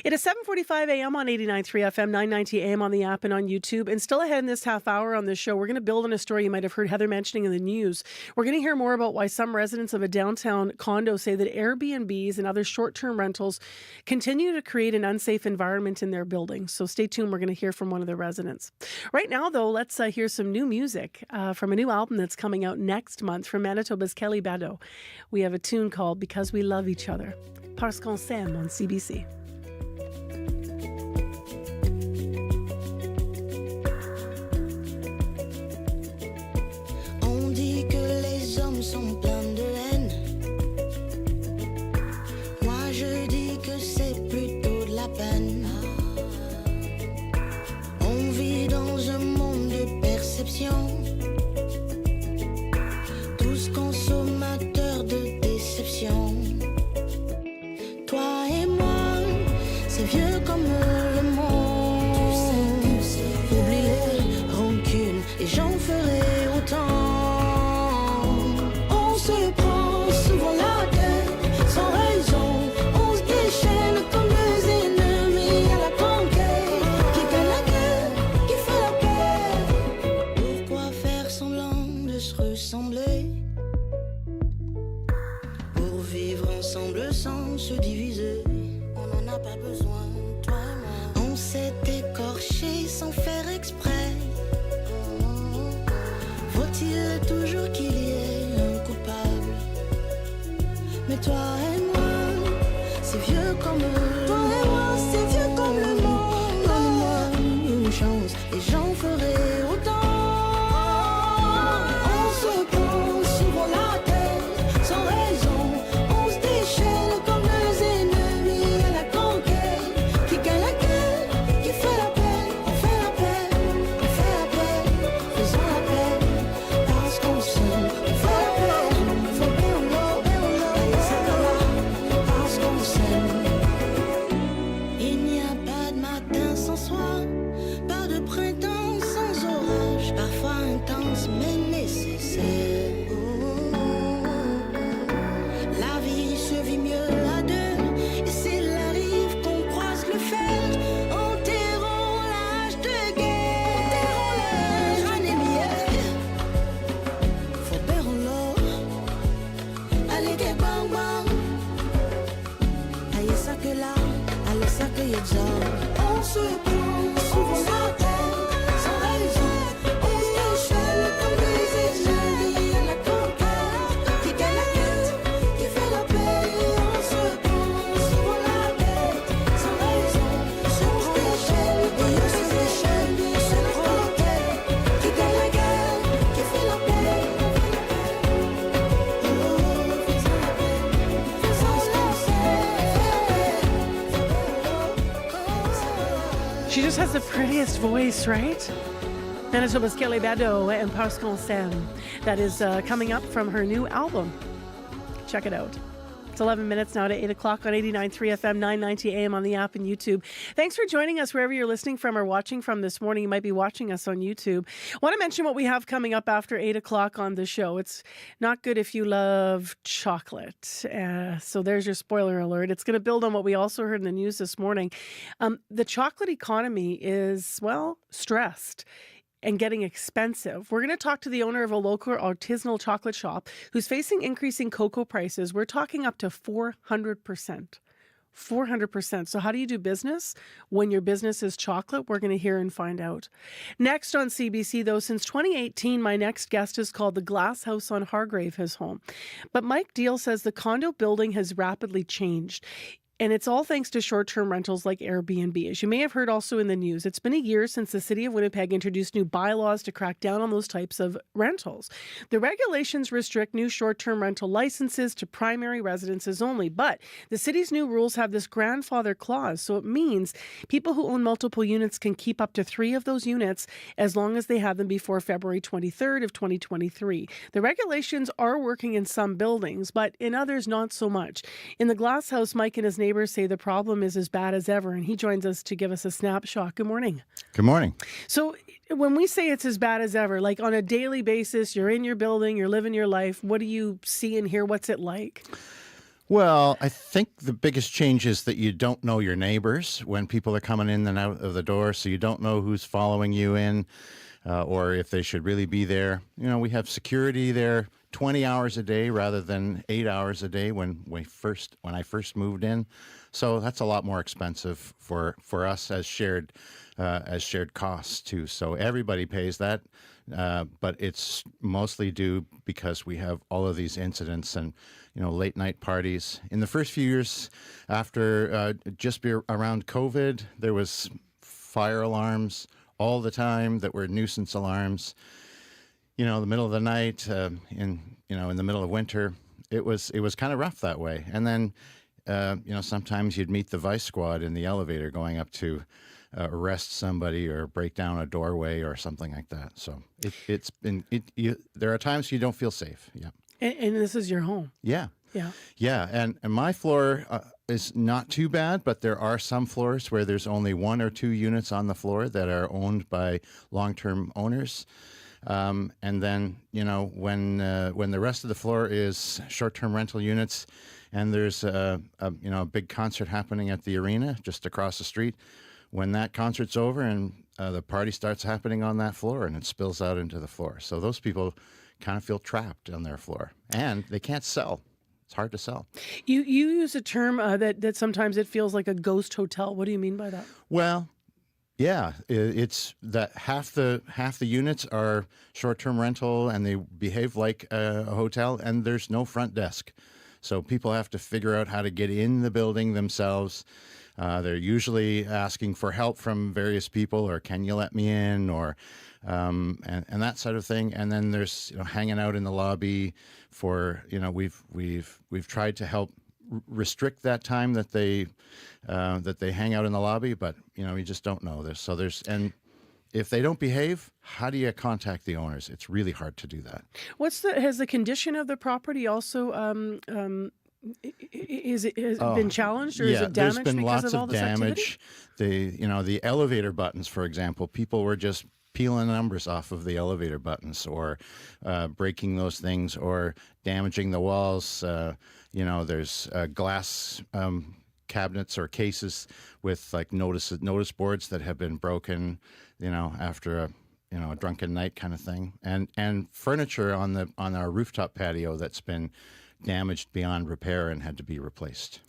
Speaker 2: It is 7:45 a.m. on 89.3 FM, 990 a.m. on the app and on YouTube. And still ahead in this half hour on this show, we're going to build on a story you might have heard Heather mentioning in the news. We're going to hear more about why some residents of a downtown condo say that Airbnbs and other short-term rentals continue to create an unsafe environment in their buildings. So stay tuned. We're going to hear from one of the residents. Right now, though, let's hear some new music from a new album that's coming out next month from Manitoba's Kelly Bado. We have a tune called Because We Love Each Other. Parce qu'on s'aime on CBC.
Speaker 24: On dit que les hommes sont pleins de haine. Moi je dis que c'est plutôt de la peine. On vit dans un monde de perception, tous consommateurs de déception. Toi et moi, c'est vieux comme le monde. Tu sais, oublier, rancune, et j'en ferai autant. On se prend souvent la tête, sans raison. On se déchaîne comme deux ennemis à la conquête. Qui gagne la guerre, qui fait la paix. Pourquoi faire semblant de se ressembler? Pour vivre ensemble sans se diviser, on n'en a pas besoin, toi et moi. On s'est écorché sans faire exprès. Faut-il toujours qu'il y ait un coupable? Mais toi et moi, c'est vieux comme le toi et moi, c'est vieux comme le monde. Donne-moi une chance et j'en ferai autant. On se prend souvent la tête, sans raison. On se déchaîne comme deux ennemis à la conquête. Qui gagne la guerre, qui fait la paix. On fait la paix, on fait la paix. Faisons la paix, parce qu'on s'aime. On fait la paix, faut bien l'eau, allez ça va, parce qu'on s'aime. Il n'y a pas de matin sans soir, pas de printemps sans orage. Parfois intense mais nécessaire. La vie se vit mieux à deux, et s'il arrive qu'on croise le fer, enterrons l'âge de guerre. Enterrons l'âge anémière. Faut faire l'eau, allez que bang bang. Aïe ça que là, allez ça que y'a on se prend souvent la tête, sans raison. On se déchaîne comme des ennemis à la conquête. Qui gagne la quête, qui fait la paix. On se prend souvent la tête, sans raison. On se déchaîne, on se déchaîne, on se prend la tête. Qui gagne la guerre, qui fait la paix. Oh, faisons la paix, faisons ce qu'on sait.
Speaker 2: She just has the prettiest voice, right? Manitoba's Kelly Bado and Parce qu'on s'aime. That is coming up from her new album. Check it out. It's 11 minutes now to 8 o'clock on 89.3 FM, 990 AM on the app and YouTube. Thanks for joining us wherever you're listening from or watching from this morning. You might be watching us on YouTube. I want to mention what we have coming up after 8 o'clock on the show. It's not good if you love chocolate. So there's your spoiler alert. It's going to build on what we also heard in the news this morning. The chocolate economy is, well, stressed and getting expensive. We're going to talk to the owner of a local artisanal chocolate shop who's facing increasing cocoa prices. We're talking up to 400%. 400%. So how do you do business when your business is chocolate? We're going to hear and find out. Next on CBC, though, since 2018, my next guest is called the Glass House on Hargrave, his home. But Mike Deal says the condo building has rapidly changed. And it's all thanks to short-term rentals like Airbnb. As you may have heard also in the news, it's been a year since the City of Winnipeg introduced new bylaws to crack down on those types of rentals. The regulations restrict new short-term rental licenses to primary residences only, but the city's new rules have this grandfather clause, so it means people who own multiple units can keep up to 3 of those units as long as they have them before February 23rd of 2023. The regulations are working in some buildings, but in others not so much. In the Glass House, Mike and his neighbors say the problem is as bad as ever, and he joins us to give us a snapshot. Good morning.
Speaker 6: Good morning.
Speaker 2: So when we say it's as bad as ever, like on a daily basis, you're in your building, you're living your life, what do you see and hear? What's it like?
Speaker 6: Well, I think the biggest change is that you don't know your neighbors when people are coming in and out of the door, so you don't know who's following you in or if they should really be there. You know, we have security there 20 hours a day rather than 8 hours a day when I first moved in. So that's a lot more expensive for us as shared costs too. So everybody pays that, but it's mostly due because we have all of these incidents and late night parties. In the first few years after around COVID, there was fire alarms all the time that were nuisance alarms. The middle of the night, in the middle of winter, it was kind of rough that way. And then, sometimes you'd meet the vice squad in the elevator going up to arrest somebody or break down a doorway or something like that. So there are times you don't feel safe. Yeah.
Speaker 2: And this is your home.
Speaker 6: Yeah.
Speaker 2: Yeah.
Speaker 6: Yeah. And my floor is not too bad, but there are some floors where there's only 1 or 2 units on the floor that are owned by long-term owners. And then, when the rest of the floor is short-term rental units and there's a big concert happening at the arena just across the street, when that concert's over and the party starts happening on that floor and it spills out into the floor. So those people kind of feel trapped on their floor and they can't sell. It's hard to sell.
Speaker 2: You use a term that sometimes it feels like a ghost hotel. What do you mean by that?
Speaker 6: Well, yeah, it's that half the units are short-term rental and they behave like a hotel and there's no front desk. So people have to figure out how to get in the building themselves. They're usually asking for help from various people or can you let me in or and that sort of thing. And then there's hanging out in the lobby for we've tried to help restrict that time that they hang out in the lobby, but you just don't know this. So and if they don't behave, how do you contact the owners? It's really hard to do that.
Speaker 2: Has the condition of the property also has it been challenged or is it damaged?
Speaker 6: There's been
Speaker 2: because
Speaker 6: lots
Speaker 2: of all
Speaker 6: of
Speaker 2: this
Speaker 6: damage. The elevator buttons, for example, people were just peeling numbers off of the elevator buttons or breaking those things or damaging the walls. There's glass cabinets or cases with like notice boards that have been broken, after a drunken night kind of thing, and furniture on our rooftop patio that's been damaged beyond repair and had to be replaced.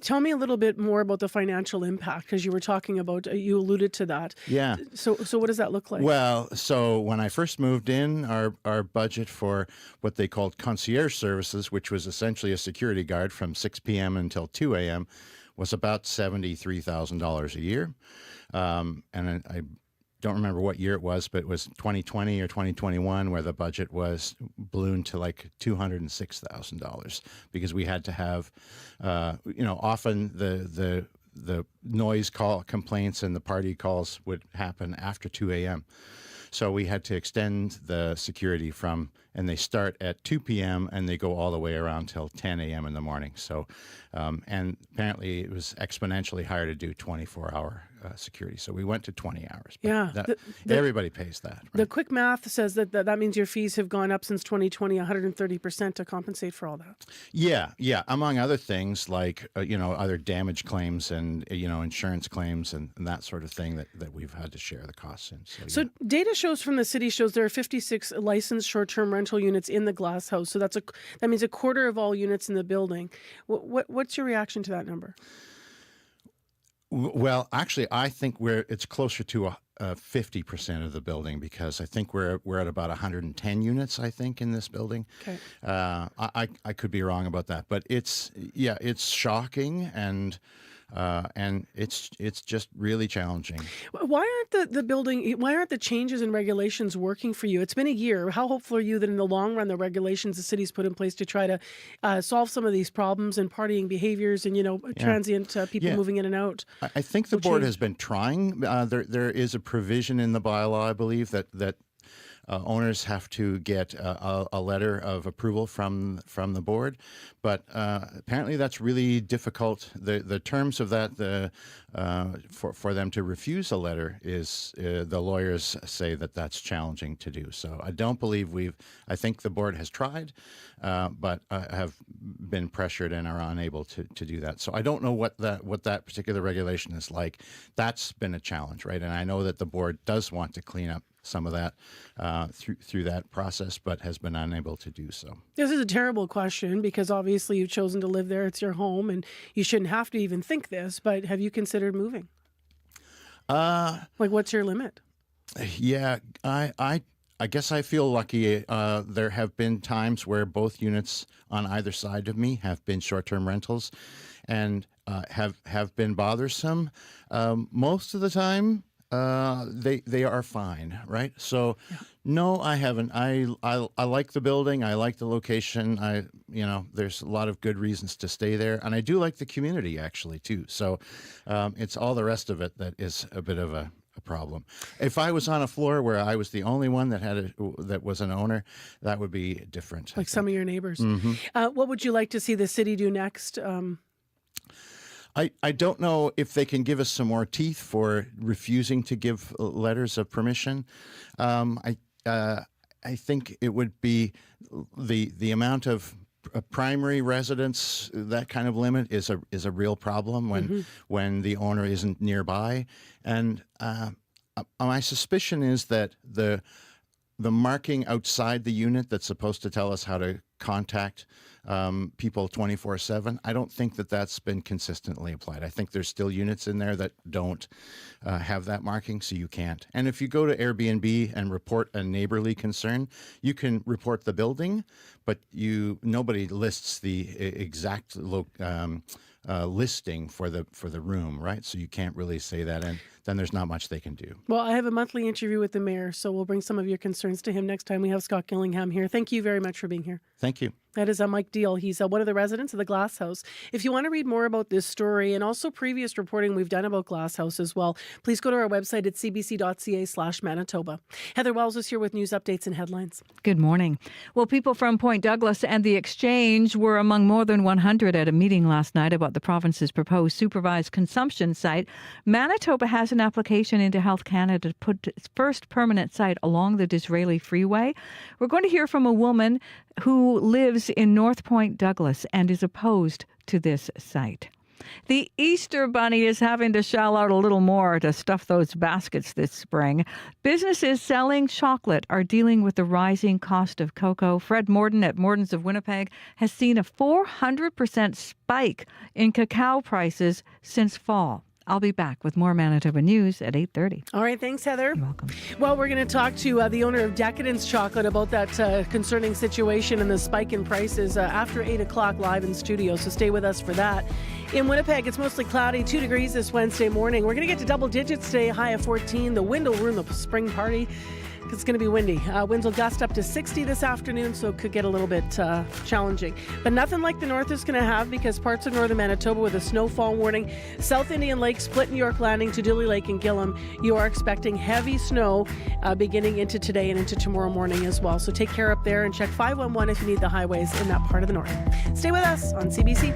Speaker 2: Tell me a little bit more about the financial impact because you were talking about, you alluded to that.
Speaker 6: Yeah.
Speaker 2: So what does that look like?
Speaker 6: Well, so when I first moved in, our budget for what they called concierge services, which was essentially a security guard from 6 p.m. until 2 a.m., was about $73,000 a year. And I don't remember what year it was, but it was 2020 or 2021 where the budget was ballooned to like $206,000 because we had to have, often the noise complaints and the party calls would happen after 2 a.m. So we had to extend the security from and they start at 2 p.m. and they go all the way around till 10 a.m. in the morning. So, and apparently it was exponentially higher to do 24-hour security. So we went to 20 hours. But
Speaker 2: Yeah.
Speaker 6: everybody pays that.
Speaker 2: The quick math says that means your fees have gone up since 2020, 130% to compensate for all that.
Speaker 6: Yeah. Among other things like, other damage claims and, insurance claims and that sort of thing that we've had to share the costs in.
Speaker 2: So data shows from the city shows there are 56 licensed short-term rental units in the Glass House. So that means a quarter of all units in the building. What's your reaction to that number?
Speaker 6: Well, actually, I think it's closer to 50% of the building, because I think we're at about 110 units, I think, in this building.
Speaker 2: Okay.
Speaker 6: I could be wrong about that, but it's shocking and it's just really challenging.
Speaker 2: Why aren't why aren't the changes in regulations working for you? It's been a year. How hopeful are you that in the long run, the regulations the city's put in place to try to solve some of these problems and partying behaviors and, transient people moving in and out?
Speaker 6: I think the board has been trying. There is a provision in the bylaw, I believe, that owners have to get a letter of approval from the board, but apparently that's really difficult. The terms of that, for them to refuse a letter is the lawyers say that's challenging to do. So I don't believe I think the board has tried, but have been pressured and are unable to do that. So I don't know what that particular regulation is like. That's been a challenge, right? And I know that the board does want to clean up some of that through that process, but has been unable to do so.
Speaker 2: This is a terrible question because obviously you've chosen to live there. It's your home and you shouldn't have to even think this, but have you considered moving? What's your limit?
Speaker 6: Yeah, I guess I feel lucky. There have been times where both units on either side of me have been short-term rentals and have been bothersome. Most of the time, they are fine, right? So, no, I haven't. I like the building. I like the location. There's a lot of good reasons to stay there, and I do like the community actually too. So, it's all the rest of it that is a bit of a problem. If I was on a floor where I was the only one that was an owner, that would be different.
Speaker 2: Like some of your neighbors.
Speaker 6: Mm-hmm.
Speaker 2: What would you like to see the city do next?
Speaker 6: I don't know if they can give us some more teeth for refusing to give letters of permission. I think it would be the amount of primary residence. That kind of limit is a real problem when the owner isn't nearby. And my suspicion is that the marking outside the unit that's supposed to tell us how to contact people 24/7, I don't think that's been consistently applied. I think there's still units in there that don't have that marking, so you can't. And if you go to Airbnb and report a neighborly concern, you can report the building, but nobody lists the exact listing for the room, right? So you can't really say that, and then there's not much they can do.
Speaker 2: Well, I have a monthly interview with the mayor, so we'll bring some of your concerns to him next time we have Scott Gillingham here. Thank you very much for being here.
Speaker 6: Thank you.
Speaker 2: That is Mike Deal. He's one of the residents of the Glass House. If you want to read more about this story and also previous reporting we've done about Glass House as well, please go to our website at cbc.ca/Manitoba. Heather Wells is here with news updates and headlines.
Speaker 3: Good morning. Well, people from Point Douglas and the Exchange were among more than 100 at a meeting last night about the province's proposed supervised consumption site. Manitoba has an application into Health Canada to put its first permanent site along the Disraeli Freeway. We're going to hear from a woman who lives in North Point Douglas and is opposed to this site. The Easter Bunny is having to shell out a little more to stuff those baskets this spring. Businesses selling chocolate are dealing with the rising cost of cocoa. Fred Morden at Morden's of Winnipeg has seen a 400% spike in cacao prices since fall. I'll be back with more Manitoba news at 8:30.
Speaker 2: All right, thanks, Heather.
Speaker 3: You're welcome.
Speaker 2: Well, we're going to talk to the owner of Decadence Chocolate about that concerning situation and the spike in prices after 8 o'clock live in studio, so stay with us for that. In Winnipeg, it's mostly cloudy, 2 degrees this Wednesday morning. We're going to get to double digits today, high of 14. The wind will ruin the spring party. It's going to be windy. Winds will gust up to 60 this afternoon, so it could get a little bit challenging. But nothing like the north is going to have, because parts of northern Manitoba with a snowfall warning. South Indian Lake, Split, New York Landing to Dooley Lake and Gillam, you are expecting heavy snow beginning into today and into tomorrow morning as well. So take care up there and check 511 if you need the highways in that part of the north. Stay with us on CBC.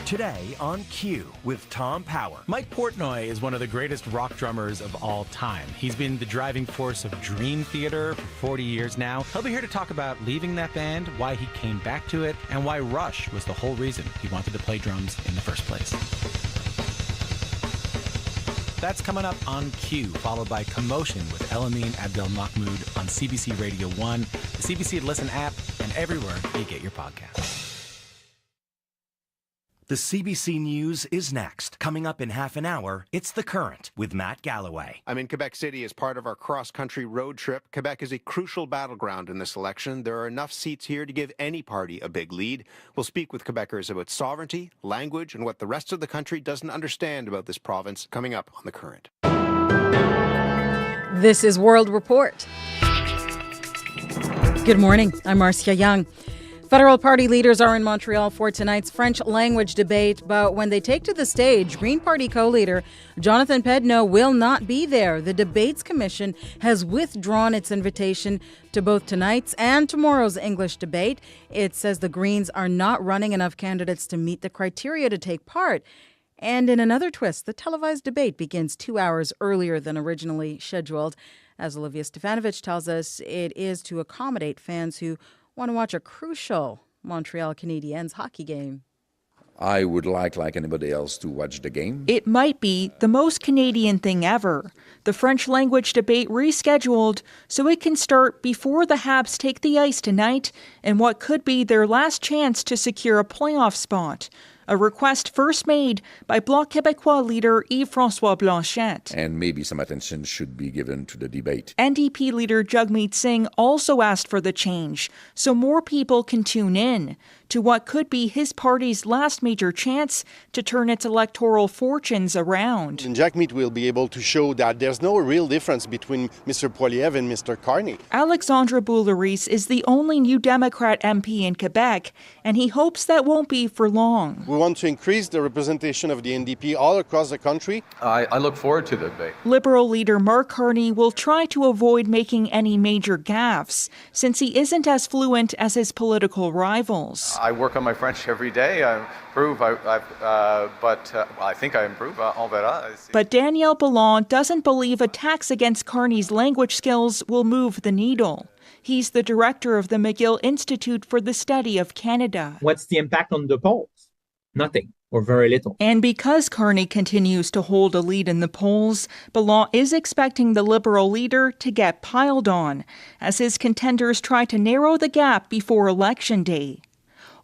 Speaker 7: Today on Q with Tom Power. Mike Portnoy is one of the greatest rock drummers of all time. He's been the driving force of Dream Theater for 40 years now. He'll be here to talk about leaving that band, why he came back to it, and why Rush was the whole reason he wanted to play drums in the first place. That's coming up on Q, followed by Commotion with Elamine Abdelmahmoud on CBC Radio 1, the CBC Listen app, and everywhere you get your podcasts.
Speaker 15: The CBC News is next. Coming up in half an hour, it's The Current with Matt Galloway.
Speaker 5: I'm in Quebec City as part of our cross-country road trip. Quebec is a crucial battleground in this election. There are enough seats here to give any party a big lead. We'll speak with Quebecers about sovereignty, language, and what the rest of the country doesn't understand about this province. Coming up on The Current.
Speaker 11: This is World Report. Good morning. I'm Marcia Young. Federal party leaders are in Montreal for tonight's French language debate, but when they take to the stage, Green Party co-leader Jonathan Pedneau will not be there. The Debates Commission has withdrawn its invitation to both tonight's and tomorrow's English debate. It says the Greens are not running enough candidates to meet the criteria to take part. And in another twist, the televised debate begins 2 hours earlier than originally scheduled. As Olivia Stefanovich tells us, it is to accommodate fans who want to watch a crucial Montreal Canadiens hockey game.
Speaker 13: I would like anybody else, to watch the game.
Speaker 16: It might be the most Canadian thing ever. The French language debate rescheduled so it can start before the Habs take the ice tonight in what could be their last chance to secure a playoff spot. A request first made by Bloc Québécois leader Yves-François Blanchet.
Speaker 13: And maybe some attention should be given to the debate.
Speaker 16: NDP leader Jagmeet Singh also asked for the change so more people can tune in to what could be his party's last major chance to turn its electoral fortunes around.
Speaker 25: And Jagmeet will be able to show that there's no real difference between Mr. Poilievre and Mr. Carney.
Speaker 16: Alexandre Boularice is the only New Democrat MP in Quebec, and he hopes that won't be for long.
Speaker 25: We want to increase the representation of the NDP all across the country.
Speaker 26: I look forward to the debate.
Speaker 16: Liberal leader Mark Carney will try to avoid making any major gaffes, since he isn't as fluent as his political rivals.
Speaker 26: I work on my French every day. I improve, but I think I improve. On verra.
Speaker 16: But Danielle Ballon doesn't believe a tax against Carney's language skills will move the needle. He's the director of the McGill Institute for the Study of Canada.
Speaker 27: What's the impact on the polls? Nothing, or very little.
Speaker 16: And because Carney continues to hold a lead in the polls, Ballon is expecting the Liberal leader to get piled on as his contenders try to narrow the gap before Election Day.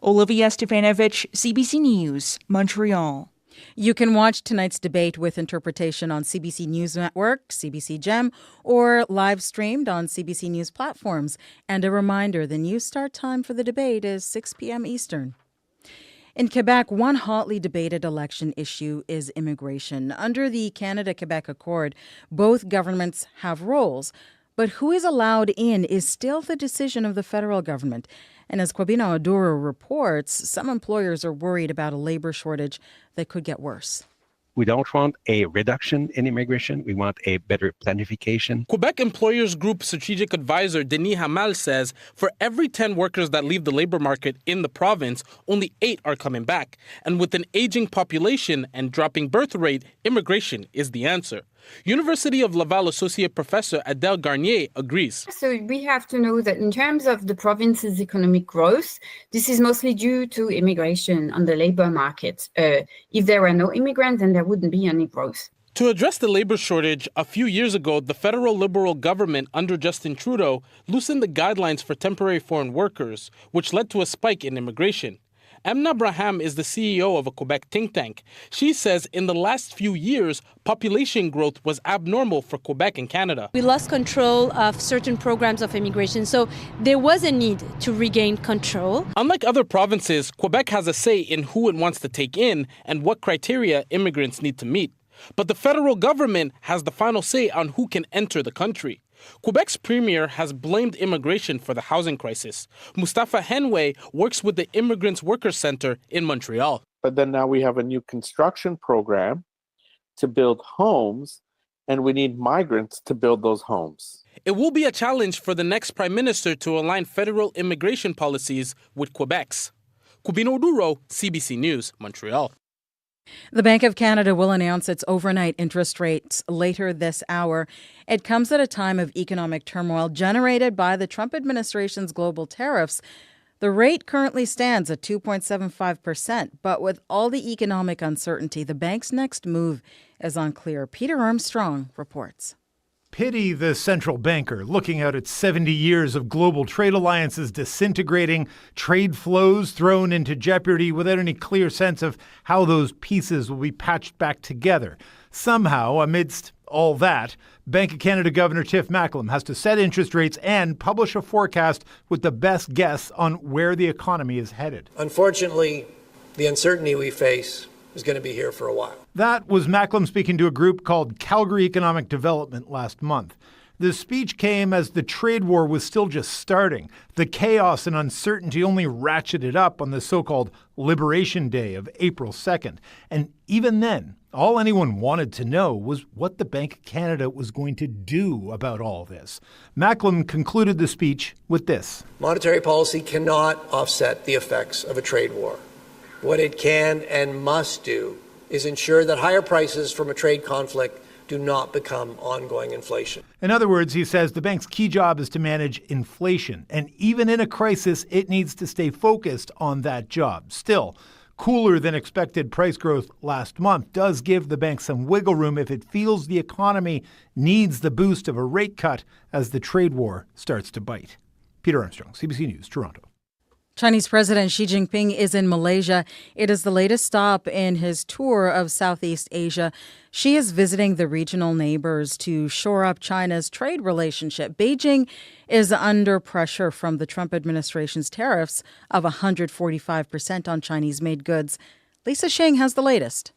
Speaker 16: Olivia Stefanovich, CBC News, Montreal.
Speaker 11: You can watch tonight's debate with interpretation on CBC News Network, CBC Gem, or live streamed on CBC News platforms. And a reminder, the news start time for the debate is 6 p.m. Eastern. In Quebec, one hotly debated election issue is immigration. Under the Canada-Quebec Accord, both governments have roles, but who is allowed in is still the decision of the federal government. And as Kwabina Oduro reports, some employers are worried about a labor shortage that could get worse.
Speaker 28: We don't want a reduction in immigration. We want a better planification.
Speaker 29: Quebec Employers Group strategic advisor Denis Hamal says for every 10 workers that leave the labor market in the province, only 8 are coming back. And with an aging population and dropping birth rate, immigration is the answer. University of Laval Associate Professor Adèle Garnier agrees.
Speaker 30: So we have to know that in terms of the province's economic growth, this is mostly due to immigration on the labor market. If there were no immigrants, then there wouldn't be any growth.
Speaker 29: To address the labor shortage, a few years ago, the federal Liberal government under Justin Trudeau loosened the guidelines for temporary foreign workers, which led to a spike in immigration. Emna Braham is the CEO of a Quebec think tank. She says in the last few years, population growth was abnormal for Quebec and Canada.
Speaker 31: We lost control of certain programs of immigration, so there was a need to regain control.
Speaker 29: Unlike other provinces, Quebec has a say in who it wants to take in and what criteria immigrants need to meet. But the federal government has the final say on who can enter the country. Quebec's premier has blamed immigration for the housing crisis. Mustafa Henway works with the Immigrants Workers Center in Montreal.
Speaker 1: But then now we have a new construction program to build homes, and we need migrants to build those homes.
Speaker 29: It will be a challenge for the next prime minister to align federal immigration policies with Quebec's. Cubino Duro, CBC News, Montreal.
Speaker 11: The Bank of Canada will announce its overnight interest rates later this hour. It comes at a time of economic turmoil generated by the Trump administration's global tariffs. The rate currently stands at 2.75%, but with all the economic uncertainty, the bank's next move is unclear. Peter Armstrong reports.
Speaker 4: Pity the central banker looking out at 70 years of global trade alliances disintegrating, trade flows thrown into jeopardy without any clear sense of how those pieces will be patched back together. Somehow, amidst all that, Bank of Canada Governor Tiff Macklem has to set interest rates and publish a forecast with the best guess on where the economy is headed.
Speaker 8: Unfortunately, the uncertainty we face is going to be here for a while.
Speaker 4: That was Macklem speaking to a group called Calgary Economic Development last month. The speech came as the trade war was still just starting. The chaos and uncertainty only ratcheted up on the so-called Liberation Day of April 2nd. And even then, all anyone wanted to know was what the Bank of Canada was going to do about all this. Macklem concluded the speech with this.
Speaker 8: Monetary policy cannot offset the effects of a trade war. What it can and must do is ensure that higher prices from a trade conflict do not become ongoing inflation.
Speaker 4: In other words, he says the bank's key job is to manage inflation. And even in a crisis, it needs to stay focused on that job. Still, cooler than expected price growth last month does give the bank some wiggle room if it feels the economy needs the boost of a rate cut as the trade war starts to bite. Peter Armstrong, CBC News, Toronto.
Speaker 11: Chinese President Xi Jinping is in Malaysia. It is the latest stop in his tour of Southeast Asia. Xi is visiting the regional neighbors to shore up China's trade relationship. Beijing is under pressure from the Trump administration's tariffs of 145% on Chinese-made goods. Lisa Sheng has the latest.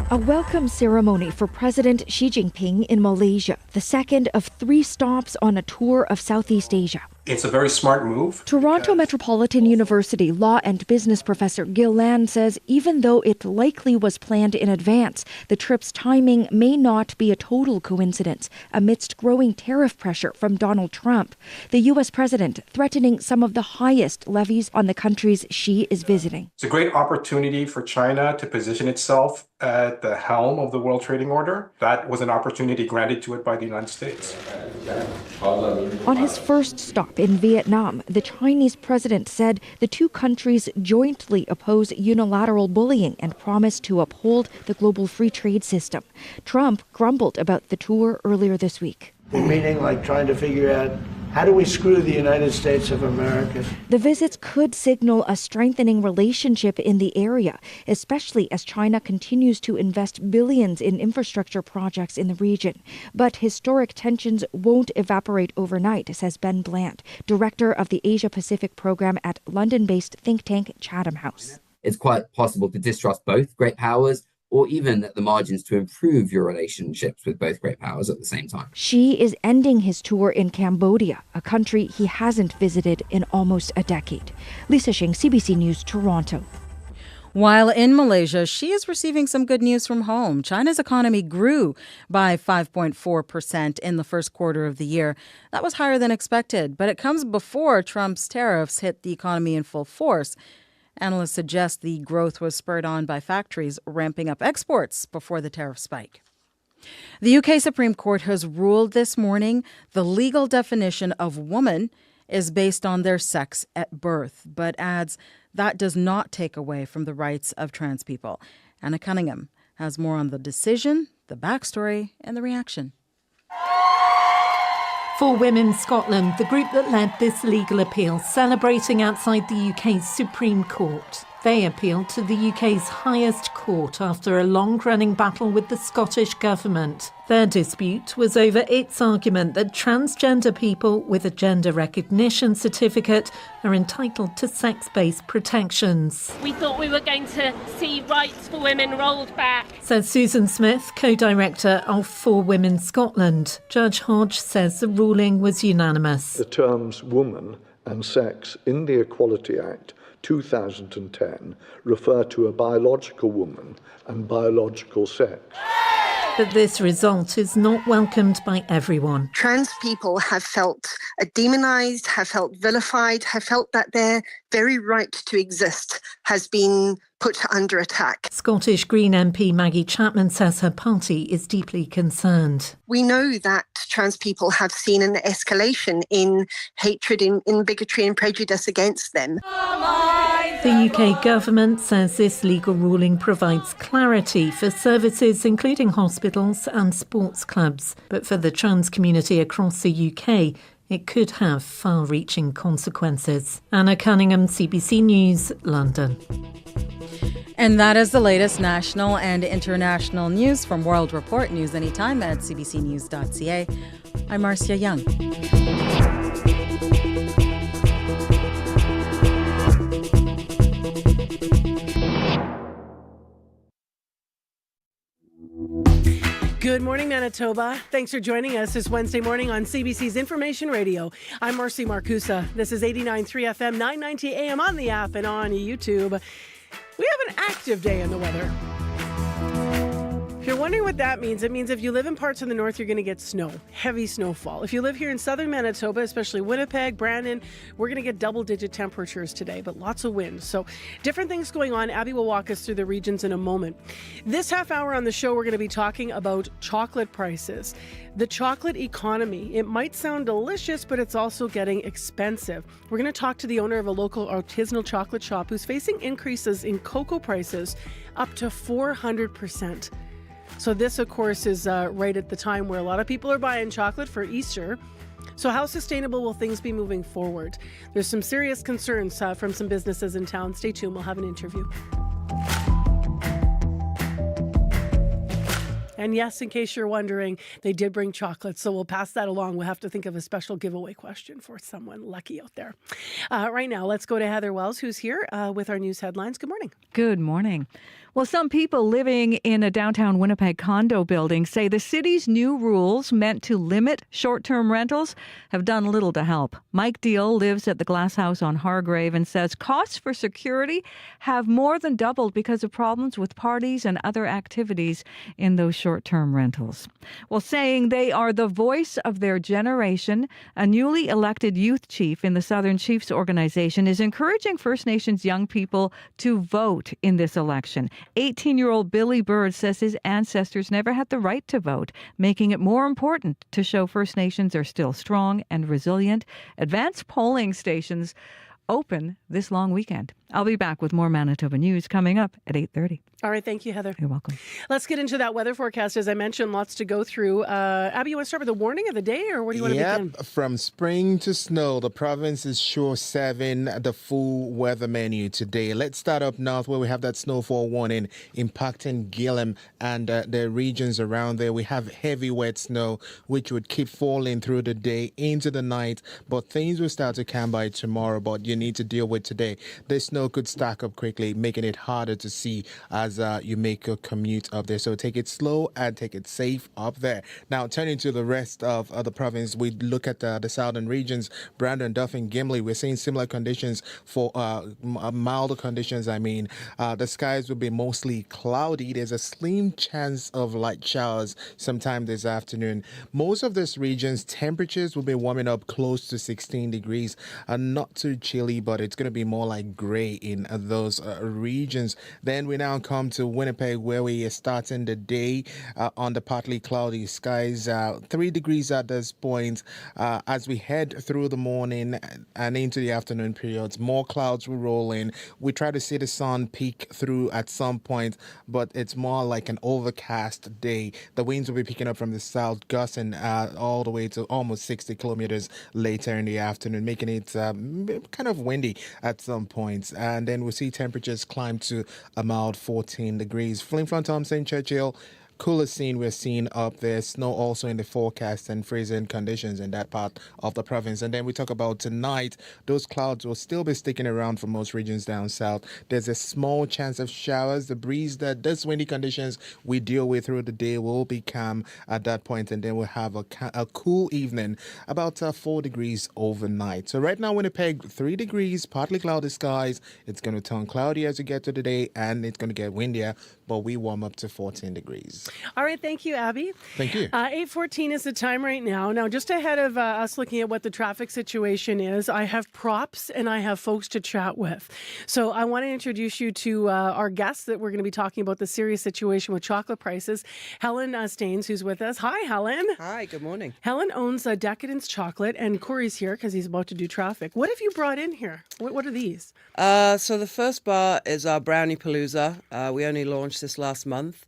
Speaker 9: A welcome ceremony for President Xi Jinping in Malaysia, the second of 3 stops on a tour of Southeast Asia.
Speaker 10: It's a very smart move.
Speaker 9: Toronto Metropolitan University law and business professor Gil Lan says even though it likely was planned in advance, the trip's timing may not be a total coincidence amidst growing tariff pressure from Donald Trump, the U.S. president threatening some of the highest levies on the countries Xi is visiting.
Speaker 10: It's a great opportunity for China to position itself at the helm of the World Trading Order. That was an opportunity granted to it by the United States.
Speaker 9: On his first stop in Vietnam, the Chinese president said the two countries jointly oppose unilateral bullying and promise to uphold the global free trade system. Trump grumbled about the tour earlier this week.
Speaker 12: The meeting like trying to figure out how do we screw the United States of America?
Speaker 9: The visits could signal a strengthening relationship in the area, especially as China continues to invest billions in infrastructure projects in the region. But historic tensions won't evaporate overnight, says Ben Blant, director of the Asia-Pacific program at London-based think tank Chatham House.
Speaker 14: It's quite possible to distrust both great powers, or even at the margins to improve your relationships with both great powers at the same time.
Speaker 9: Xi is ending his tour in Cambodia, a country he hasn't visited in almost a decade. Lisa Sheng, CBC News, Toronto.
Speaker 11: While in Malaysia, Xi is receiving some good news from home. China's economy grew by 5.4% in the first quarter of the year. That was higher than expected, but it comes before Trump's tariffs hit the economy in full force. Analysts suggest the growth was spurred on by factories ramping up exports before the tariff spike. The UK Supreme Court has ruled this morning the legal definition of woman is based on their sex at birth, but adds that does not take away from the rights of trans people. Anna Cunningham has more on the decision, the backstory, and the reaction.
Speaker 17: For Women Scotland, the group that led this legal appeal, celebrating outside the UK's Supreme Court.
Speaker 2: They appealed to the UK's highest court after a long-running battle with the Scottish government. Their dispute was over its argument that transgender people with a gender recognition certificate are entitled to sex-based protections.
Speaker 3: We thought we were going to see rights for women rolled back.
Speaker 2: Says Susan Smith, co-director of For Women Scotland. Judge Hodge says the ruling was unanimous.
Speaker 6: The terms woman and sex in the Equality Act 2010 refer to a biological woman and biological sex.
Speaker 2: But this result is not welcomed by everyone.
Speaker 17: Trans people have felt demonised, have felt vilified, have felt that their very right to exist has been put under attack.
Speaker 2: Scottish Green MP Maggie Chapman says her party is deeply concerned.
Speaker 17: We know that trans people have seen an escalation in hatred, in bigotry and prejudice against them.
Speaker 2: The UK government says this legal ruling provides clarity for services including hospitals and sports clubs. But for the trans community across the UK, it could have far-reaching consequences. Anna Cunningham, CBC News, London.
Speaker 11: And that is the latest national and international news from World Report. News anytime at cbcnews.ca. I'm Marcia Young.
Speaker 18: Good morning, Manitoba. Thanks for joining us this Wednesday morning on CBC's Information Radio. I'm Marcy Marcusa. This is 89.3 FM, 990 AM on the app and on YouTube. We have an active day in the weather. If you're wondering what that means, it means if you live in parts of the north, you're going to get snow, heavy snowfall. If you live here in southern Manitoba, especially Winnipeg, Brandon, we're going to get double-digit temperatures today, but lots of wind. So different things going on. Abby will walk us through the regions in a moment. This half hour on the show, we're going to be talking about chocolate prices. The chocolate economy. It might sound delicious, but it's also getting expensive. We're going to talk to the owner of a local artisanal chocolate shop who's facing increases in cocoa prices up to 400%. So this, of course, is right at the time where a lot of people are buying chocolate for Easter. So how sustainable will things be moving forward? There's some serious concerns from some businesses in town. Stay tuned. We'll have an interview. And yes, in case you're wondering, they did bring chocolate, so we'll pass that along. We'll have to think of a special giveaway question for someone lucky out there. Right now, let's go to Heather Wells, who's here with our news headlines. Good morning.
Speaker 19: Good morning. Well, some people living in a downtown Winnipeg condo building say the city's new rules meant to limit short-term rentals have done little to help. Mike Deal lives at the Glass House on Hargrave and says costs for security have more than doubled because of problems with parties and other activities in those short-term rentals. Well, saying they are the voice of their generation, a newly elected youth chief in the Southern Chiefs organization is encouraging First Nations young people to vote in this election. 18-year-old Billy Bird says his ancestors never had the right to vote, making it more important to show First Nations are still strong and resilient. Advanced polling stations open this long weekend. I'll be back with more Manitoba news coming up at 8:30.
Speaker 18: All right. Thank you, Heather.
Speaker 19: You're welcome.
Speaker 18: Let's get into that weather forecast. As I mentioned, lots to go through. Abby, you want to start with the warning of the day, or where do you want to begin?
Speaker 20: From spring to snow, the province is sure 7, the full weather menu today. Let's start up north where we have that snowfall warning impacting Gillam and the regions around there. We have heavy wet snow, which would keep falling through the day into the night, but things will start to calm by tomorrow, but you need to deal with today. This snow could stack up quickly, making it harder to see as you make a commute up there. So take it slow and take it safe up there. Now, turning to the rest of the province, we look at the southern regions, Brandon, Dauphin, Gimli. We're seeing similar conditions for milder conditions. The skies will be mostly cloudy. There's a slim chance of light showers sometime this afternoon. Most of these regions, temperatures will be warming up close to 16 degrees. Not too chilly, but it's going to be more like gray in those regions. Then we now come to Winnipeg, where we are starting the day on the partly cloudy skies. 3 degrees at this point. As we head through the morning and into the afternoon periods, more clouds will roll in. We try to see the sun peek through at some point, but it's more like an overcast day. The winds will be picking up from the south, gusting all the way to almost 60 kilometers later in the afternoon, making it kind of windy at some points. and then we'll see temperatures climb to a mild 14 degrees. Flin Flon Thompson, Churchill, cooler scene we're seeing up there. Snow also in the forecast and freezing conditions in that part of the province. And then we talk about tonight. Those clouds will still be sticking around for most regions down south. There's a small chance of showers. The breeze that this windy conditions we deal with through the day will be calm at that point. And then we'll have a cool evening, about 4 degrees overnight. So right now, Winnipeg, 3 degrees, partly cloudy skies. It's going to turn cloudy as we get to the day, and it's going to get windier, but we warm up to 14 degrees.
Speaker 18: All right, thank you, Abby.
Speaker 20: Thank you.
Speaker 18: 8:14 is the time right now. Now, just ahead of us looking at what the traffic situation is, I have props and I have folks to chat with. So I want to introduce you to our guests that we're going to be talking about the serious situation with chocolate prices. Helen Staines, who's with us. Hi, Helen.
Speaker 5: Hi, good morning.
Speaker 18: Helen owns Decadence Chocolate, and Corey's here because he's about to do traffic. What have you brought in here? What are these?
Speaker 5: So the first bar is our Brownie Palooza. We only launched this last month.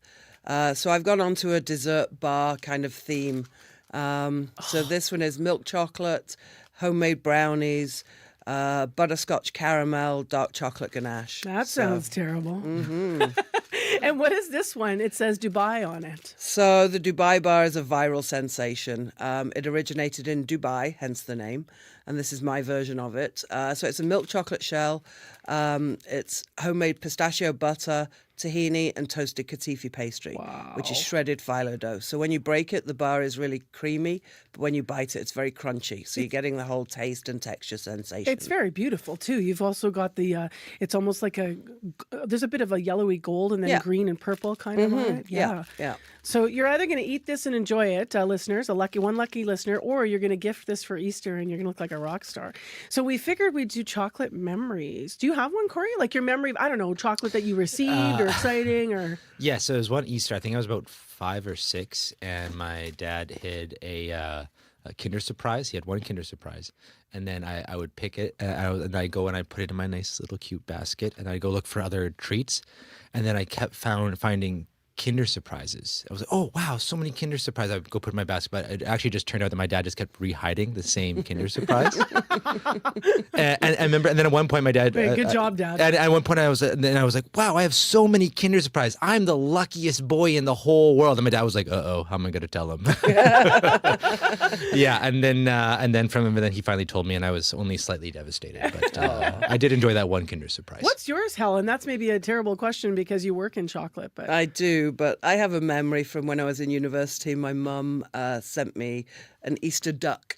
Speaker 5: So I've gone on to a dessert bar kind of theme. So this one is milk chocolate, homemade brownies, butterscotch caramel, dark chocolate ganache.
Speaker 18: That sounds terrible. And what is this one? It says Dubai on it.
Speaker 5: So the Dubai bar is a viral sensation. It originated in Dubai, hence the name. And this is my version of it. So it's a milk chocolate shell. It's homemade pistachio butter, tahini, and toasted katifi pastry, which is shredded phyllo dough. So when you break it, the bar is really creamy, but when you bite it, it's very crunchy. So you're getting the whole taste and texture sensation.
Speaker 18: It's very beautiful, too. You've also got the, it's almost like there's a bit of a yellowy gold and then green and purple kind of on it.
Speaker 5: Yeah.
Speaker 18: So you're either going to eat this and enjoy it, listeners, one lucky listener, or you're going to gift this for Easter and you're going to look like a rock star. So we figured we'd do chocolate memories. Do you have one, Corey? Like your memory of, I don't know, chocolate that you received or exciting or...
Speaker 7: Yeah, so it was one Easter. I think I was about 5 or 6, and my dad hid a Kinder Surprise. He had one Kinder Surprise. And then I would pick it, and I go and I put it in my nice little cute basket, and I go look for other treats. And then I kept finding Kinder Surprises. I was like, oh, wow, so many Kinder Surprises. I would go put in my basket, but it actually just turned out that my dad just kept re-hiding the same Kinder Surprise. and I remember, and then at one point my dad...
Speaker 18: good job, Dad.
Speaker 5: And
Speaker 7: at one point I was like, wow, I have so many Kinder Surprises. I'm the luckiest boy in the whole world. And my dad was like, uh-oh, how am I going to tell him? Yeah, and then from him, he finally told me, and I was only slightly devastated. But I did enjoy that one Kinder Surprise.
Speaker 18: What's yours, Helen? That's maybe a terrible question because you work in chocolate. But
Speaker 5: I do, but I have a memory from when I was in university. My mum sent me an Easter duck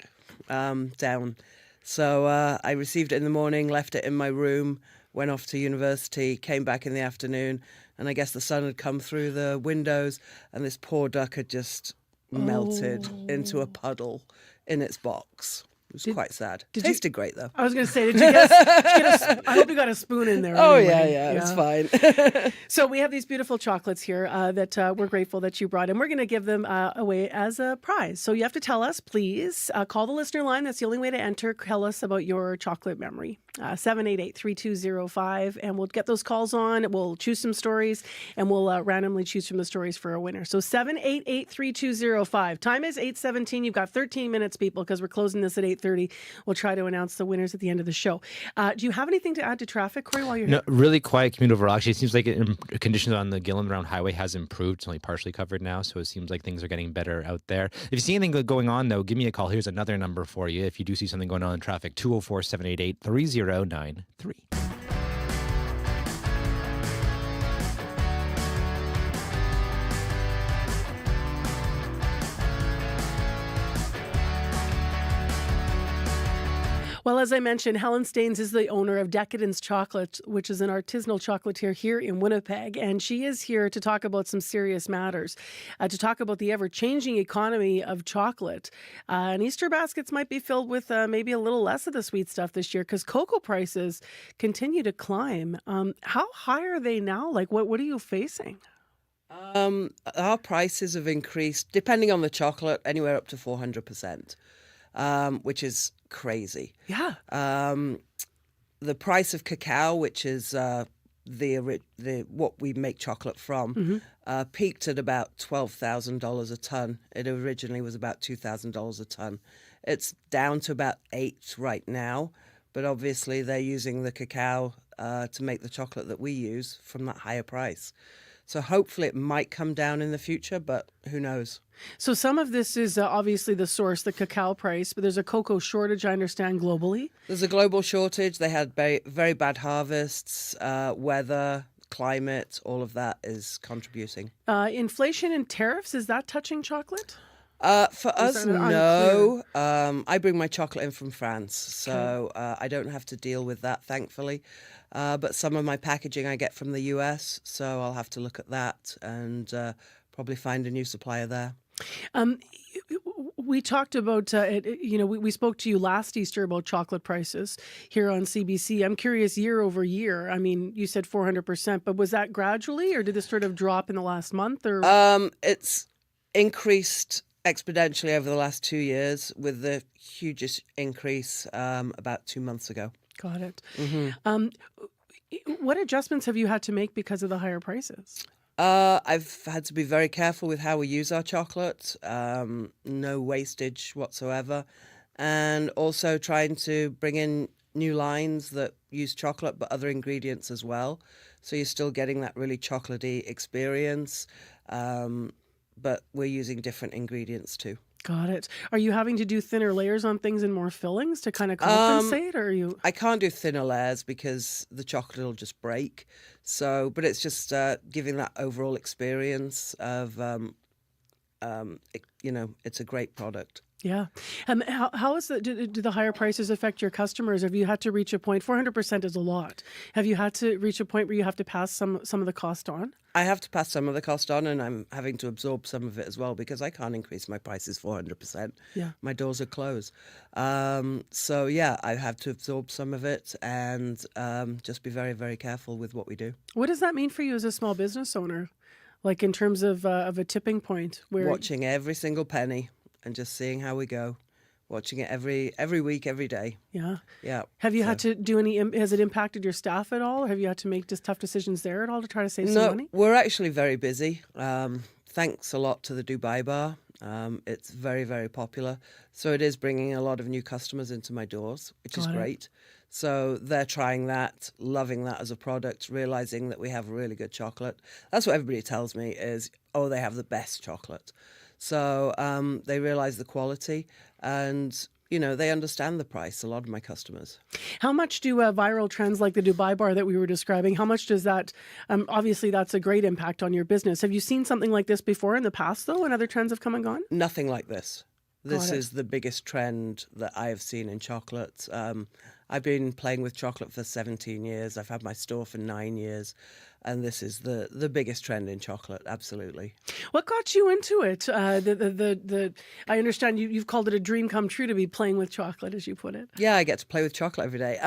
Speaker 5: down. So I received it in the morning, left it in my room, went off to university, came back in the afternoon, and I guess the sun had come through the windows, and this poor duck had just melted into a puddle in its box. It was quite sad. Tasted great, though.
Speaker 18: I was going to say, did you get I hope you got a spoon in there.
Speaker 5: Oh,
Speaker 18: anyway.
Speaker 5: yeah, it's fine.
Speaker 18: So we have these beautiful chocolates here that we're grateful that you brought, and we're going to give them away as a prize. So you have to tell us, please, call the listener line. That's the only way to enter. Tell us about your chocolate memory. 788-3205, and we'll get those calls on. We'll choose some stories, and we'll randomly choose from the stories for a winner. So 788-3205. Time is 8:17. You've got 13 minutes, people, because we're closing this at 8:30. We'll try to announce the winners at the end of the show. Do you have anything to add to traffic, Corey, while you're here?
Speaker 7: No, really quiet commute overall. Actually, it seems like conditions on the Gillam Round Highway has improved. It's only partially covered now, so it seems like things are getting better out there. If you see anything going on, though, give me a call. Here's another number for you. If you do see something going on in traffic, 204-788-3093.
Speaker 18: Well, as I mentioned, Helen Staines is the owner of Decadence Chocolate, which is an artisanal chocolatier here in Winnipeg. And she is here to talk about some serious matters, to talk about the ever-changing economy of chocolate. And Easter baskets might be filled with maybe a little less of the sweet stuff this year because cocoa prices continue to climb. How high are they now? Like, what are you facing?
Speaker 5: Our prices have increased, depending on the chocolate, anywhere up to 400%, which is crazy.
Speaker 18: Yeah.
Speaker 5: The price of cacao, which is the what we make chocolate from, peaked at about $12,000 a ton. It originally was about $2,000 a ton. It's down to about $8 right now, but obviously they're using the cacao to make the chocolate that we use from that higher price. So hopefully it might come down in the future, but who knows?
Speaker 18: So some of this is obviously the source, the cacao price, but there's a cocoa shortage, I understand, globally.
Speaker 5: There's a global shortage. They had very bad harvests, weather, climate, all of that is contributing.
Speaker 18: Inflation and tariffs, is that touching chocolate?
Speaker 5: For us, no. I bring my chocolate in from France, so I don't have to deal with that, thankfully. But some of my packaging I get from the US, so I'll have to look at that and probably find a new supplier there.
Speaker 18: We talked about, we spoke to you last Easter about chocolate prices here on CBC. I'm curious, year over year, I mean, you said 400%, but was that gradually, or did this sort of drop in the last month? Or
Speaker 5: It's increased exponentially over the last 2 years, with the hugest increase about 2 months ago.
Speaker 18: Got it.
Speaker 5: Mm-hmm.
Speaker 18: What adjustments have you had to make because of the higher prices?
Speaker 5: I've had to be very careful with how we use our chocolate, no wastage whatsoever, and also trying to bring in new lines that use chocolate but other ingredients as well. So you're still getting that really chocolatey experience, but we're using different ingredients too.
Speaker 18: Got it. Are you having to do thinner layers on things and more fillings to kind of compensate, or are you?
Speaker 5: I can't do thinner layers because the chocolate will just break. So, but it's just giving that overall experience of, it's a great product.
Speaker 18: Yeah. How is do the higher prices affect your customers? Have you had to reach a point? 400% is a lot. Have you had to reach a point where you have to pass some of the cost on?
Speaker 5: I have to pass some of the cost on, and I'm having to absorb some of it as well because I can't increase my prices 400%.
Speaker 18: Yeah.
Speaker 5: My doors are closed. So, yeah, I have to absorb some of it and just be very, very careful with what we do.
Speaker 18: What does that mean for you as a small business owner? Like in terms of a tipping point?
Speaker 5: Watching every single penny and just seeing how we go. Watching it every week, every day.
Speaker 18: Yeah.
Speaker 5: Yeah.
Speaker 18: Have you had to do has it impacted your staff at all? Or have you had to make just tough decisions there at all to try to save some money?
Speaker 5: We're actually very busy. Thanks a lot to the Dubai Bar. It's very, very popular. So it is bringing a lot of new customers into my doors, which is great. So they're trying that, loving that as a product, realizing that we have really good chocolate. That's what everybody tells me is, oh, they have the best chocolate. So they realize the quality and, they understand the price, a lot of my customers.
Speaker 18: How much do viral trends like the Dubai Bar that we were describing, how much does that, obviously that's a great impact on your business. Have you seen something like this before in the past though, and other trends have come and gone?
Speaker 5: Nothing like this. This is the biggest trend that I have seen in chocolate. I've been playing with chocolate for 17 years. I've had my store for 9 years. And this is the biggest trend in chocolate, absolutely.
Speaker 18: What got you into it? I understand you've called it a dream come true to be playing with chocolate, as you put it.
Speaker 5: Yeah, I get to play with chocolate every day.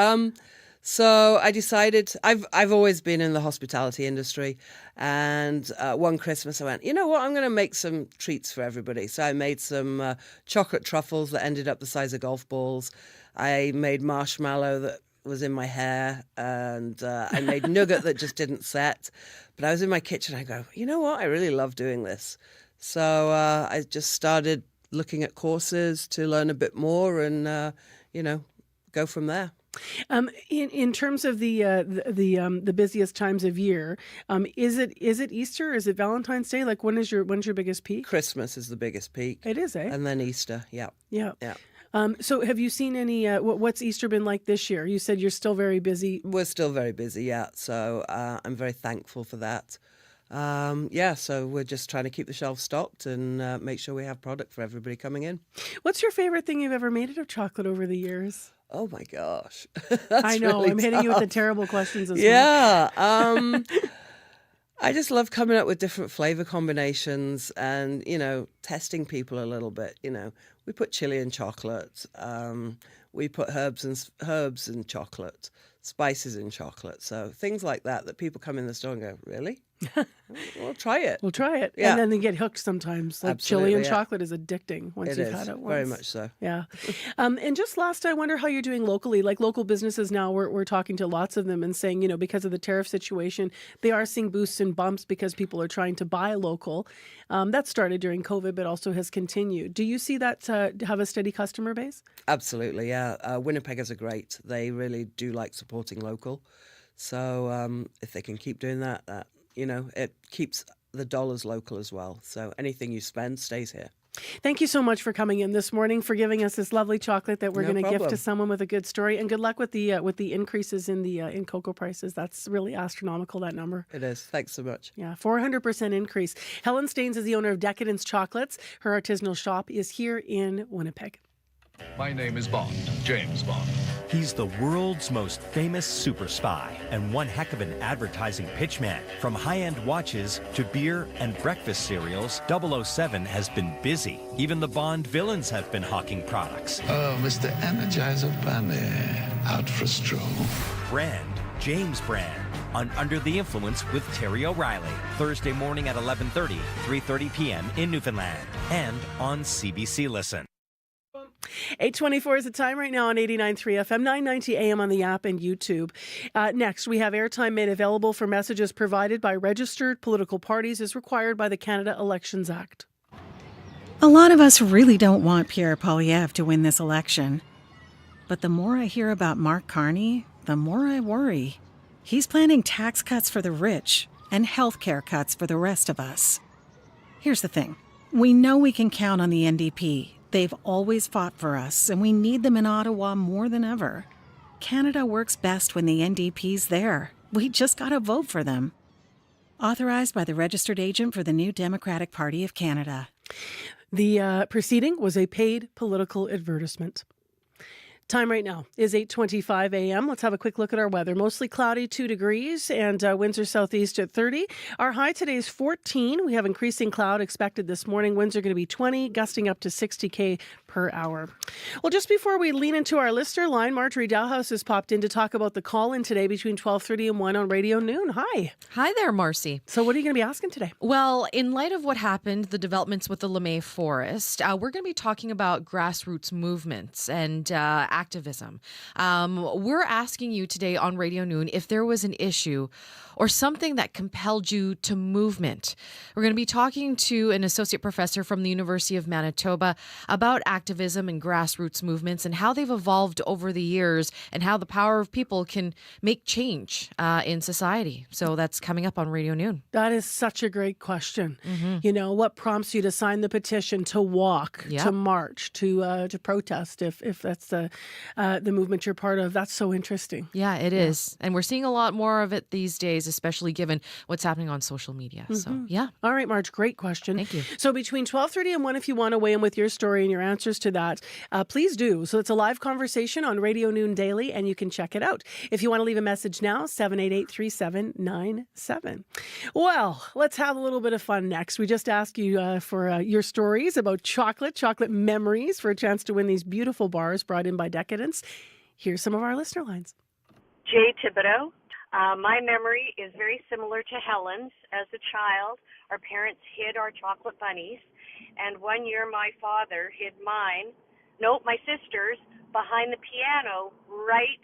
Speaker 5: So I decided, I've always been in the hospitality industry, and one Christmas I went, you know what, I'm going to make some treats for everybody. So I made some chocolate truffles that ended up the size of golf balls. I made marshmallow that was in my hair, and I made nougat that just didn't set. But I was in my kitchen, I go, you know what, I really love doing this. So I just started looking at courses to learn a bit more and, go from there.
Speaker 18: In terms of the busiest times of year, is it Easter? Is it Valentine's Day? Like when's your biggest peak?
Speaker 5: Christmas is the biggest peak.
Speaker 18: It is, eh?
Speaker 5: And then Easter, yeah.
Speaker 18: So have you seen any, what's Easter been like this year? You said you're still very busy.
Speaker 5: We're still very busy, yeah. So I'm very thankful for that. So we're just trying to keep the shelves stocked and make sure we have product for everybody coming in.
Speaker 18: What's your favorite thing you've ever made out of chocolate over the years?
Speaker 5: Oh my gosh.
Speaker 18: I know,
Speaker 5: really
Speaker 18: I'm hitting
Speaker 5: tough.
Speaker 18: you with the terrible questions as well.
Speaker 5: Yeah. I just love coming up with different flavor combinations and, testing people a little bit. We put chili in chocolate. We put herbs in chocolate, spices in chocolate. So things like that people come in the store and go, really? We'll try it.
Speaker 18: We'll try it.
Speaker 5: Yeah.
Speaker 18: And then they get hooked sometimes. Like
Speaker 5: Absolutely,
Speaker 18: Chilean
Speaker 5: yeah.
Speaker 18: chocolate is addicting once you've had it once.
Speaker 5: Very much so.
Speaker 18: Yeah. And just last, I wonder how you're doing locally. Like local businesses now, we're talking to lots of them and saying, because of the tariff situation, they are seeing boosts and bumps because people are trying to buy local. That started during COVID, but also has continued. Do you see that have a steady customer base?
Speaker 5: Absolutely, yeah. Winnipeggers are great. They really do like supporting local. So if they can keep doing that, it keeps the dollars local as well. So anything you spend stays here.
Speaker 18: Thank you so much for coming in this morning, for giving us this lovely chocolate that we're
Speaker 5: No
Speaker 18: going to gift
Speaker 5: problem.
Speaker 18: to someone with a good story, and good luck with the increases in cocoa prices. That's really astronomical, that number.
Speaker 5: It is. Thanks so much.
Speaker 18: Yeah, 400% increase. Helen Staines is the owner of Decadence Chocolates. Her artisanal shop is here in Winnipeg.
Speaker 13: My name is Bond, James Bond.
Speaker 15: He's the world's most famous super spy and one heck of an advertising pitchman. From high-end watches to beer and breakfast cereals, 007 has been busy. Even the Bond villains have been hawking products.
Speaker 13: Oh, Mr. Energizer Bunny, out for a stroll.
Speaker 15: Brand, James Brand, on Under the Influence with Terry O'Reilly. Thursday morning at 11:30, 3:30 p.m. in Newfoundland. And on CBC Listen.
Speaker 18: 8:24 is the time right now on 89.3 FM, 990 AM on the app and YouTube. Next, we have airtime made available for messages provided by registered political parties as required by the Canada Elections Act.
Speaker 11: A lot of us really don't want Pierre Poilievre to win this election. But the more I hear about Mark Carney, the more I worry. He's planning tax cuts for the rich and health care cuts for the rest of us. Here's the thing. We know we can count on the NDP. They've always fought for us, and we need them in Ottawa more than ever. Canada works best when the NDP's there. We just gotta vote for them. Authorized by the registered agent for the new Democratic Party of Canada.
Speaker 18: The proceeding was a paid political advertisement. Time right now is 8:25 a.m. Let's have a quick look at our weather. Mostly cloudy, 2 degrees, and winds are southeast at 30. Our high today is 14. We have increasing cloud expected this morning. Winds are going to be 20, gusting up to 60 km per hour. Well, just before we lean into our listener line, Marjorie Dowhouse has popped in to talk about the call-in today between 12:30 and 1 on Radio Noon. Hi.
Speaker 16: Hi there, Marcy.
Speaker 18: So what are you going to be asking today?
Speaker 16: Well, in light of what happened, the developments with the LeMay Forest, we're going to be talking about grassroots movements and activism. We're asking you today on Radio Noon if there was an issue or something that compelled you to movement. We're going to be talking to an associate professor from the University of Manitoba about activism and grassroots movements and how they've evolved over the years and how the power of people can make change in society. So that's coming up on Radio Noon.
Speaker 18: That is such a great question. Mm-hmm. What prompts you to sign the petition, to walk, to march, to protest, if that's the movement you're part of? That's so interesting.
Speaker 16: Yeah, it is. And we're seeing a lot more of it these days, especially given what's happening on social media.
Speaker 18: Mm-hmm.
Speaker 16: So, yeah.
Speaker 18: All right, Marge, great question.
Speaker 16: Thank you.
Speaker 18: So between 12:30 and 1, if you want to weigh in with your story and your answers to that, please do. So it's a live conversation on Radio Noon Daily, and you can check it out. If you want to leave a message now, 788-3797. Well, let's have a little bit of fun next. We just asked you for your stories about chocolate memories for a chance to win these beautiful bars brought in by Decadence. Here's some of our listener lines.
Speaker 21: Jay Thibodeau. My memory is very similar to Helen's. As a child, our parents hid our chocolate bunnies, and one year my father hid my sister's, behind the piano right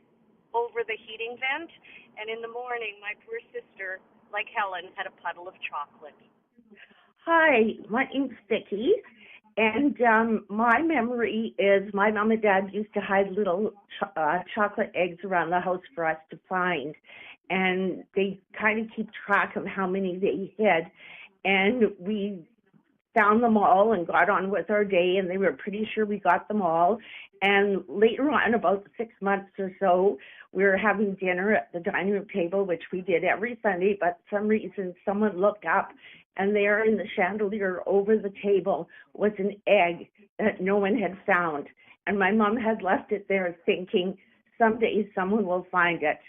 Speaker 21: over the heating vent, and in the morning my poor sister, like Helen, had a puddle of chocolate.
Speaker 22: Hi, my name's Vicki, and my memory is my mom and dad used to hide little chocolate eggs around the house for us to find, and they kind of keep track of how many they hid, and we found them all and got on with our day, and they were pretty sure we got them all. And later on, about 6 months or so, we were having dinner at the dining room table, which we did every Sunday, but for some reason someone looked up, and there in the chandelier over the table was an egg that no one had found. And my mom had left it there thinking someday someone will find it.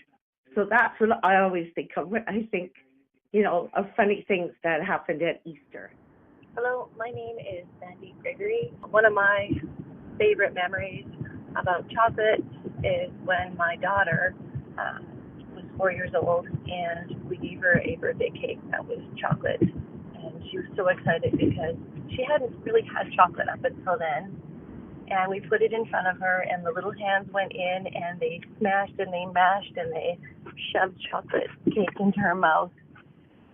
Speaker 22: So that's what I always think of when I think, of funny things that happened at Easter.
Speaker 23: Hello, my name is Sandy Gregory. One of my favorite memories about chocolate is when my daughter was 4 years old, and we gave her a birthday cake that was chocolate. And she was so excited because she hadn't really had chocolate up until then. And we put it in front of her, and the little hands went in, and they smashed and they mashed and they shoved chocolate cake into her mouth.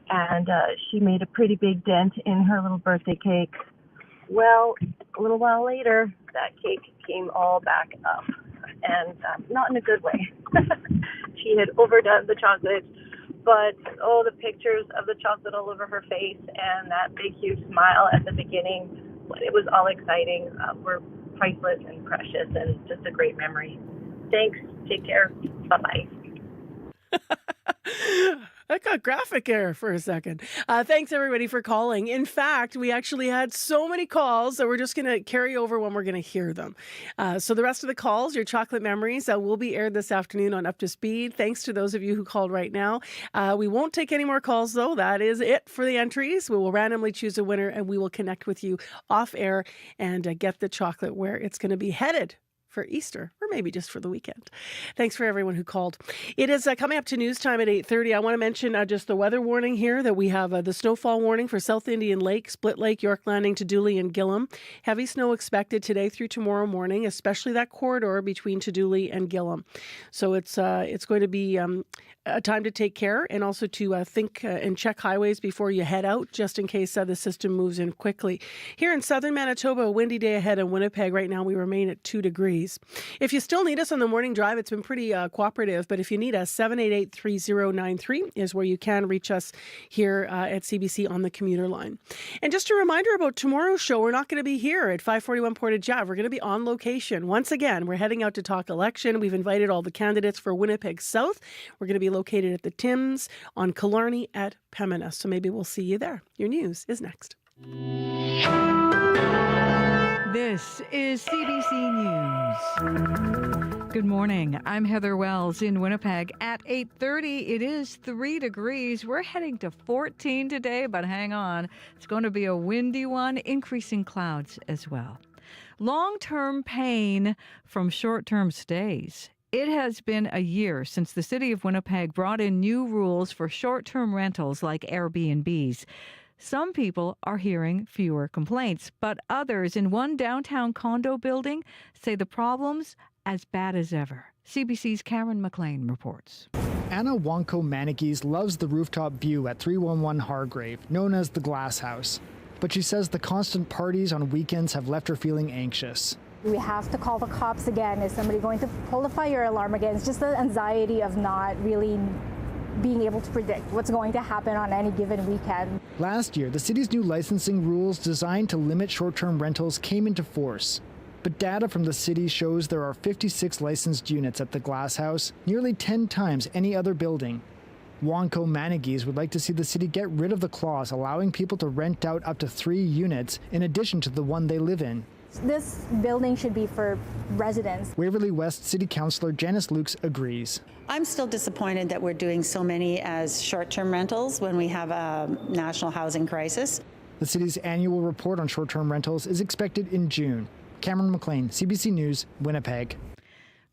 Speaker 23: And she made a pretty big dent in her little birthday cake. Well, a little while later, that cake came all back up, and not in a good way. She had overdone the chocolate, but the pictures of the chocolate all over her face and that big, huge smile at the beginning, it was all exciting. Were priceless and precious and just a great memory. Thanks. Take care. Bye-bye.
Speaker 18: I got graphic error for a second. Thanks, everybody, for calling. In fact, we actually had so many calls that we're just going to carry over when we're going to hear them. So the rest of the calls, your chocolate memories, will be aired this afternoon on Up to Speed. Thanks to those of you who called right now. We won't take any more calls, though. That is it for the entries. We will randomly choose a winner, and we will connect with you off air and get the chocolate where it's going to be headed for Easter, or maybe just for the weekend. Thanks for everyone who called. It is coming up to news time at 8:30. I want to mention just the weather warning here, that we have the snowfall warning for South Indian Lake, Split Lake, York Landing to Dooley and Gillam. Heavy snow expected today through tomorrow morning, especially that corridor between Dooley and Gillam. So it's going to be a time to take care, and also to think and check highways before you head out, just in case the system moves in quickly. Here in southern Manitoba, a windy day ahead in Winnipeg. Right now we remain at 2 degrees. If you still need us on the morning drive, it's been pretty cooperative, but if you need us, 788-3093 is where you can reach us here at CBC on the commuter line. And just a reminder about tomorrow's show, we're not going to be here at 541 Portage Ave. We're going to be on location. Once again, we're heading out to talk election. We've invited all the candidates for Winnipeg South. We're going to be located at the Tims on Killarney at Pembina. So maybe we'll see you there. Your news is next.
Speaker 19: This is CBC News. Good morning. I'm Heather Wells in Winnipeg. At 8:30, it is 3 degrees. We're heading to 14 today, but hang on. It's going to be a windy one, increasing clouds as well. Long-term pain from short-term stays. It has been a year since the city of Winnipeg brought in new rules for short-term rentals like Airbnbs. Some people are hearing fewer complaints, but others in one downtown condo building say the problem's as bad as ever. CBC's Karen McLean reports.
Speaker 1: Anna Wanko-Manikis loves the rooftop view at 311 Hargrave, known as the Glass House. But she says the constant parties on weekends have left her feeling anxious.
Speaker 4: We have to call the cops again. Is somebody going to pull the fire alarm again? It's just the anxiety of not really being able to predict what's going to happen on any given weekend.
Speaker 1: Last year, the city's new licensing rules designed to limit short-term rentals came into force. But data from the city shows there are 56 licensed units at the Glass House, nearly 10 times any other building. Wanko-Manikis would like to see the city get rid of the clause allowing people to rent out up to 3 units in addition to the one they live in.
Speaker 4: This building should be for residents.
Speaker 1: Waverley West City Councillor Janice Lukes agrees.
Speaker 8: I'm still disappointed that we're doing so many as short-term rentals when we have a national housing crisis.
Speaker 1: The city's annual report on short-term rentals is expected in June. Cameron McLean, CBC News, Winnipeg.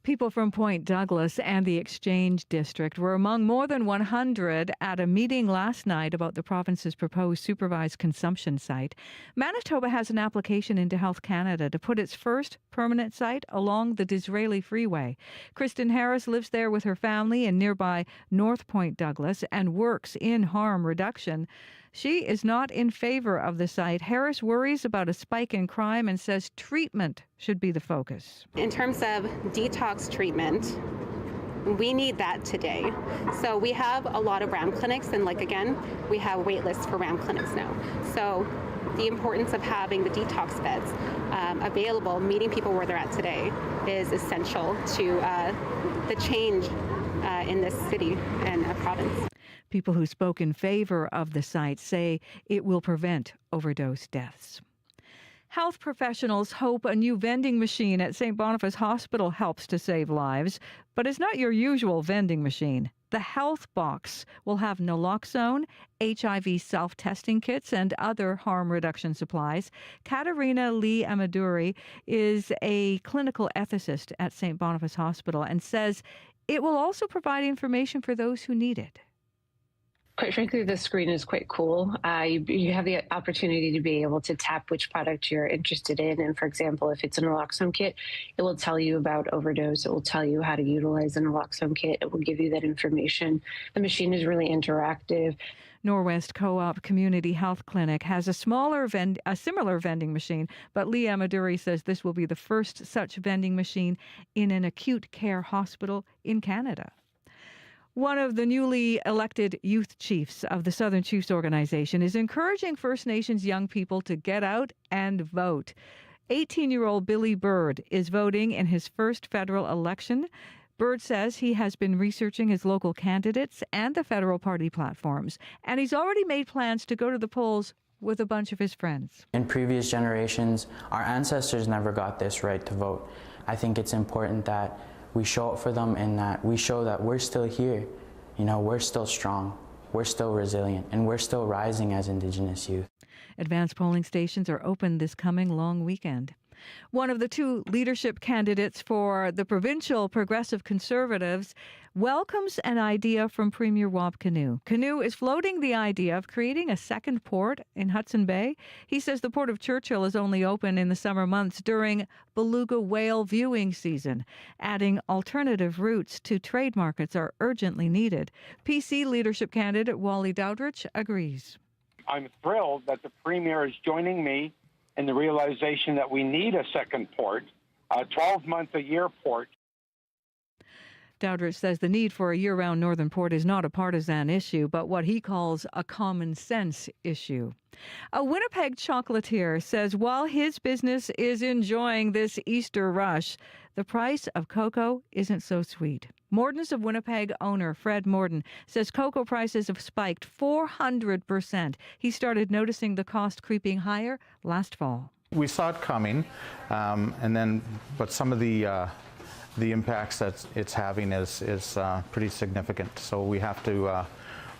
Speaker 19: People from Point Douglas and the Exchange District were among more than 100 at a meeting last night about the province's proposed supervised consumption site. Manitoba has an application into Health Canada to put its first permanent site along the Disraeli Freeway. Kristen Harris lives there with her family in nearby North Point Douglas and works in harm reduction. She is not in favor of the site. Harris worries about a spike in crime and says treatment should be the focus.
Speaker 24: In terms of detox treatment, we need that today. So we have a lot of RAM clinics, and we have wait lists for RAM clinics now. So the importance of having the detox beds available, meeting people where they're at today, is essential to the change in this city and province.
Speaker 19: People who spoke in favor of the site say it will prevent overdose deaths. Health professionals hope a new vending machine at St. Boniface Hospital helps to save lives, but it's not your usual vending machine. The Health Box will have naloxone, HIV self-testing kits, and other harm reduction supplies. Katerina Lee Amaduri is a clinical ethicist at St. Boniface Hospital and says it will also provide information for those who need it.
Speaker 9: Quite frankly, the screen is quite cool. You have the opportunity to be able to tap which product you're interested in. And for example, if it's an naloxone kit, it will tell you about overdose. It will tell you how to utilize a naloxone kit. It will give you that information. The machine is really interactive.
Speaker 19: Norwest Co-op Community Health Clinic has a similar vending machine, but Leah Maduri says this will be the first such vending machine in an acute care hospital in Canada. One of the newly elected youth chiefs of the Southern Chiefs Organization is encouraging First Nations young people to get out and vote. 18-year-old Billy Bird is voting in his first federal election. Bird says he has been researching his local candidates and the federal party platforms, and he's already made plans to go to the polls with a bunch of his friends.
Speaker 10: In previous generations, our ancestors never got this right to vote. I think it's important that we show up for them and that we show that we're still here. You know, we're still strong, we're still resilient, and we're still rising as Indigenous youth.
Speaker 19: Advanced polling stations are open this coming long weekend. One of the two leadership candidates for the provincial Progressive Conservatives welcomes an idea from Premier Wab Kinew. Kinew is floating the idea of creating a second port in Hudson Bay. He says the Port of Churchill is only open in the summer months during beluga whale viewing season. Adding alternative routes to trade markets are urgently needed. PC leadership candidate Wally Dowdrich agrees.
Speaker 12: I'm thrilled that the Premier is joining me in the realization that we need a second port, a 12-month-a-year port.
Speaker 19: Dowdrich says the need for a year-round northern port is not a partisan issue, but what he calls a common sense issue. A Winnipeg chocolatier says while his business is enjoying this Easter rush, the price of cocoa isn't so sweet. Morden's of Winnipeg owner Fred Morden says cocoa prices have spiked 400%. He started noticing the cost creeping higher last fall.
Speaker 14: We saw it coming, but some of the impacts that it's having is pretty significant. So we have to,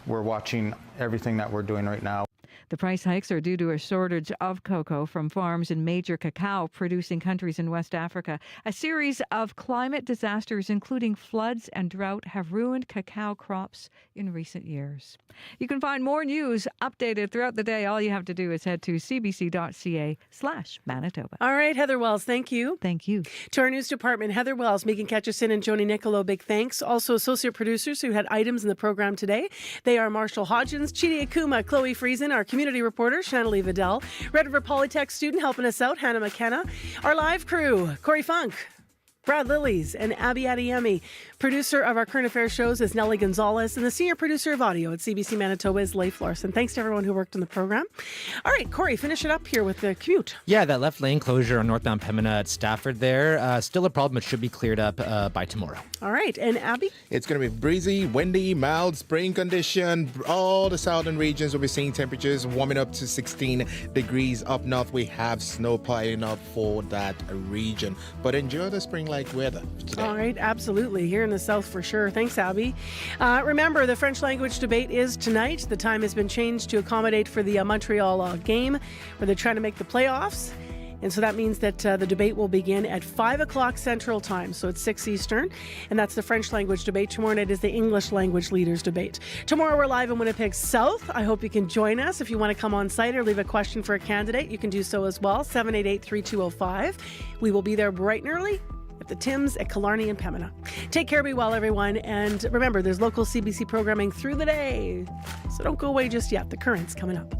Speaker 14: we're watching everything that we're doing right now.
Speaker 19: The price hikes are due to a shortage of cocoa from farms in major cacao-producing countries in West Africa. A series of climate disasters, including floods and drought, have ruined cacao crops in recent years. You can find more news updated throughout the day. All you have to do is head to cbc.ca/Manitoba.
Speaker 18: All right, Heather Wells, thank you.
Speaker 19: Thank you.
Speaker 18: To our news department, Heather Wells, Megan Ketchison, and Joni Nicolo, big thanks. Also, associate producers who had items in the program today. They are Marshall Hodgins, Chidi Akuma, Chloe Friesen, our community reporter, Shannalee Vidal, Red River Polytech student helping us out, Hannah McKenna, our live crew, Corey Funk, Brad Lillies, and Abby Adeyemi. Producer of our current affairs shows is Nellie Gonzalez, and the senior producer of audio at CBC Manitoba is Leif Larson. Thanks to everyone who worked on the program. All right, Corey, finish it up here with the commute.
Speaker 7: Yeah, that left lane closure on northbound Pembina at Stafford there. Still a problem. It should be cleared up by tomorrow.
Speaker 18: All right, and Abby?
Speaker 20: It's going to be breezy, windy, mild spring condition. All the southern regions will be seeing temperatures warming up to 16 degrees. Up north, we have snow piling up for that region. But enjoy the spring-like weather today.
Speaker 18: All right, absolutely. Here in the south for sure. Thanks, Abby. Remember, the French language debate is tonight. The time has been changed to accommodate for the Montreal game, where they're trying to make the playoffs. And so that means that the debate will begin at 5 o'clock Central Time, so it's 6 Eastern. And that's the French language debate. Tomorrow night is the English language leaders debate. Tomorrow we're live in Winnipeg South. I hope you can join us. If you want to come on site or leave a question for a candidate, you can do so as well. 788-3205. We will be there bright and early at the Tims at Killarney and Pembina. Take care, be well, everyone. And remember, there's local CBC programming through the day. So don't go away just yet. The Current's coming up.